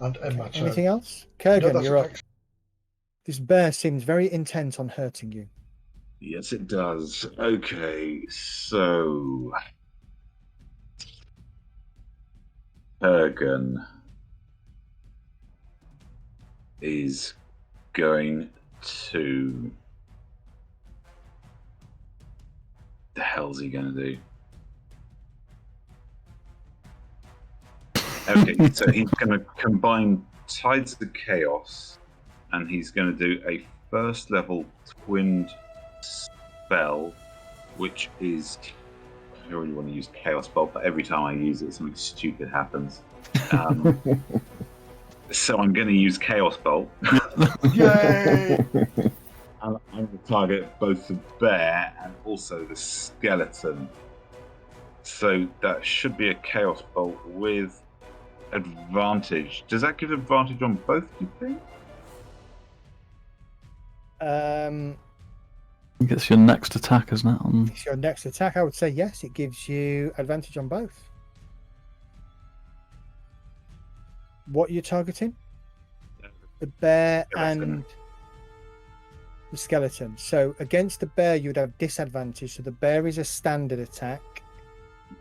And Emma. Anything else? No, Kurgan, that's you're up. it. This bear seems very intent on hurting you. Yes, it does. Okay, so Kurgan is going to. The hell's he going to do? Okay, so he's going to combine Tides of Chaos, and he's going to do a first level twinned spell, which is. I really want to use Chaos Bolt, but every time I use it, something stupid happens. So I'm going to use Chaos Bolt. Yay! And I'm going to target both the bear and also the skeleton. So that should be a Chaos Bolt with advantage. Does that give advantage on both, do you think? I think it's your next attack, isn't it? It's your next attack. I would say yes. It gives you advantage on both. What are you targeting? The bear and the skeleton. So against the bear, you would have disadvantage. So the bear is a standard attack,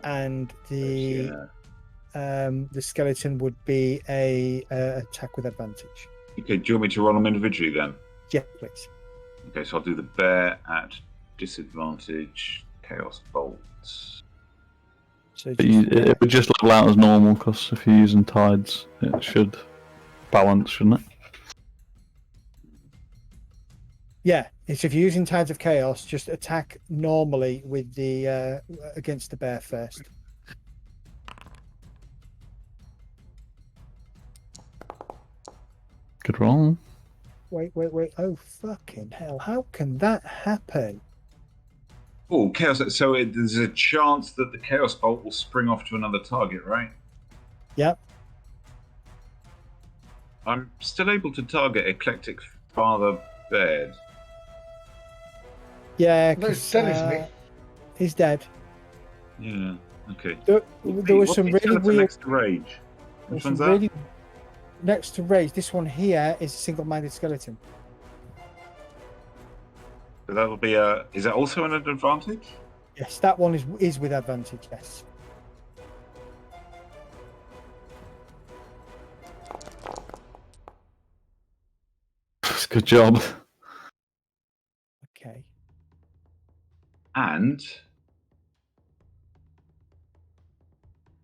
and the skeleton would be a attack with advantage. Okay, do you want me to roll them individually then? Yeah, please. Okay, so I'll do the bear at disadvantage, Chaos Bolts. So It would just level out as normal, because if you're using tides, it should balance, shouldn't it? yeah, it's if you're using Tides of Chaos, just attack normally with the against the bear first. Good roll. Wait. Oh, fucking hell. How can that happen? Oh, Chaos. So there's a chance that the Chaos Bolt will spring off to another target, right? Yep. I'm still able to target Eclectic Father Baird. Yeah, No, he's dead, isn't he? he's dead. Yeah, okay. There was What's some the really skeleton weird... next to Rage? Which one's that? Really... Next to Rage, this one here is a single-minded skeleton. So that'll be a... Is that also an advantage? Yes, that one is with advantage, yes. Good job. Okay. And...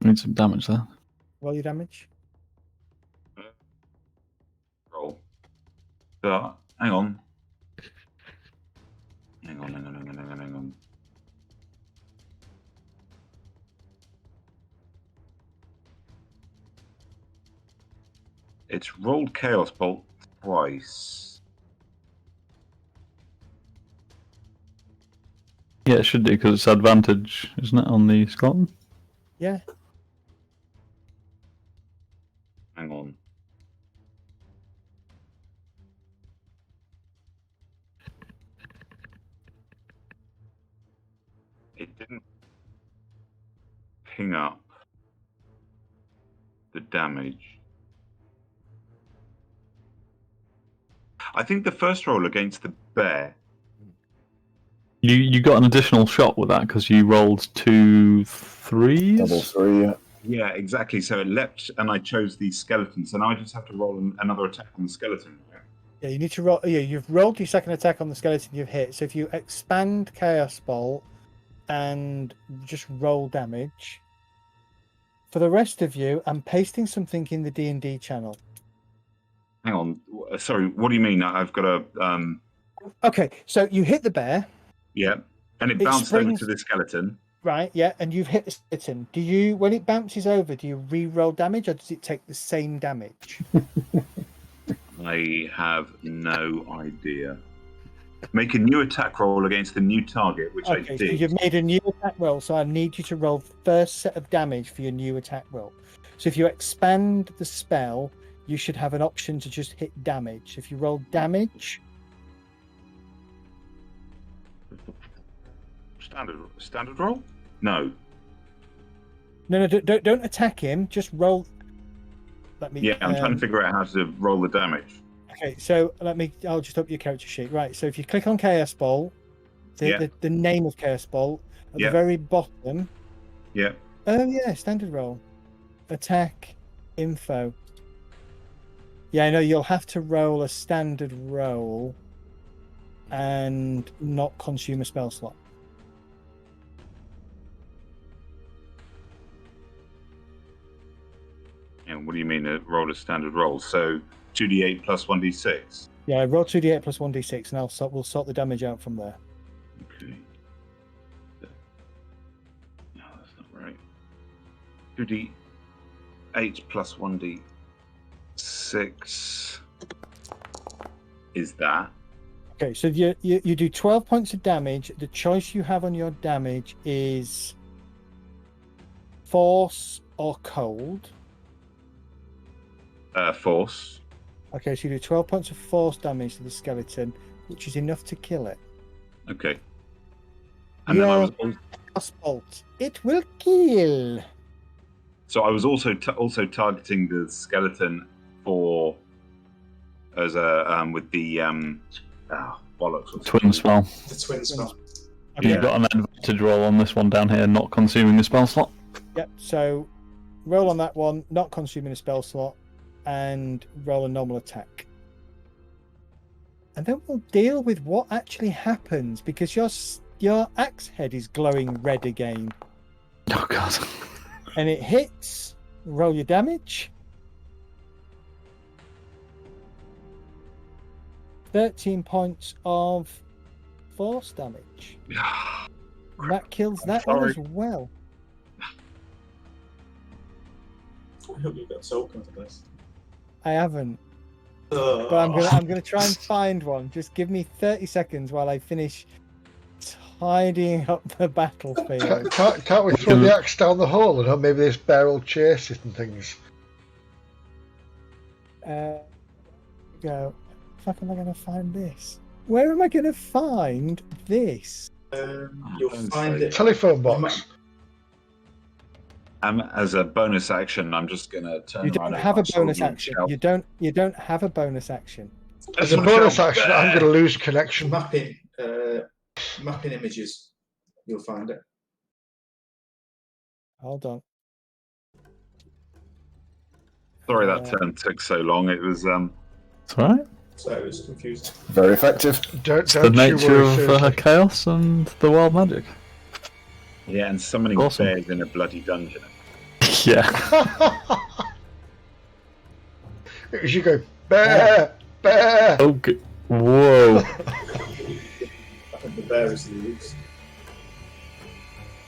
Need some damage there. Roll your damage. Roll. So, hang on. Hang on. It's rolled Chaos Bolt twice. Yeah, it should do, because it's advantage, isn't it, on the skeleton? Yeah. Hang on. It didn't ping up the damage. I think the first roll against the bear. You got an additional shot with that, because you rolled 2 3s? Double 3, yeah. Yeah, exactly. So it leapt, and I chose the skeleton. So now I just have to roll another attack on the skeleton. Yeah, you need to roll. Yeah, you've rolled your second attack on the skeleton you've hit. So if you expand Chaos Bolt and just roll damage. For the rest of you, I'm pasting something in the D&D channel. Hang on. Sorry, what do you mean? I've got a... Okay, so you hit the bear. Yeah, and it It bounced springs- over to the skeleton. Right, yeah, and you've hit the skeleton. Do you, when it bounces over, do you re-roll damage, or does it take the same damage? I have no idea. Make a new attack roll against the new target, which I Okay, so did. you've made a new attack roll, so I need you to roll first set of damage for your new attack roll. So if you expand the spell, you should have an option to just hit damage. If you roll damage, Standard roll? No. no, don't attack him. Just roll. Let me. Yeah, I'm trying to figure out how to roll the damage. Okay, so I'll just open your character sheet. Right, so if you click on Chaos Ball, the name of Chaos Ball at the very bottom. Yeah. Oh yeah, standard roll, attack, info. Yeah, I know you'll have to roll a standard roll, and not consume a spell slot. And what do you mean roll a standard roll? So 2d8 plus 1d6? Yeah, roll 2d8 plus 1d6, and we'll sort the damage out from there. Okay. No, that's not right. 2d8 plus 1d6 is that. Okay, so you do 12 points of damage. The choice you have on your damage is force or cold. Force. Okay, so you do 12 points of force damage to the skeleton, which is enough to kill it. Okay. And then I was bolt. It will kill. So I was also targeting the skeleton for as a with the bollocks. Twin spell. The twin spell. Okay. You've got an advantage roll on this one down here, not consuming a spell slot. Yep, so roll on that one, not consuming a spell slot, and roll a normal attack. And then we'll deal with what actually happens, because your axe head is glowing red again. Oh god. And it hits. Roll your damage. 13 points of force damage. And that kills that one as well. I hope you've got tokens for this. I haven't. But I'm gonna try and find one. Just give me 30 seconds while I finish tidying up the battlefield. Can't we throw the axe down the hole and maybe this bear will chase it and things? Go. Fuck, am I going to find this? Where am I going to find this? You'll find it. Telephone box. As a bonus action, I'm just gonna turn. You don't have a bonus action. You don't have a bonus action. As a bonus action, I'm going to lose connection. Mapping images. You'll find it. Hold on. Sorry that turn took so long. It was It's alright. So I was confused. Very effective. Don't The nature worry, of chaos and the wild magic. yeah, and summoning Awesome. bears in a bloody dungeon. Yeah. It was you go, bear, bear. Okay. Whoa. I think the bear is loose.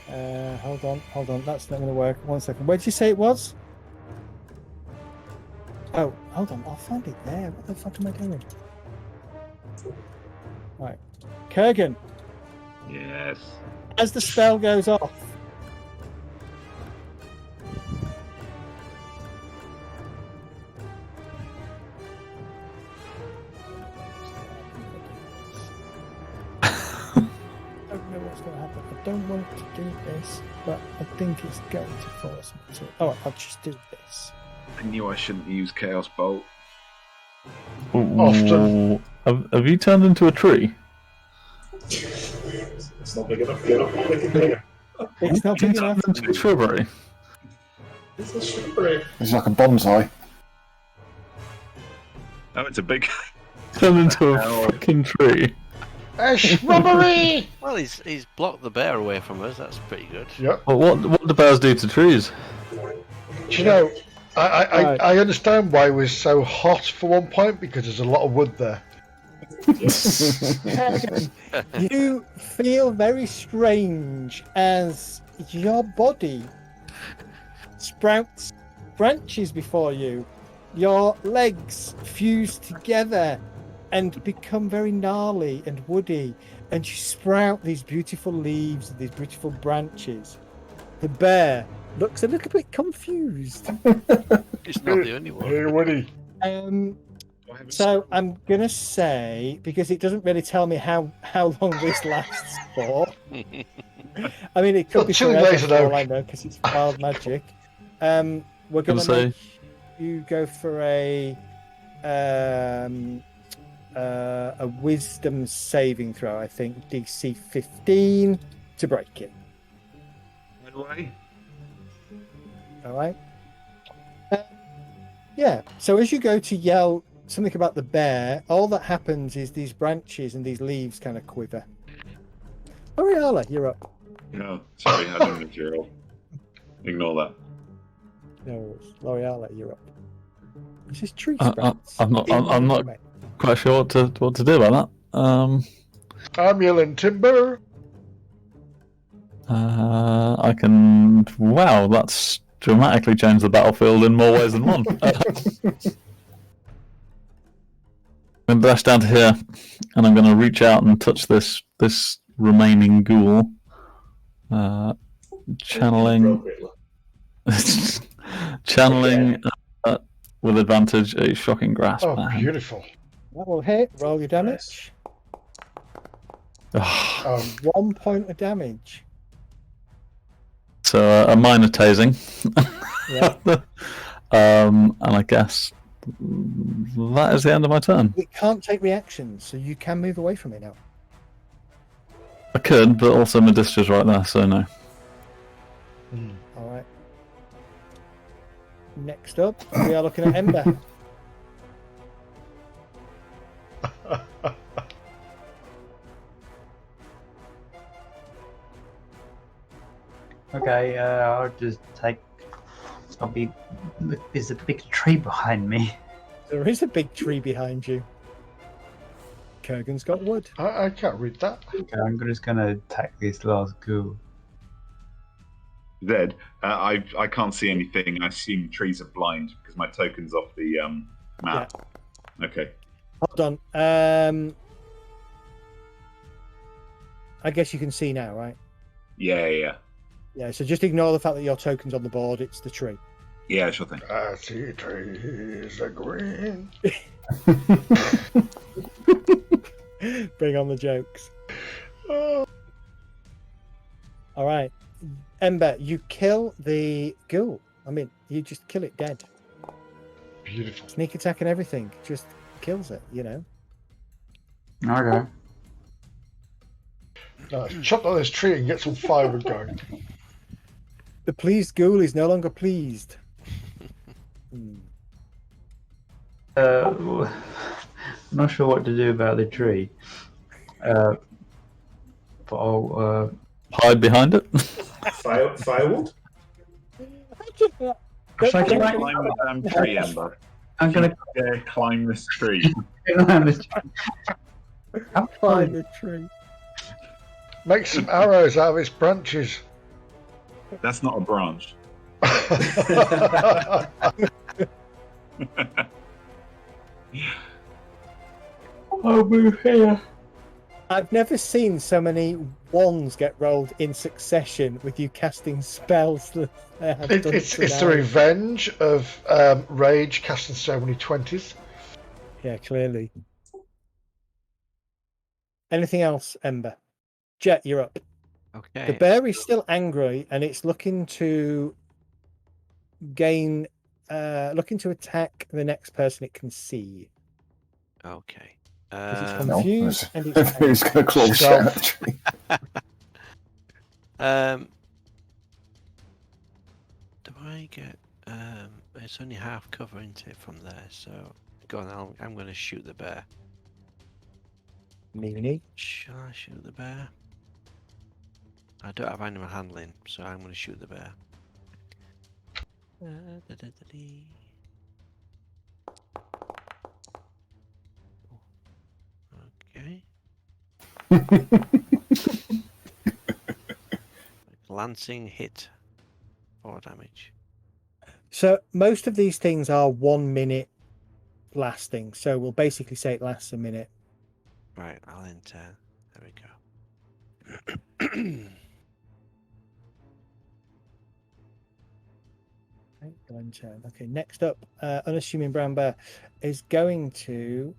Hold on. That's not going to work. 1 second. Where did you say it was? Oh, hold on. I'll find it there. What the fuck am I doing? Right. Kurgan, Yes. as the spell goes off, I don't know what's going to happen. I don't want to do this, but I think it's going to force me to. Oh, I'll just do this. I knew I shouldn't use Chaos Bolt. Often. Have you turned into a tree? It's not big enough. It's It's not You big enough. turned into a shrubbery. a shrubbery. It's like a bonsai. Oh, it's a big. Turned into a Hell. fucking tree. A shrubbery! Well, he's blocked the bear away from us. That's pretty good. Yep. Well, what do bears do to trees? Do you know, I understand why it was so hot for one point, because there's a lot of wood there. Kurgan, you feel very strange as your body sprouts branches before you. Your legs fuse together and become very gnarly and woody, and you sprout these beautiful leaves and these beautiful branches. The bear looks a little bit confused. It's not the only one. Hey, Woody. So I'm gonna say, because it doesn't really tell me how long this lasts for. I mean, it could be Chilling forever laser for all dog. I know, because it's wild magic. We're gonna say- make you go for a wisdom saving throw. I think DC 15 to break it. By the way, All right. Yeah. So as you go to yell something about the bear, all that happens is these branches and these leaves kind of quiver. Oriala, you're up. no, sorry, I didn't mean roll. Ignore that. No worries. L'Oreala, you're up. This is tree I'm sprouts. not quite sure what to do about that. I'm yelling timber. I can. Wow, that's dramatically changed the battlefield in more ways than one. I'm going to dash down to here, and I'm going to reach out and touch this remaining ghoul. Channeling with advantage a shocking grasp. Oh, beautiful. That will hit. Roll your damage. 1 point of damage. So a minor tasing. Yeah. And I guess that is the end of my turn. It can't take reactions, so you can move away from it now. I could, but also Medistra's right there, so no. All right. Next up, we are looking at Ember. Okay, I'll just take. There's a big tree behind me. There is a big tree behind you. Kurgan's got wood. I can't read that. Okay, I'm just gonna attack this last ghoul. Zed, I can't see anything. I assume trees are blind because my token's off the map. Okay. Hold on. I guess you can see now, right? Yeah. Yeah, so just ignore the fact that your token's on the board. It's the tree. Yeah, sure thing. I see trees are green. Bring on the jokes. All right. Ember, you kill the ghoul. I mean, you just kill it dead. Beautiful. Sneak attack and everything. Just kills it, you know? Okay. No, chop down this tree and get some firewood going. The pleased ghoul is no longer pleased. I'm not sure what to do about the tree. But I'll Hide behind it. Firewood? Actually, Climb the damn tree, Ember. I'm gonna Climb this tree. climb this tree. I'm Climb the tree. Make some arrows out of its branches. That's not a branch. I'll move here. I've never seen so many wands get rolled in succession with you casting spells that they have done It's tonight. the revenge of Rage casting so many 20s. Yeah, clearly. Anything else, Ember? Jet, you're up. Okay. The bear is still angry and it's looking to looking to attack the next person it can see. Okay. 'Cause it's No, confused and it's who's going to claw the shit out of the tree? Do I get? It's only half cover, isn't it, from there? So go on. I'm going to shoot the bear. Meanie. Shall I shoot the bear? I don't have animal handling, so I'm going to shoot the bear. Okay. Lancing hit. 4 damage. So most of these things are 1 minute lasting. So we'll basically say it lasts a minute. Right, I'll enter. There we go. Okay, go enter. Okay, next up, unassuming brown bear is going to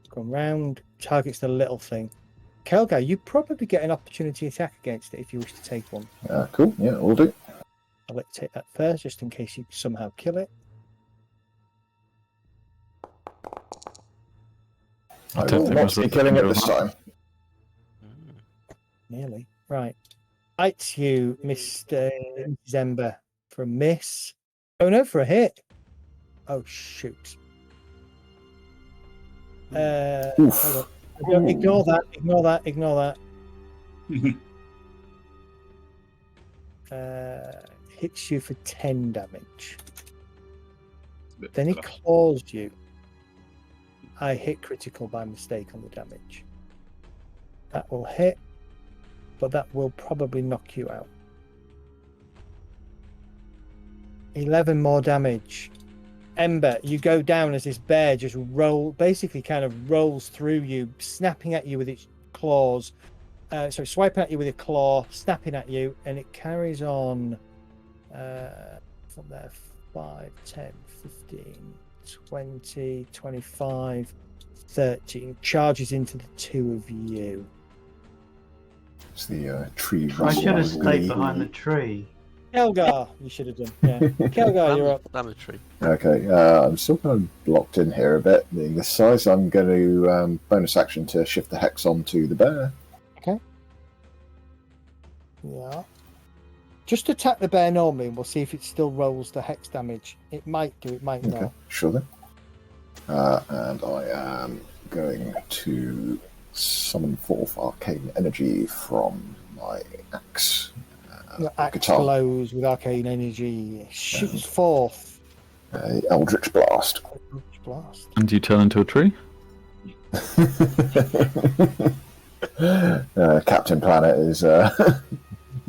go round, targets the little thing. Kelgar, you probably get an opportunity attack against it if you wish to take one. Cool. Yeah, we'll do. I'll let you take that first, just in case you somehow kill it. I don't will think not that's be what killing they it do this with that. time. Nearly. Right. Bites you, Mr. Zember, for a miss. Oh no, for a hit. Oh shoot. Oof. Hold on. Ignore that. Hits you for 10 damage. Then he claws you. I hit critical by mistake on the damage. That will hit, but that will probably knock you out. 11 more damage. Ember, you go down as this bear just basically kind of rolls through you, snapping at you with its claws. Swiping at you with a claw, snapping at you, and it carries on from there 5, 10, 15, 20, 25, 30. Charges into the two of you. It's the tree. I should have rustle. stayed behind the tree. Kelgar, you should have done. Yeah. Kelgar, you're up. Lavatory. Okay, I'm still kind of blocked in here a bit, being this size. I'm going to bonus action to shift the hex onto the bear. Yeah. Just attack the bear normally, and we'll see if it still rolls the hex damage. It might do, it might Okay, not. sure then. And I am going to summon forth arcane energy from my axe. Your axe guitar. glows with arcane energy. Shoots forth. Eldritch Blast. Eldritch blast. And you turn into a tree? Captain Planet is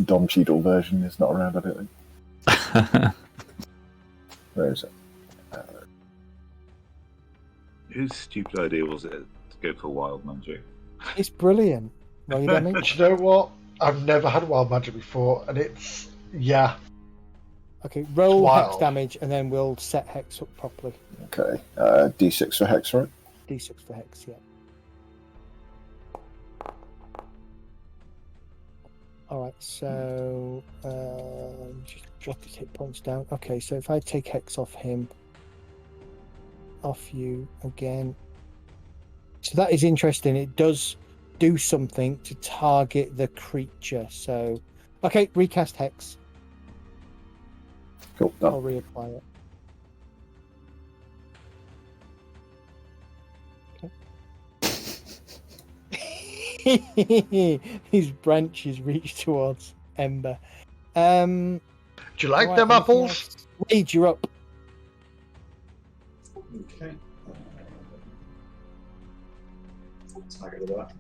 Dom Cheadle version is not around, I don't think. Where is it? Whose stupid idea was it to go for wild magic? It's brilliant. Roll your damage. But you know what? I've never had wild magic before, and it's Okay, roll It's hex wild. damage, and then we'll set hex up properly. Okay, D6 for hex, right? D6 for hex, yeah. Alright, so just drop his hit points down. Okay, so if I take hex off him, off you again. So that is interesting. It does do something to target the creature. So, okay, recast hex. Cool, I'll done. reapply it. His branches reach towards Ember. Do you like Right, them anything apples? else? Wade, you're up. Okay. Target that.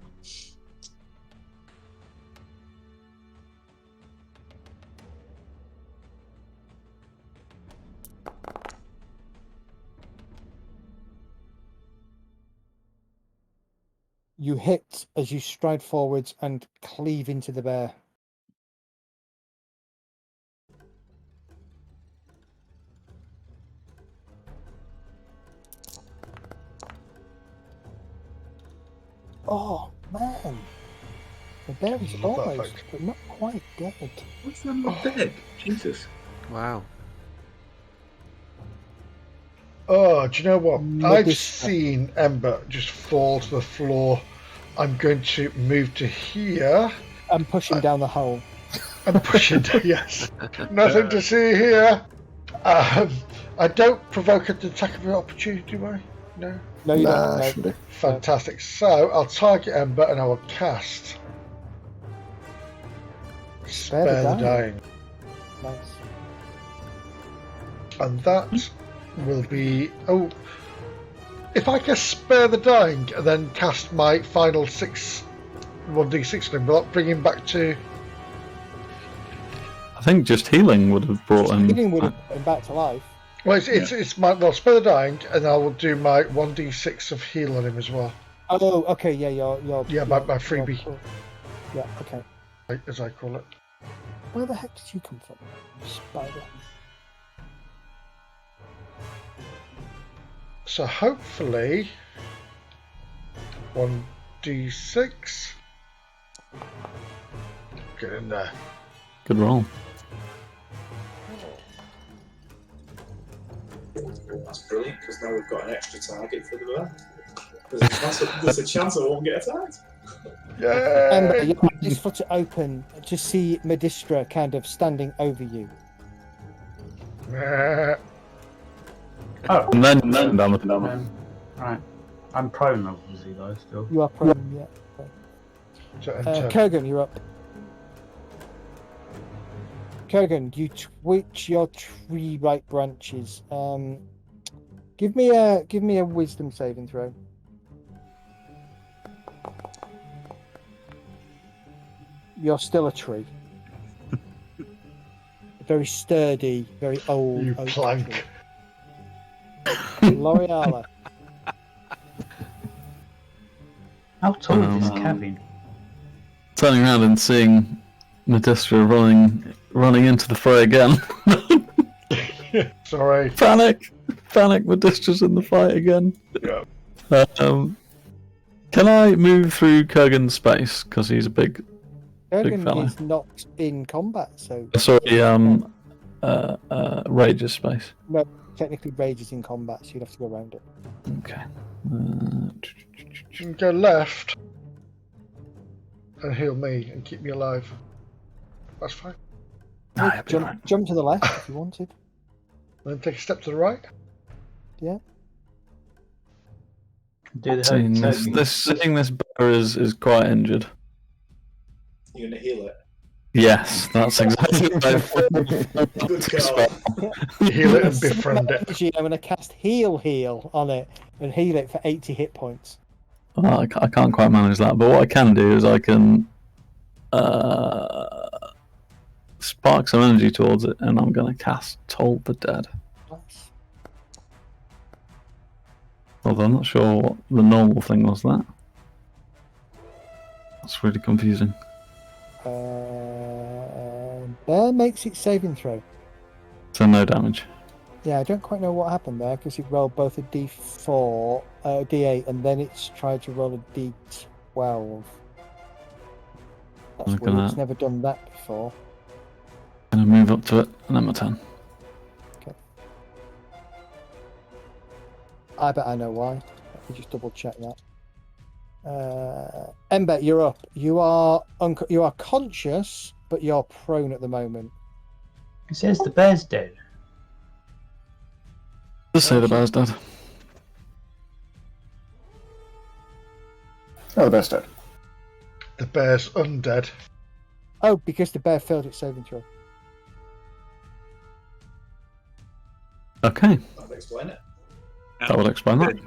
You hit as you stride forwards and cleave into the bear. Oh man, the bear is Love that almost, fact. but not quite dead. What's that not dead? Jesus. Wow. Oh, do you know what? I've Medusa. seen Ember just fall to the floor. I'm going to move to here And push him down the hole. and push it. Yes. Nothing to see here. I don't provoke an attack of opportunity, do I? No. No, you Nah, don't. No. should do. Fantastic. So I'll target Ember and I will cast Spare the Spare the Dying. Nice. And that will be... Oh, if I cast Spare the Dying and then cast my final 1d6 thing, will that bring him back to... I think just healing would have brought him. Healing would have put him back to life. Well, it's my spare the dying, and I will do my 1d6 of heal on him as well. Oh, okay, yeah, my freebie. Yeah, okay. As I call it. Where the heck did you come from, spider? So hopefully 1d6. Get in there. Good roll. That's brilliant, because now we've got an extra target for the bear. There's a chance I won't get attacked. Yay! Your eyes flutter open to see Medistra kind of standing over you. Oh, And then down the right. I'm prone, obviously, though, still. You are prone, yeah. Kurgan, you're up. Kurgan, you twitch your tree right branches. Give me a wisdom saving throw. You're still a tree. Very sturdy, very old. You oak plank. tree. L'Oreala. How tall is this cabin? turning around and seeing Medistra running into the fray again. Sorry. Panic! Medistra's in the fight again. Yeah. Can I move through Kurgan's space? Because he's a big Kurgan fella. is not in combat, so... Sorry, Rage's space. No, technically Rage is in combat, so you'd have to go around it. Okay. You can go left and heal me and keep me alive. That's fine. Jump to the left if you wanted. Then take a step to the right. Yeah. Do the Seeing this bear is quite injured. You're going to heal it. Yes, that's exactly the Good call. Heal it and befriend it. Actually, I'm going to cast Heal on it and heal it for 80 hit points. Well, I can't quite manage that, but what I can do is I can spark some energy towards it, and I'm going to cast Toll the Dead. Nice. Although I'm not sure what the normal thing was that. That's really confusing. Bear makes its saving throw. So no damage. Yeah, I don't quite know what happened there because it rolled both a D4, D8, and then it's tried to roll a D12. That's weird. It's never done that before. I'm going to move up to it, and then my turn. Okay. I bet I know why. Let me just double check that. Ember, you're up. You are conscious, but you're prone at the moment. It says the bear's dead. Just say the bear's dead. Oh, the bear's dead. The bear's undead. Oh, because the bear failed its saving throw. Okay. That'll explain it. That would explain that.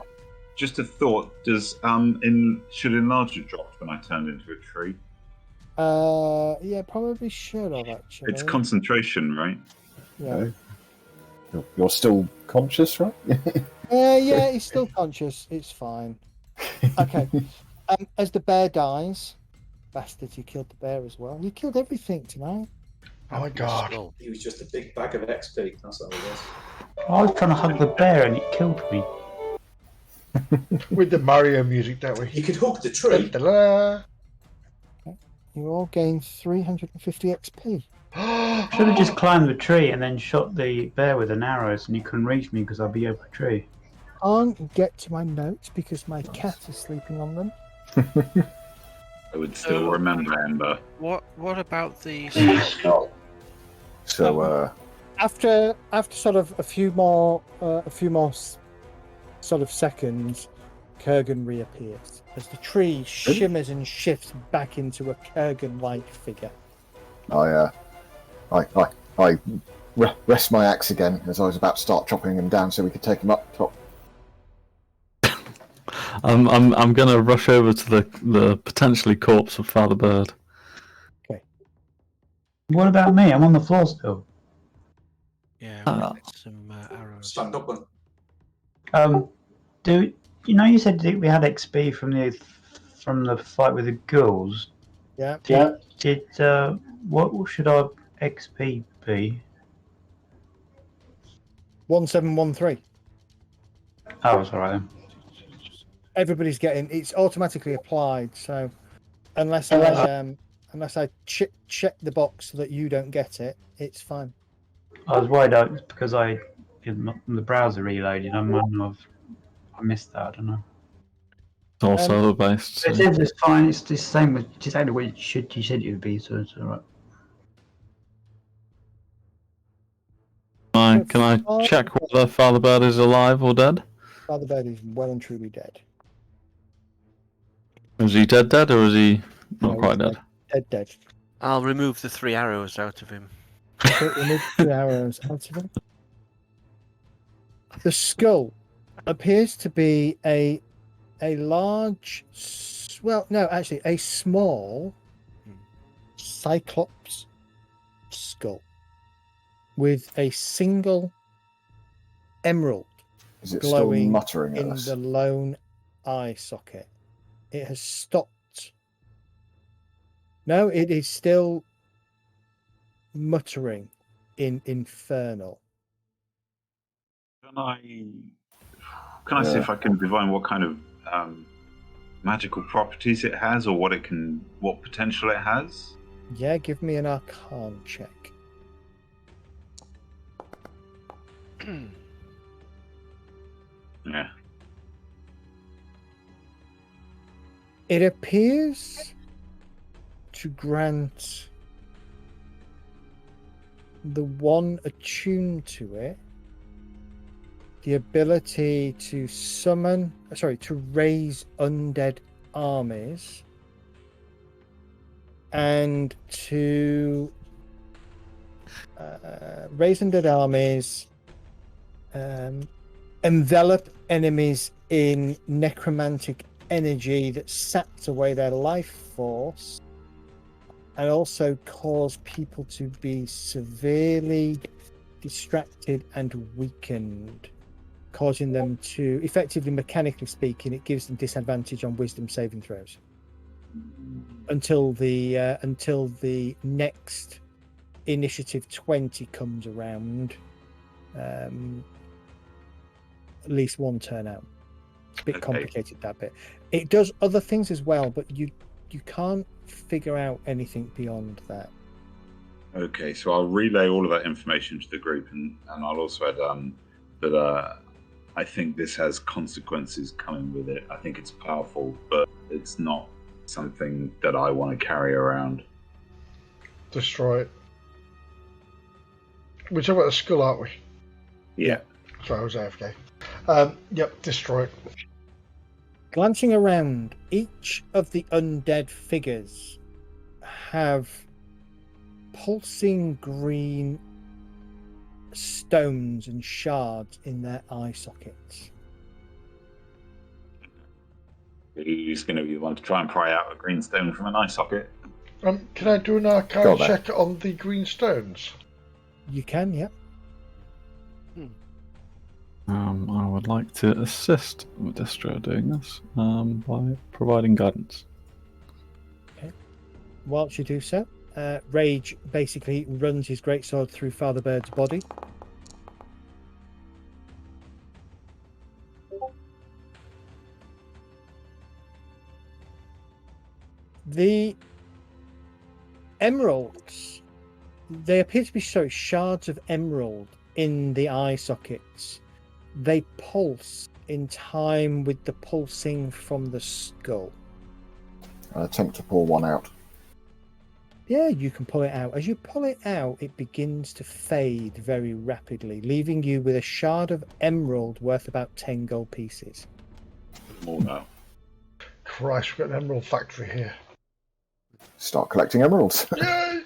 Just a thought: should enlargement dropped when I turned into a tree? Yeah, probably should have actually. It's concentration, right? Yeah. You're still conscious, right? Yeah, he's still conscious. It's fine. Okay. As the bear dies, bastards, you killed the bear as well. You killed everything tonight. Oh my god. He was just a big bag of XP. That's all it was. I was trying to hug the bear and it killed me. With the Mario music, don't we? You could hug the tree. Da-da-da. You all gain 350 XP. Should have just climbed the tree and then shot the bear with an arrow, and you couldn't reach me because I'd be up a tree. Can't get to my notes because my cat is sleeping on them. I would still remember Ember. What about the? So, After sort of a few more sort of seconds, Kurgan reappears as the tree shimmers and shifts back into a Kurgan-like figure. I rest my axe again as I was about to start chopping him down so we could take him up top. I'm gonna rush over to the potentially corpse of Father Bird. Okay. What about me? I'm on the floor still. Yeah, we'll get some arrows. stand up then. Do you know you said that we had XP from the fight with the ghouls? Yeah. Did what should our XP be? 1713. Oh, it's alright then. Everybody's getting it's automatically applied. So unless I check the box so that you don't get it, it's fine. I was worried out because I did the browser reloaded. I missed that. I don't know. It's all server based. So. It says it's fine. It's the same with exactly what you said it would be. So it's alright. Can I check whether Father Bird is alive or dead? Father Bird is well and truly dead. Is he dead, or is he not No, quite he's dead? Dead. I'll remove the 3 arrows out of him. Okay, remove 2 arrows out of him. The skull appears to be a large, well, no, actually, a small cyclops skull with a single emerald Is it still glowing muttering at in us? the lone eye socket. It has stopped. No, it is still muttering in infernal. Can I see if I can divine what kind of magical properties it has, or what potential it has? Yeah, give me an Arcana check. Yeah. It appears to grant the one attuned to it the ability to raise undead armies and to raise undead armies, envelop enemies in necromantic energy that saps away their life force, and also cause people to be severely distracted and weakened, causing them to, effectively, mechanically speaking, it gives them disadvantage on wisdom saving throws until the next initiative 20 comes around. At least one turn out. It's a bit complicated, that bit. It does other things as well, but you can't figure out anything beyond that. Okay, so I'll relay all of that information to the group, and I'll also add that I think this has consequences coming with it. I think it's powerful, but it's not something that I want to carry around. Destroy it. We're talking about the skull, aren't we? Yeah. Sorry, I was AFK. Yep, destroy it. Glancing around, each of the undead figures have pulsing green stones and shards in their eye sockets. Who's going to be the one to try and pry out a green stone from an eye socket? Can I do an Arcana check on the green stones? You can, yeah. I would like to assist Destro doing this by providing guidance. Okay. Whilst you do so, Rage basically runs his greatsword through Father Bird's body. The emeralds, they appear to be shards of emerald in the eye sockets. They pulse in time with the pulsing from the skull. I attempt to pull one out. Yeah, you can pull it out. As you pull it out, it begins to fade very rapidly, leaving you with a shard of emerald worth about 10 gold pieces. More now. Christ, we've got an emerald factory here. Start collecting emeralds. Yay!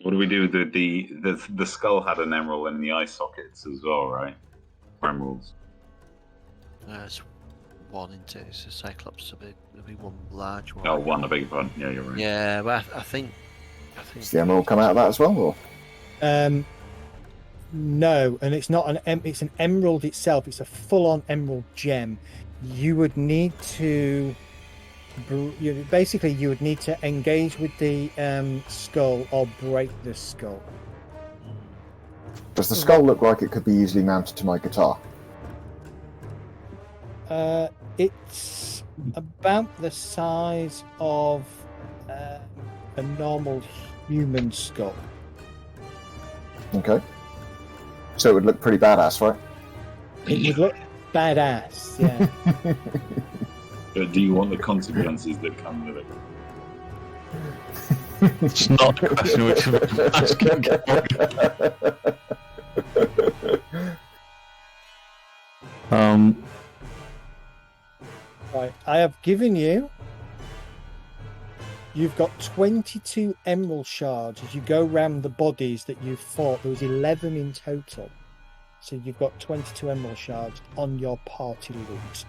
What do we do with the skull had an emerald in the eye sockets as well, right? Emeralds. There's one into it's a cyclops, so there'll be one large one. Oh, one, I beg your pardon. Yeah, you're right. Yeah, but I think Does the emerald come out of that as well? Or? No, and it's not it's an emerald itself. It's a full-on emerald gem. You would need to basically you would need to engage with the skull or break the skull. Does the skull look like it could be easily mounted to my guitar? It's about the size of a normal human skull. Okay. So it would look pretty badass, right? It would look badass, yeah. But do you want the consequences that come with it? It's not a question which I'm asking. Right, I have given you. You've got 22 emerald shards as you go round the bodies that you've fought. There was 11 in total. So you've got 22 emerald shards on your party loot.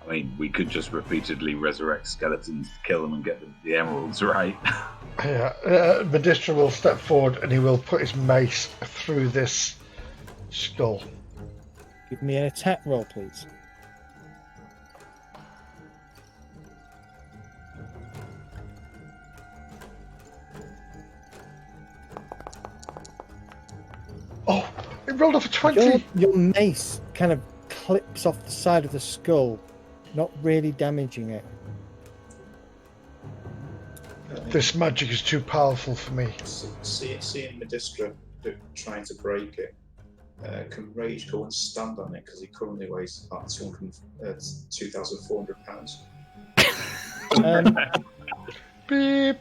I mean, we could just repeatedly resurrect skeletons to kill them and get the emeralds, right? Yeah, Medistra will step forward and he will put his mace through this skull. Give me an attack roll, please. Oh, it rolled off a 20. Your mace kind of clips off the side of the skull, not really damaging it. This magic is too powerful for me. Seeing Medistra trying to break it, can Rage go and stand on it because he currently weighs about 2,400 pounds? Beep,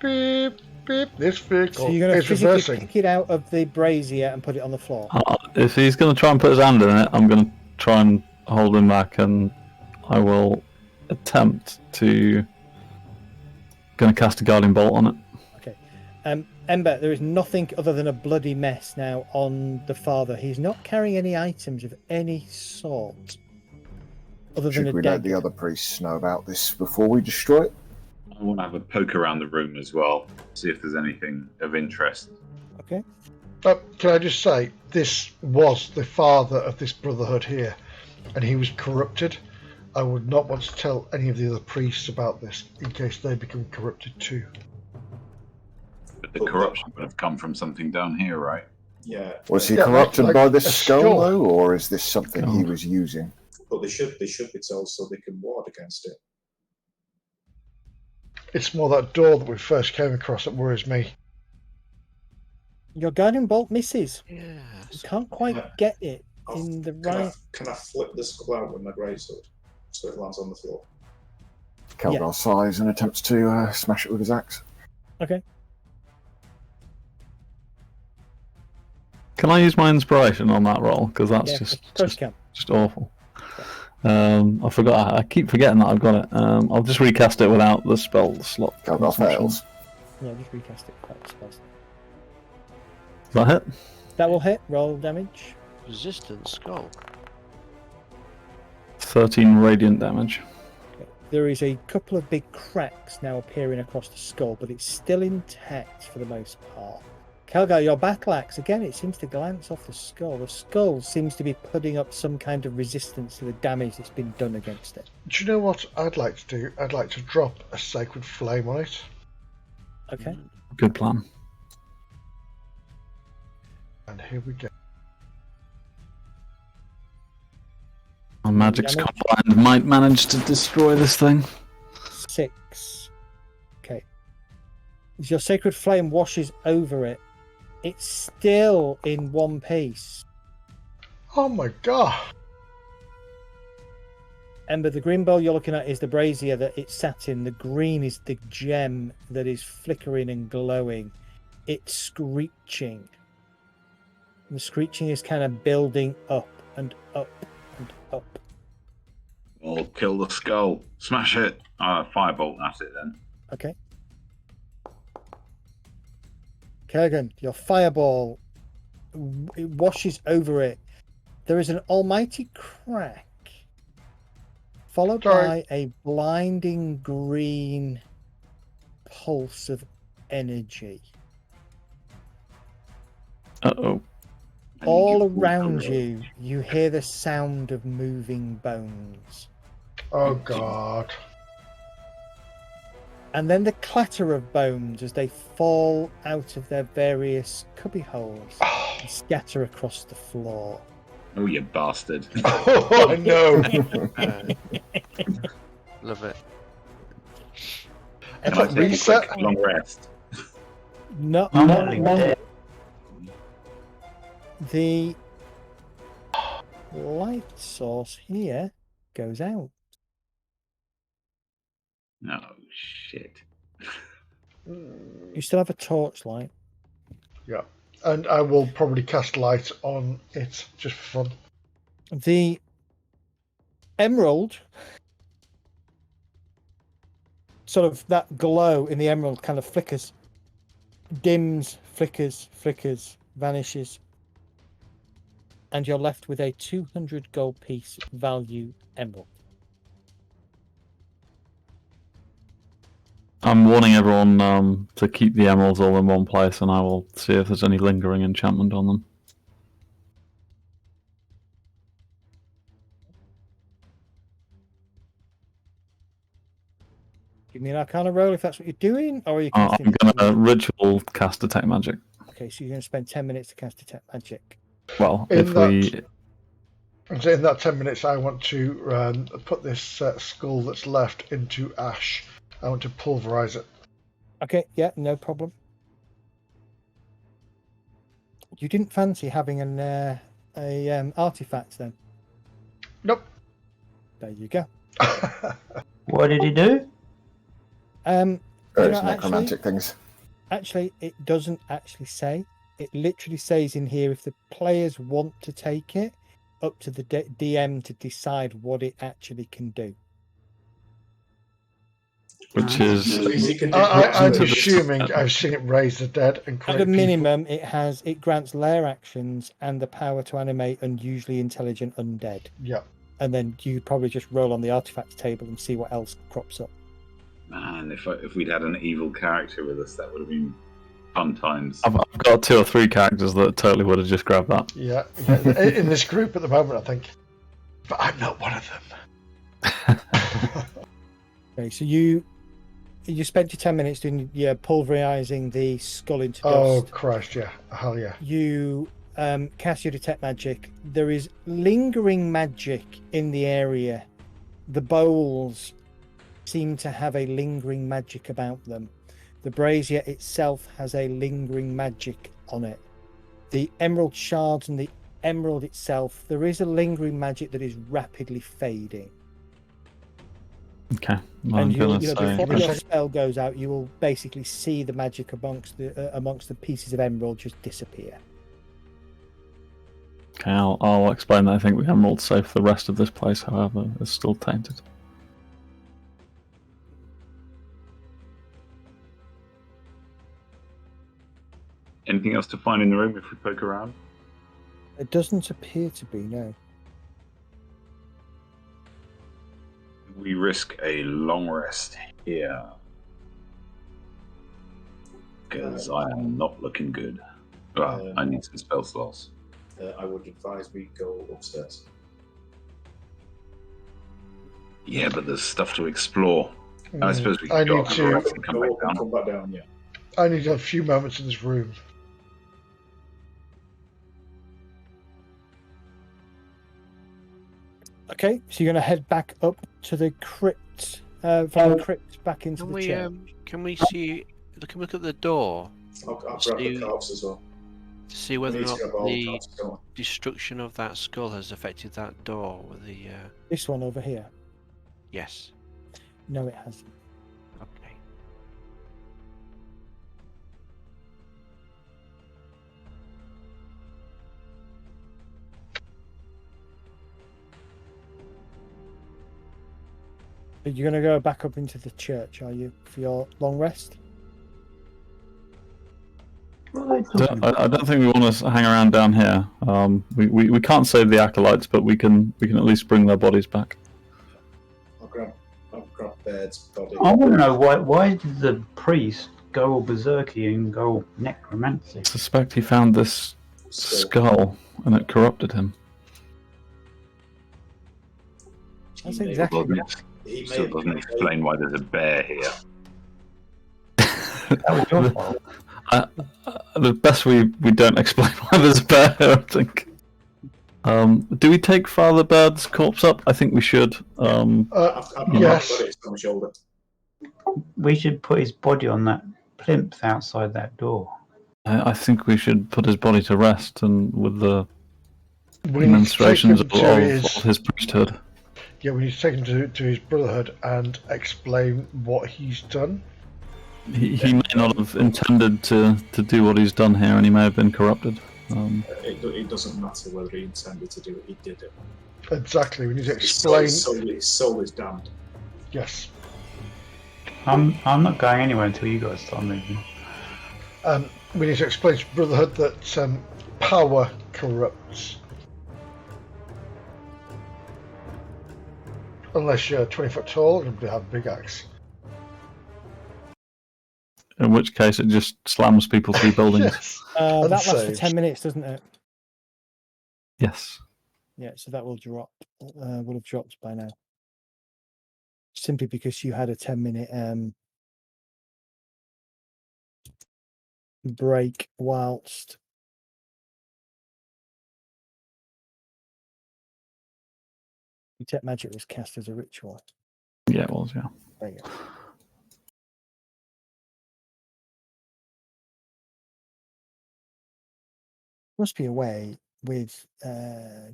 beep, beep. This vehicle So you're going to is physically reversing. pick it out of the brazier and put it on the floor. If he's going to try and put his hand in it, I'm going to try and hold him back, and I will attempt to going to cast a guarding bolt on it. Okay. Ember, there is nothing other than a bloody mess now on the father. He's not carrying any items of any sort. Other than Should a we dagger. let the other priests know about this before we destroy it? I want to have a poke around the room as well, see if there's anything of interest. Okay. Can I just say, this was the father of this brotherhood here, and he was corrupted. I would not want to tell any of the other priests about this in case they become corrupted too. But the corruption would have come from something down here, right? Yeah. Was he Yeah, corrupted like by a this skull, skull. though, or is this something he was using? But they should be told so they can ward against it. It's more that door that we first came across that worries me. Your guiding bolt misses. You Yes. can't quite get it in the right. Can I flip the skull out with my greatsword so it lands on the floor? Kelgar sighs and attempts to smash it with his axe. Okay. Can I use my inspiration on that roll? Because that's Yeah, just of course you can. just awful. I forgot. I keep forgetting that I've got it. I'll just recast it without the spell slot. Kelgar fails. Yeah, just recast it. That's fast. Does that hit? That will hit. Roll damage. Resistant skull. 13 radiant damage. There is a couple of big cracks now appearing across the skull, but it's still intact for the most part. Kelgar, your battle axe, again, it seems to glance off the skull. The skull seems to be putting up some kind of resistance to the damage that's been done against it. Do you know what I'd like to do? I'd like to drop a sacred flame on it. Okay. Good plan. And here we go. My magic's Damage. combined might manage to destroy this thing. 6. Okay. As your sacred flame washes over it, it's still in one piece. Oh my god! Ember, the green bowl you're looking at is the brazier that it sat in. The green is the gem that is flickering and glowing. It's screeching. And the screeching is kind of building up and up and up. Or kill the skull. Smash it. Firebolt at it then. Okay. Kerrigan, your fireball, it washes over it. There is an almighty crack, followed by a blinding green pulse of energy. Uh-oh. all around you, you hear the sound of moving bones. Oh God. And then the clatter of bones as they fall out of their various cubby holes and scatter across the floor. Oh, you bastard. Oh, I know. Love it. It's Can I like take a reset. quick long rest? Not dead. the light source here goes out. Oh, shit. You still have a torchlight. Yeah. And I will probably cast light on it just for fun. The emerald, sort of that glow in the emerald kind of flickers, dims, flickers, vanishes. And you're left with a 200 gold piece value emerald. I'm warning everyone to keep the emeralds all in one place, and I will see if there's any lingering enchantment on them. Give me an Arcana roll if that's what you're doing, or are you I'm casting? going to ritual cast Detect Magic. Okay, so you're going to spend 10 minutes to cast Detect Magic. Well, In if we... So in that 10 minutes, I want to put this skull that's left into ash. I want to pulverize it. Okay, yeah, no problem. You didn't fancy having an artifact then? Nope. There you go. What did he do? Various necromantic things. Actually, it doesn't actually say. It literally says in here if the players want to take it, up to the DM to decide what it actually can do. Which is... I'm assuming I've seen it raise the dead and create At a minimum, people. it grants lair actions and the power to animate unusually intelligent undead. Yeah. And then you probably just roll on the artifacts table and see what else crops up. Man, if we'd had an evil character with us, that would have been fun times. I've got 2 or 3 characters that totally would have just grabbed that. Yeah. In this group at the moment, I think. But I'm not one of them. Okay, so you spent your 10 minutes doing pulverizing the skull into dust. Oh Christ, yeah. Hell yeah. You cast your Detect Magic. There is lingering magic in the area. The bowls seem to have a lingering magic about them. The brazier itself has a lingering magic on it. The emerald shards and the emerald itself, there is a lingering magic that is rapidly fading. Okay. And before your spell goes out, you will basically see the magic amongst the pieces of emerald just disappear. Okay, I'll explain that. I think the emerald's safe for the rest of this place, however, it's still tainted. Anything else to find in the room if we poke around? It doesn't appear to be, no. We risk a long rest here. Because I am not looking good. Well, I need some spell slots. I would advise we go upstairs. Yeah, but there's stuff to explore. I suppose we I could go need up to and come back down. Come back down, yeah. I need a few moments in this room. Okay, so you're going to head back up to the crypt, from the crypt back into Can the church. Can we see? Can we look at the door? I'll grab the corpse as well. To see whether or We need not to grab all the the corpses, don't we? destruction of that skull has affected that door with the. This one over here. Yes. No, it hasn't. Okay. But you're going to go back up into the church, are you, for your long rest? I don't think we want to hang around down here. We can't save the acolytes, but we can at least bring their bodies back. I'll grab Baird's body. I want to know why did the priest go all berserky and go necromancy? I suspect he found this skull, and it corrupted him. That's He may- exactly Doesn't right. He may Still have doesn't been explain why there's a bear here. That was your fault. The best we don't explain why there's a bear here, I think. Do we take Father Bird's corpse up? I think we should. I've Yes. got it on my shoulder. We should put his body on that plinth outside that door. I think we should put his body to rest, and with the We need to take him demonstrations to of his priesthood. Yeah, we need to take him to his brotherhood and explain what he's done. He may not have intended to do what he's done here, and he may have been corrupted. It doesn't matter whether he intended to do it, he did it. Exactly, we need to explain. His soul is damned. Yes. I'm not going anywhere until you guys start moving. We need to explain to brotherhood that power corrupts. Unless you're 20 foot tall and have a big axe. In which case, it just slams people through buildings. Yes. That lasts for Unsaved. 10 minutes, doesn't it? Yes. Yeah, so that will drop. Would have dropped by now. Simply because you had a 10-minute break whilst Detect Magic was cast as a ritual. Yeah, it was. Yeah. There you go. Must be a way with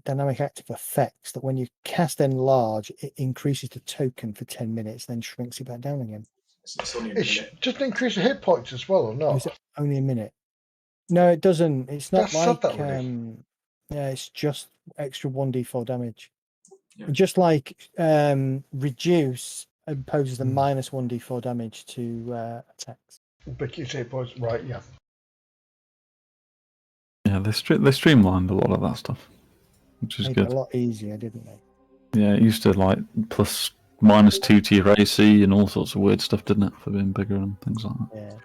dynamic active effects that when you cast Enlarge, it increases the token for 10 minutes, then shrinks it back down again. It's only a It minute. doesn't increase the hit points as well, or Or not? is it only a minute? No, it doesn't. It's not That's sad, like that really. yeah, it's just extra 1d4 damage. Yeah. Just like reduce imposes a minus 1d4 damage to attacks. Big hit points, right? Yeah. Yeah, they streamlined a lot of that stuff, which is Made it good. a lot easier, didn't they? Yeah, it used to like plus -2 to your AC and all sorts of weird stuff, didn't it, for being bigger and things like that. Yeah.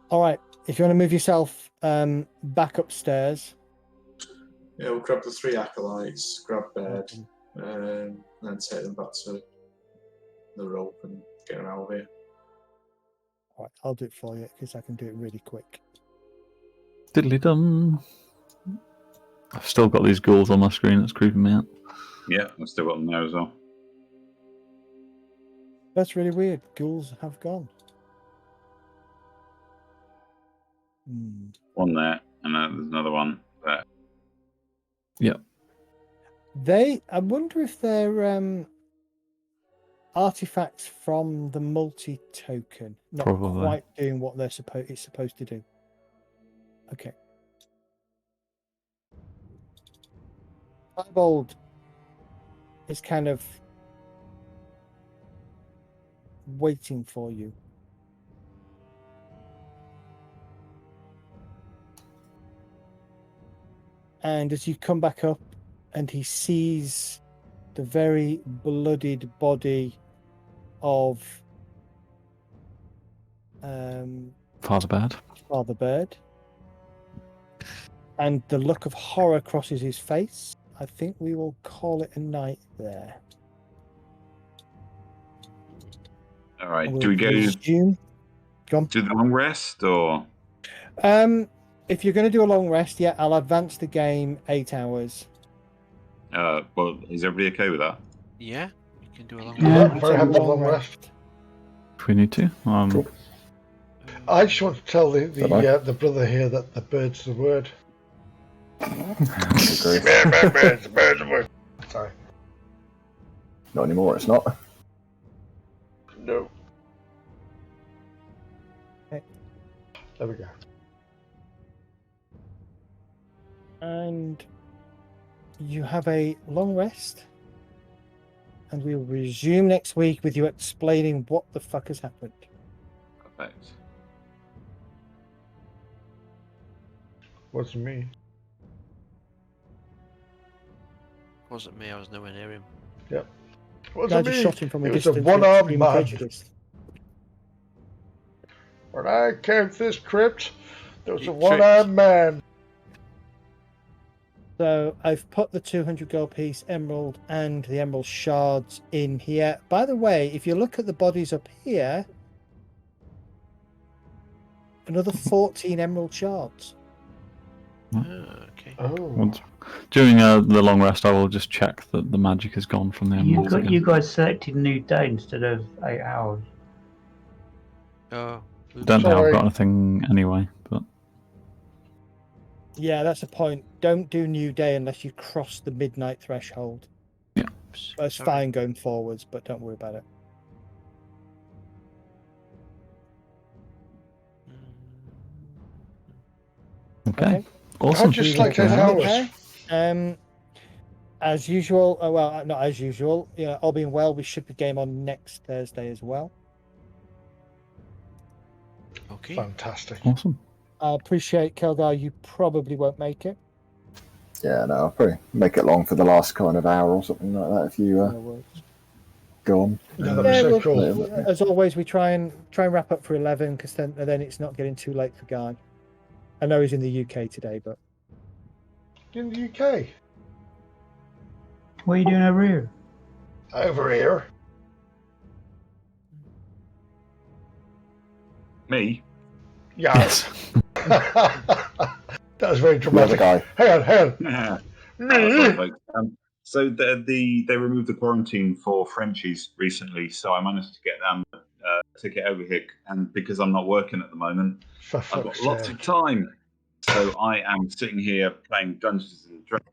All right. If you want to move yourself back upstairs. Yeah, we'll grab the 3 acolytes, grab Baird, and then take them back to the rope and get them out of here. All right, I'll do it for you because I can do it really quick. Diddly dum. I've still got these ghouls on my screen. It's creeping me out. Yeah, I've still got them there as well. That's really weird. Ghouls have gone. One there, and there's another one there. Yeah. I wonder if they're artifacts from the multi-token, not Probably. quite doing what it's supposed to do. Okay. Piebald is kind of waiting for you. And as you come back up and he sees the very bloodied body of Father Bad. Father Bird, and the look of horror crosses his face, I think we will call it a night there. All right, We'll do we go resume. Go on. to the long rest, or If you're going to do a long rest, yeah, I'll advance the game 8 hours. well, is everybody okay with that? Yeah, you can do a long Yeah. one. Very happy with Long long rest. If we need to. Cool. I just want to tell Bye-bye. the brother here that the bird's the word. Agree. Bird's the word. Sorry. Not anymore, it's not. No. Okay. There we go. And you have a long rest. And we will resume next week with you explaining what the fuck has happened. Perfect. What's me? Wasn't me, I was nowhere near him. What's I me? just shot him from a It was a distance. one-armed extreme man. prejudice. When I came to this crypt, there was You a one-armed man. So I've put the 200 gold piece emerald and the emerald shards in here. By the way, if you look at the bodies up here, another 14 emerald shards. Okay. Oh. Once- During the long rest, I will just check that the magic is gone from the emeralds again. You guys selected new day instead of 8 hours. Oh, Don't think I've Sorry. got anything anyway, but Yeah, that's a point. Don't do new day unless you cross the midnight threshold. oops, That's sorry. fine going forwards, but don't worry about it. okay. Awesome. How'd you We select will 8 end it hours? there. As usual, well, not as usual. All being well, we should be game on next Thursday as well. Okay. Fantastic. Awesome. I appreciate, Kelgar, you probably won't make it. Yeah, no, I'll probably make it long for the last kind of hour or something like that if you No worries. go on. Yeah, that'd be so we'll- cool. As always, we try and wrap up for 11 because then it's not getting too late for Guy. I know he's in the UK today, but In the UK. What are you doing over here? Over here. Me? Yeah. Yes. That was very The other dramatic. guy. Hang on. Yeah. Me? So they removed the quarantine for Frenchies recently, so I managed to get them a ticket over here, and because I'm not working at the moment, For I've got fuck's lots sake. of time. So I am sitting here playing Dungeons and Dragons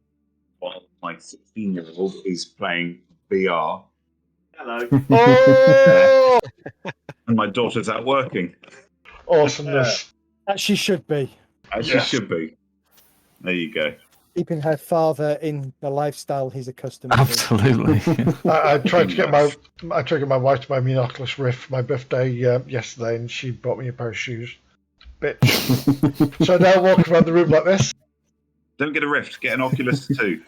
while my 16-year-old is playing VR. Hello. Oh! And my daughter's out working. Awesomeness. as she should be, As Yes. she should be. There you go. keeping her father in the lifestyle he's accustomed to. Absolutely. I tried to get my wife to buy me an Oculus Rift for my birthday yesterday, and she bought me a pair of shoes. Bitch. So now walking around the room like this. Don't get a Rift, get an Oculus 2.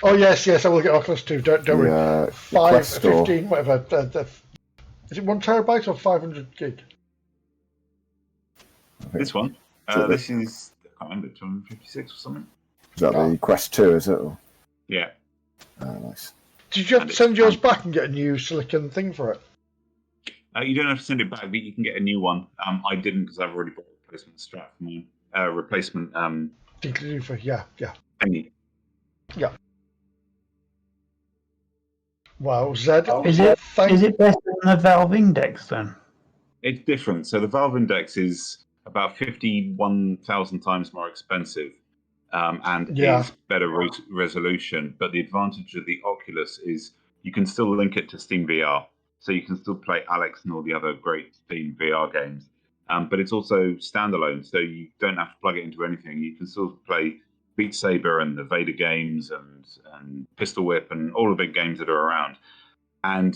Oh yes, I will get Oculus 2. Don't worry. The 5, Quest or 15, whatever. Is it 1 terabyte or 500 gig? This one. So This is, I can't remember, 256 or something. is that the Quest 2, is it? Or- Yeah. nice. Did you have to send yours back and get a new silicon thing for it? You don't have to send it back, but you can get a new one. I didn't because I've already bought a replacement strap for mine. Replacement Yeah. thingy. Wow, Zed. Is it Thank is it better than the Valve Index then? It's different. So the Valve Index is about 51,000 times more expensive and Yeah. is better resolution. But the advantage of the Oculus is you can still link it to Steam VR. So you can still play Alex and all the other great Steam VR games. But it's also standalone, so you don't have to plug it into anything. You can still play Beat Saber and the Vader games and Pistol Whip and all the big games that are around. And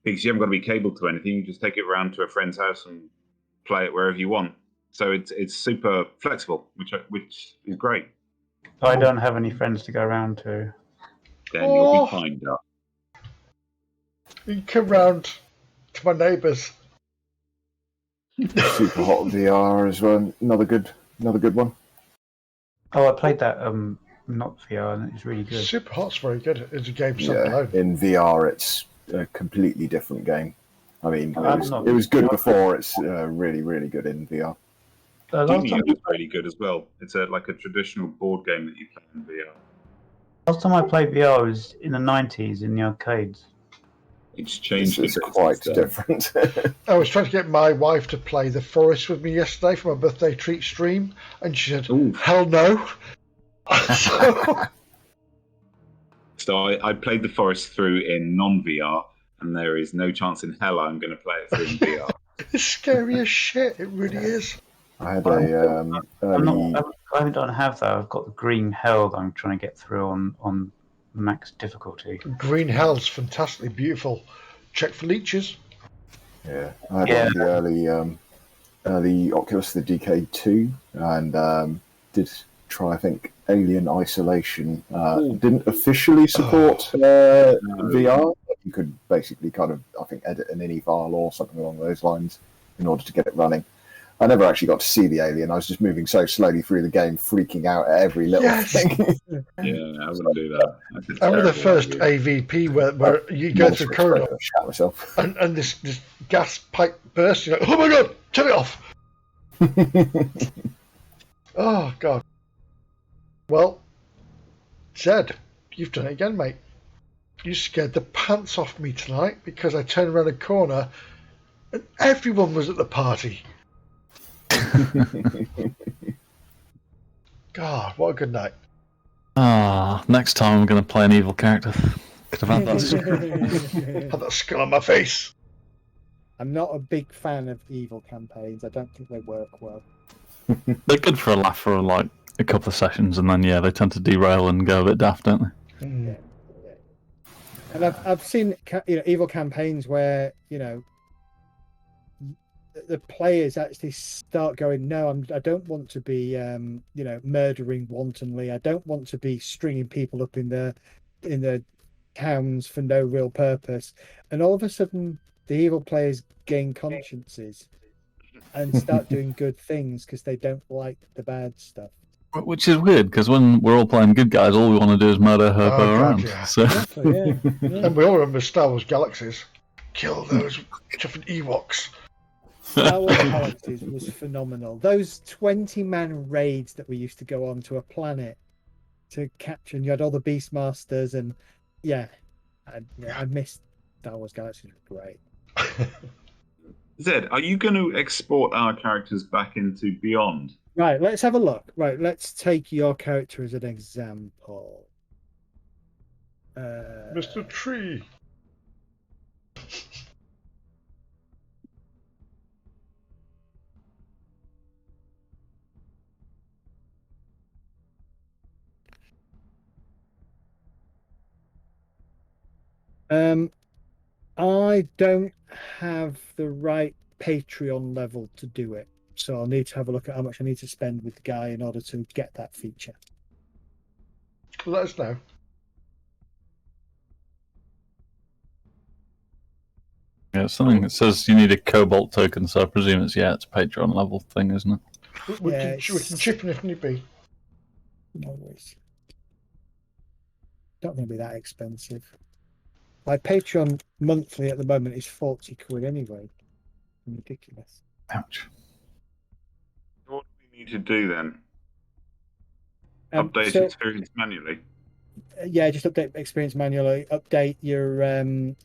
because you haven't got to be cabled to anything, you just take it around to a friend's house and play it wherever you want. So it's super flexible, which is great. I don't have any friends to go around to. Then you'll Oh. be fine, Doc. You can come round to my neighbours. Super Hot VR as well. Another good one. Oh, I played that not VR, and it's really good. Super Hot's very good. It's a game Yeah, standalone. in VR, it's a completely different game. I mean, not- it was good before. It's really, really good in VR. Last time, Demio is really good as well. It's like a traditional board game that you play in VR. last time I played VR was in the 90s in the arcades. It's It's, changed. it's a bit quite since then. different. I was trying to get my wife to play The Forest with me yesterday for my birthday treat stream, and she said, Ooh. hell no. So, So I played The Forest through in non-VR, and there is no chance in hell I'm going to play it through in VR. it's scary as shit. It really is. I had a early. I don't have that. I've got the green hell that I'm trying to get through on max difficulty. Green Hell's fantastically beautiful. Check for leeches. Yeah, I had one of the early Oculus, the DK2, and did try, I think, Alien Isolation. Didn't officially support VR. You could basically kind of, I think, edit an INI file or something along those lines in order to get it running. I never actually got to see the alien. I was just moving so slowly through the game, freaking out at every little Yes. thing. Yeah, I wouldn't do that. That's a I remember the terrible first idea. AVP where you go through a corridor Shat myself. and this gas pipe bursts. You're like, oh my god, turn it off. Oh god. Well, Zed, you've done it again, mate. You scared the pants off me tonight because I turned around a corner and everyone was at the party. God, what a good night. Next time I'm going to play an evil character. Could have had that. Had that skull on my face. I'm not a big fan of evil campaigns. I don't think they work well. They're good for a laugh for like a couple of sessions, and then they tend to derail and go a bit daft, don't they? Mm. And I've seen evil campaigns where the players actually start going, no, I don't want to be murdering wantonly. I don't want to be stringing people up in the towns for no real purpose. And all of a sudden, the evil players gain consciences and start doing good things because they don't like the bad stuff. Which is weird, because when we're all playing good guys, all we want to do is murder her Oh, God, around. yeah. So. Exactly, yeah. And we all remember Star Wars Galaxies. Kill those different Ewoks. Star Wars Galaxies was phenomenal. Those 20-man raids that we used to go on to a planet to capture, and you had all the Beastmasters, and I missed Star Wars Galaxies. Was great. Zed, are you going to export our characters back into Beyond? Right, let's have a look. Right, let's take your character as an example. Mr. Tree. I don't have the right Patreon level to do it, so I'll need to have a look at how much I need to spend with the guy in order to get that feature. Let us know. Yeah, something that says you need a Cobalt token, so I presume it's a Patreon level thing, isn't it? We can chip in if need be. No worries. Not going to be that expensive. My Patreon monthly at the moment is 40 quid anyway. Ridiculous. Ouch. What do we need to do then? Update experience manually? Yeah, just update experience manually. Update your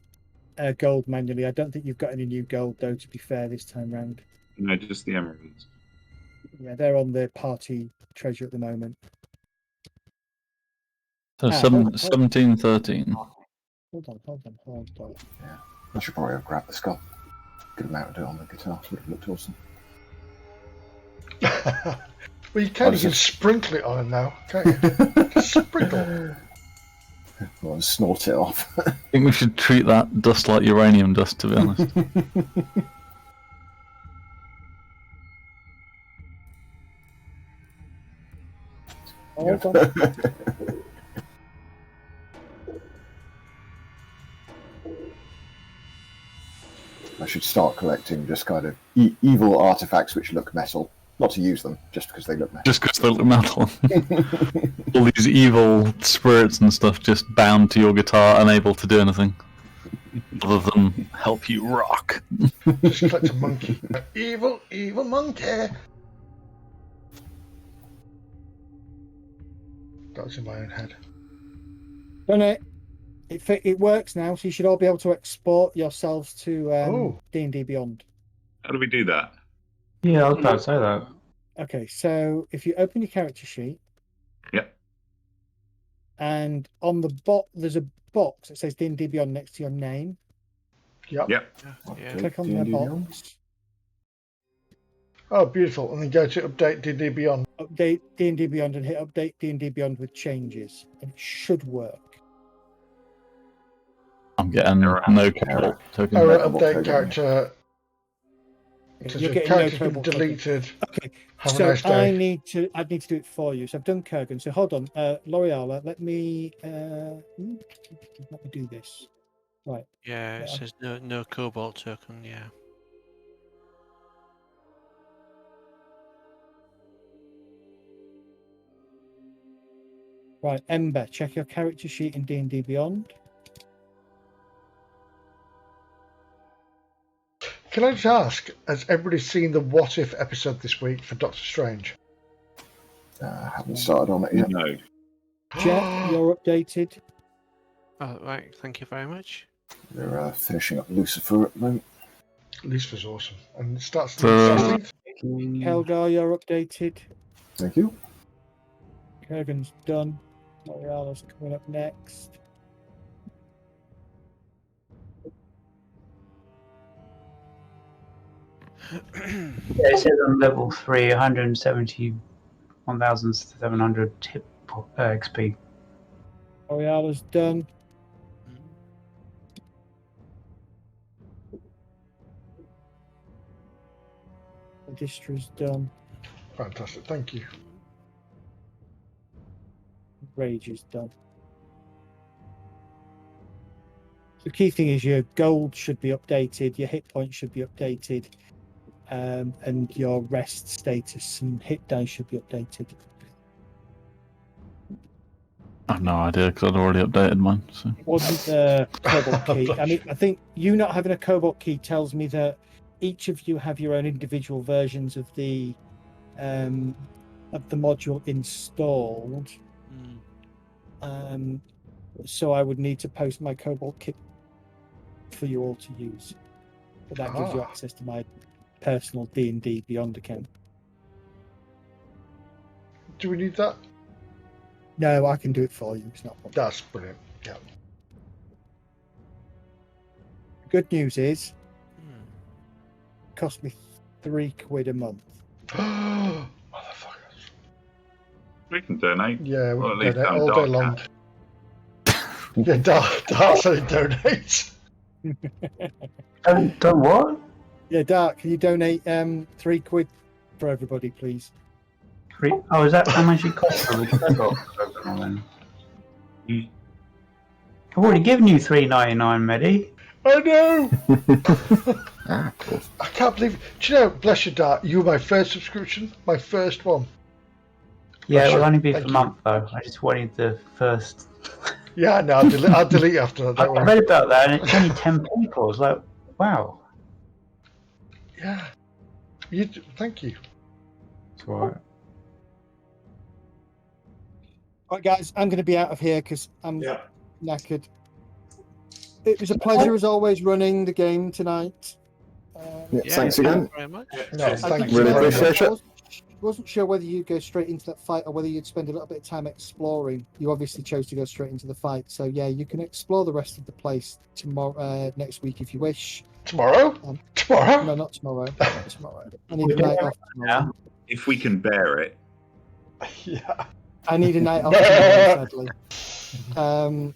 gold manually. I don't think you've got any new gold, though, to be fair, this time round. No, just the emeralds. Yeah, they're on the party treasure at the moment. So 1713. Hold on. Yeah, I should probably have grabbed the skull. Could have mounted it on the guitar, so it would have looked awesome. Well, you can sprinkle it on him now, can't you? Just sprinkle. Well, and snort it off. I think we should treat that dust like uranium dust, to be honest. Hold on. I should start collecting just kind of evil artifacts which look metal. Not to use them, just because they look metal. Just because they look metal. All these evil spirits and stuff just bound to your guitar, unable to do anything. Other than help you rock. Just collect a monkey. Evil monkey. That was in my own head. Done it. It works now, so you should all be able to export yourselves to D&D Beyond. How do we do that? Yeah, I was about to say that. Okay, so if you open your character sheet, Yep. and on the there's a box that says D&D Beyond next to your name. Yep. Yeah. Click on the box. Oh, beautiful. And then go to update D&D Beyond. Update D&D Beyond and hit update D&D Beyond with changes. And it should work. I'm getting no Cobalt token. Update character. You're Your getting character's no been Cobalt token. deleted. Okay, Have so a nice day. I'd need to do it for you. So I've done Kurgan. So hold on, L'Oreal, let me do this. Right. Yeah, it says no Cobalt token. Yeah. Right, Ember, check your character sheet in D&D Beyond. Can I just ask, has everybody seen the What If episode this week for Doctor Strange? Haven't started on it yet. No. Jet, you're updated. Oh, right, thank you very much. They're finishing up Lucifer at the moment. Lucifer's awesome. And it starts So- the 16th. Helgar, you're updated. Thank you. Kurgan's done. L'Oreala's coming up next. Yeah, it says on level 3, 171,700 tip XP. L'Oreala's done. Distra's done. Fantastic, thank you. Rage is done. The key thing is your gold should be updated, your hit points should be updated, and your rest status and hit dice should be updated. I have no idea because I'd already updated mine. So Wasn't the cobalt key? I mean, I think you not having a cobalt key tells me that each of you have your own individual versions of the module installed. So I would need to post my cobalt kit for you all to use. But that gives you access to my personal D&D Beyond account. Do we need that? No, I can do it for you. It's not a problem. That's brilliant. Yeah. Good news is, it cost me £3 a month. Motherfuckers. We can donate. Yeah, we Well, can at least donate I'm all day dark long. Yeah, Dark said he donates. Done what? Yeah, Dark, can you donate £3 for everybody, please? Oh, is that how much it costs for the cobalt program then? I've already given you $3.99, Medi. I know! Of course. I can't believe it. Do you know, bless you, Dark, you were my first subscription, my first one. Yeah, it Sure. will only be for Thank a you. month though. I just wanted the first. Yeah, I know, I'll delete after that, I don't worry. read about that and it's only 10 people. I was like, wow. Yeah. Thank you. It's alright. Right, guys, I'm going to be out of here because I'm Yeah. knackered. It was a pleasure as always running the game tonight. Yeah, Yeah, thanks thank again. you very much. No, thank you. Really very much. appreciate it. Wasn't sure whether you'd go straight into that fight or whether you'd spend a little bit of time exploring. You obviously chose to go straight into the fight, so yeah, you can explore the rest of the place tomorrow, next week if you wish. Tomorrow? Tomorrow? No, not tomorrow. Not tomorrow. I need a night off tomorrow. If we can bear it. Yeah. I need a night off tomorrow, sadly. I'm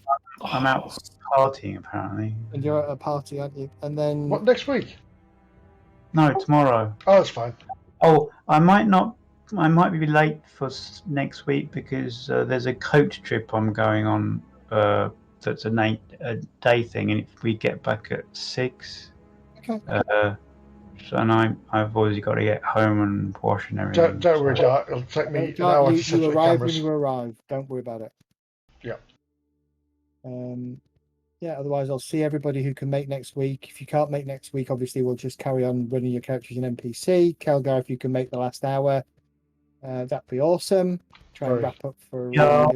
out partying apparently. And you're at a party, aren't you? And then What, next week? No, tomorrow. Oh, that's fine. Oh, I might be late for next week because there's a coach trip I'm going on. That's a day thing, and if we get back at 6. Okay. So and I've always got to get home and wash and everything. Don't worry, Dark. It'll take me an Dark, hour to set you up the arrive when cameras. you arrive. Don't worry about it. Yeah. Yeah, otherwise I'll see everybody who can make next week. If you can't make next week, obviously we'll just carry on running your characters in NPC. Kelgar, if you can make the last hour, that'd be awesome. Try and Right. wrap up for Yeah, I'll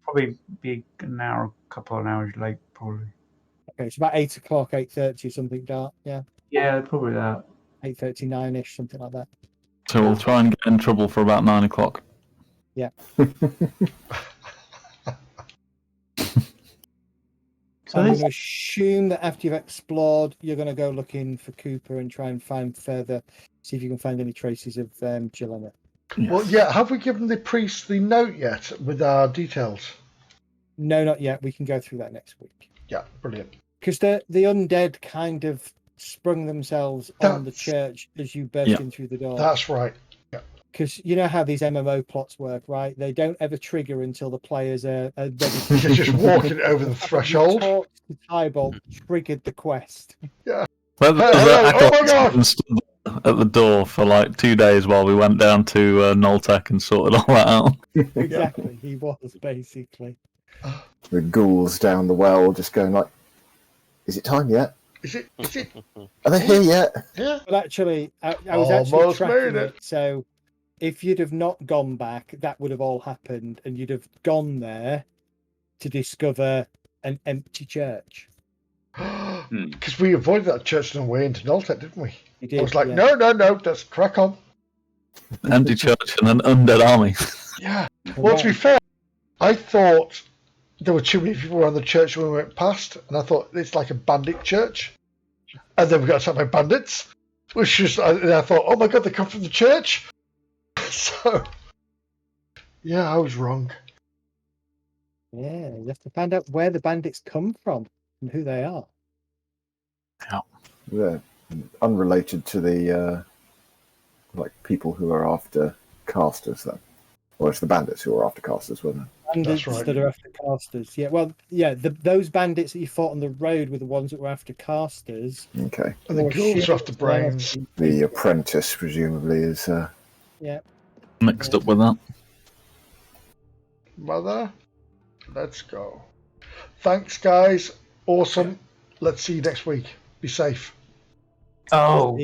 probably be an hour, a couple of hours late, probably. Okay, it's about 8 o'clock, 8:30, something dark. Yeah, Yeah, probably that. 8:39ish, something like that. So we'll try and get in trouble for about 9 o'clock. So I'm this, going to assume that after you've explored, you're going to go looking for Cooper and try and find further, see if you can find any traces of Jill in it. Well, yeah, have we given the priest the note yet with our details? No, not yet. We can go through that next week. Yeah, brilliant. Because the undead kind of sprung themselves on the church as you burst in through the door. That's right. Because you know how these MMO plots work, right? They don't ever trigger until the players are ready. You're just walking over the threshold. Talk to Tybalt triggered the quest. Yeah. Well, Hello, the oh my God. acolytes stood at the door for like 2 days while we went down to Noltec and sorted all that out. Exactly, he was basically. The ghouls down the well just going like, is it time yet? Is it? Are they here yet? Yeah. But actually, I was actually Almost tracking made it. So if you'd have not gone back, that would have all happened, and you'd have gone there to discover an empty church. Because we avoided that church on the way into Noltec, didn't we? You did, I was like, yeah. no, let's crack on. Empty church and an undead army. Yeah. Well, to be fair, I thought there were too many people around the church when we went past, and I thought it's like a bandit church. And then we got attacked by bandits, which was, and I thought, oh my god, they come from the church. So, yeah, I was wrong. Yeah, you have to find out where the bandits come from and who they are. Yeah, unrelated to the like people who are after casters, though. Or it's the bandits who are after casters, wasn't it? Bandits right. that are after casters. Yeah, well, yeah, those bandits that you fought on the road were the ones that were after casters. Okay. And the Or ghouls are after shields, brains. The apprentice, presumably, is. Yeah. Mixed up with that. Mother, let's go. Thanks, guys. Awesome. Let's see you next week. Be safe. Oh.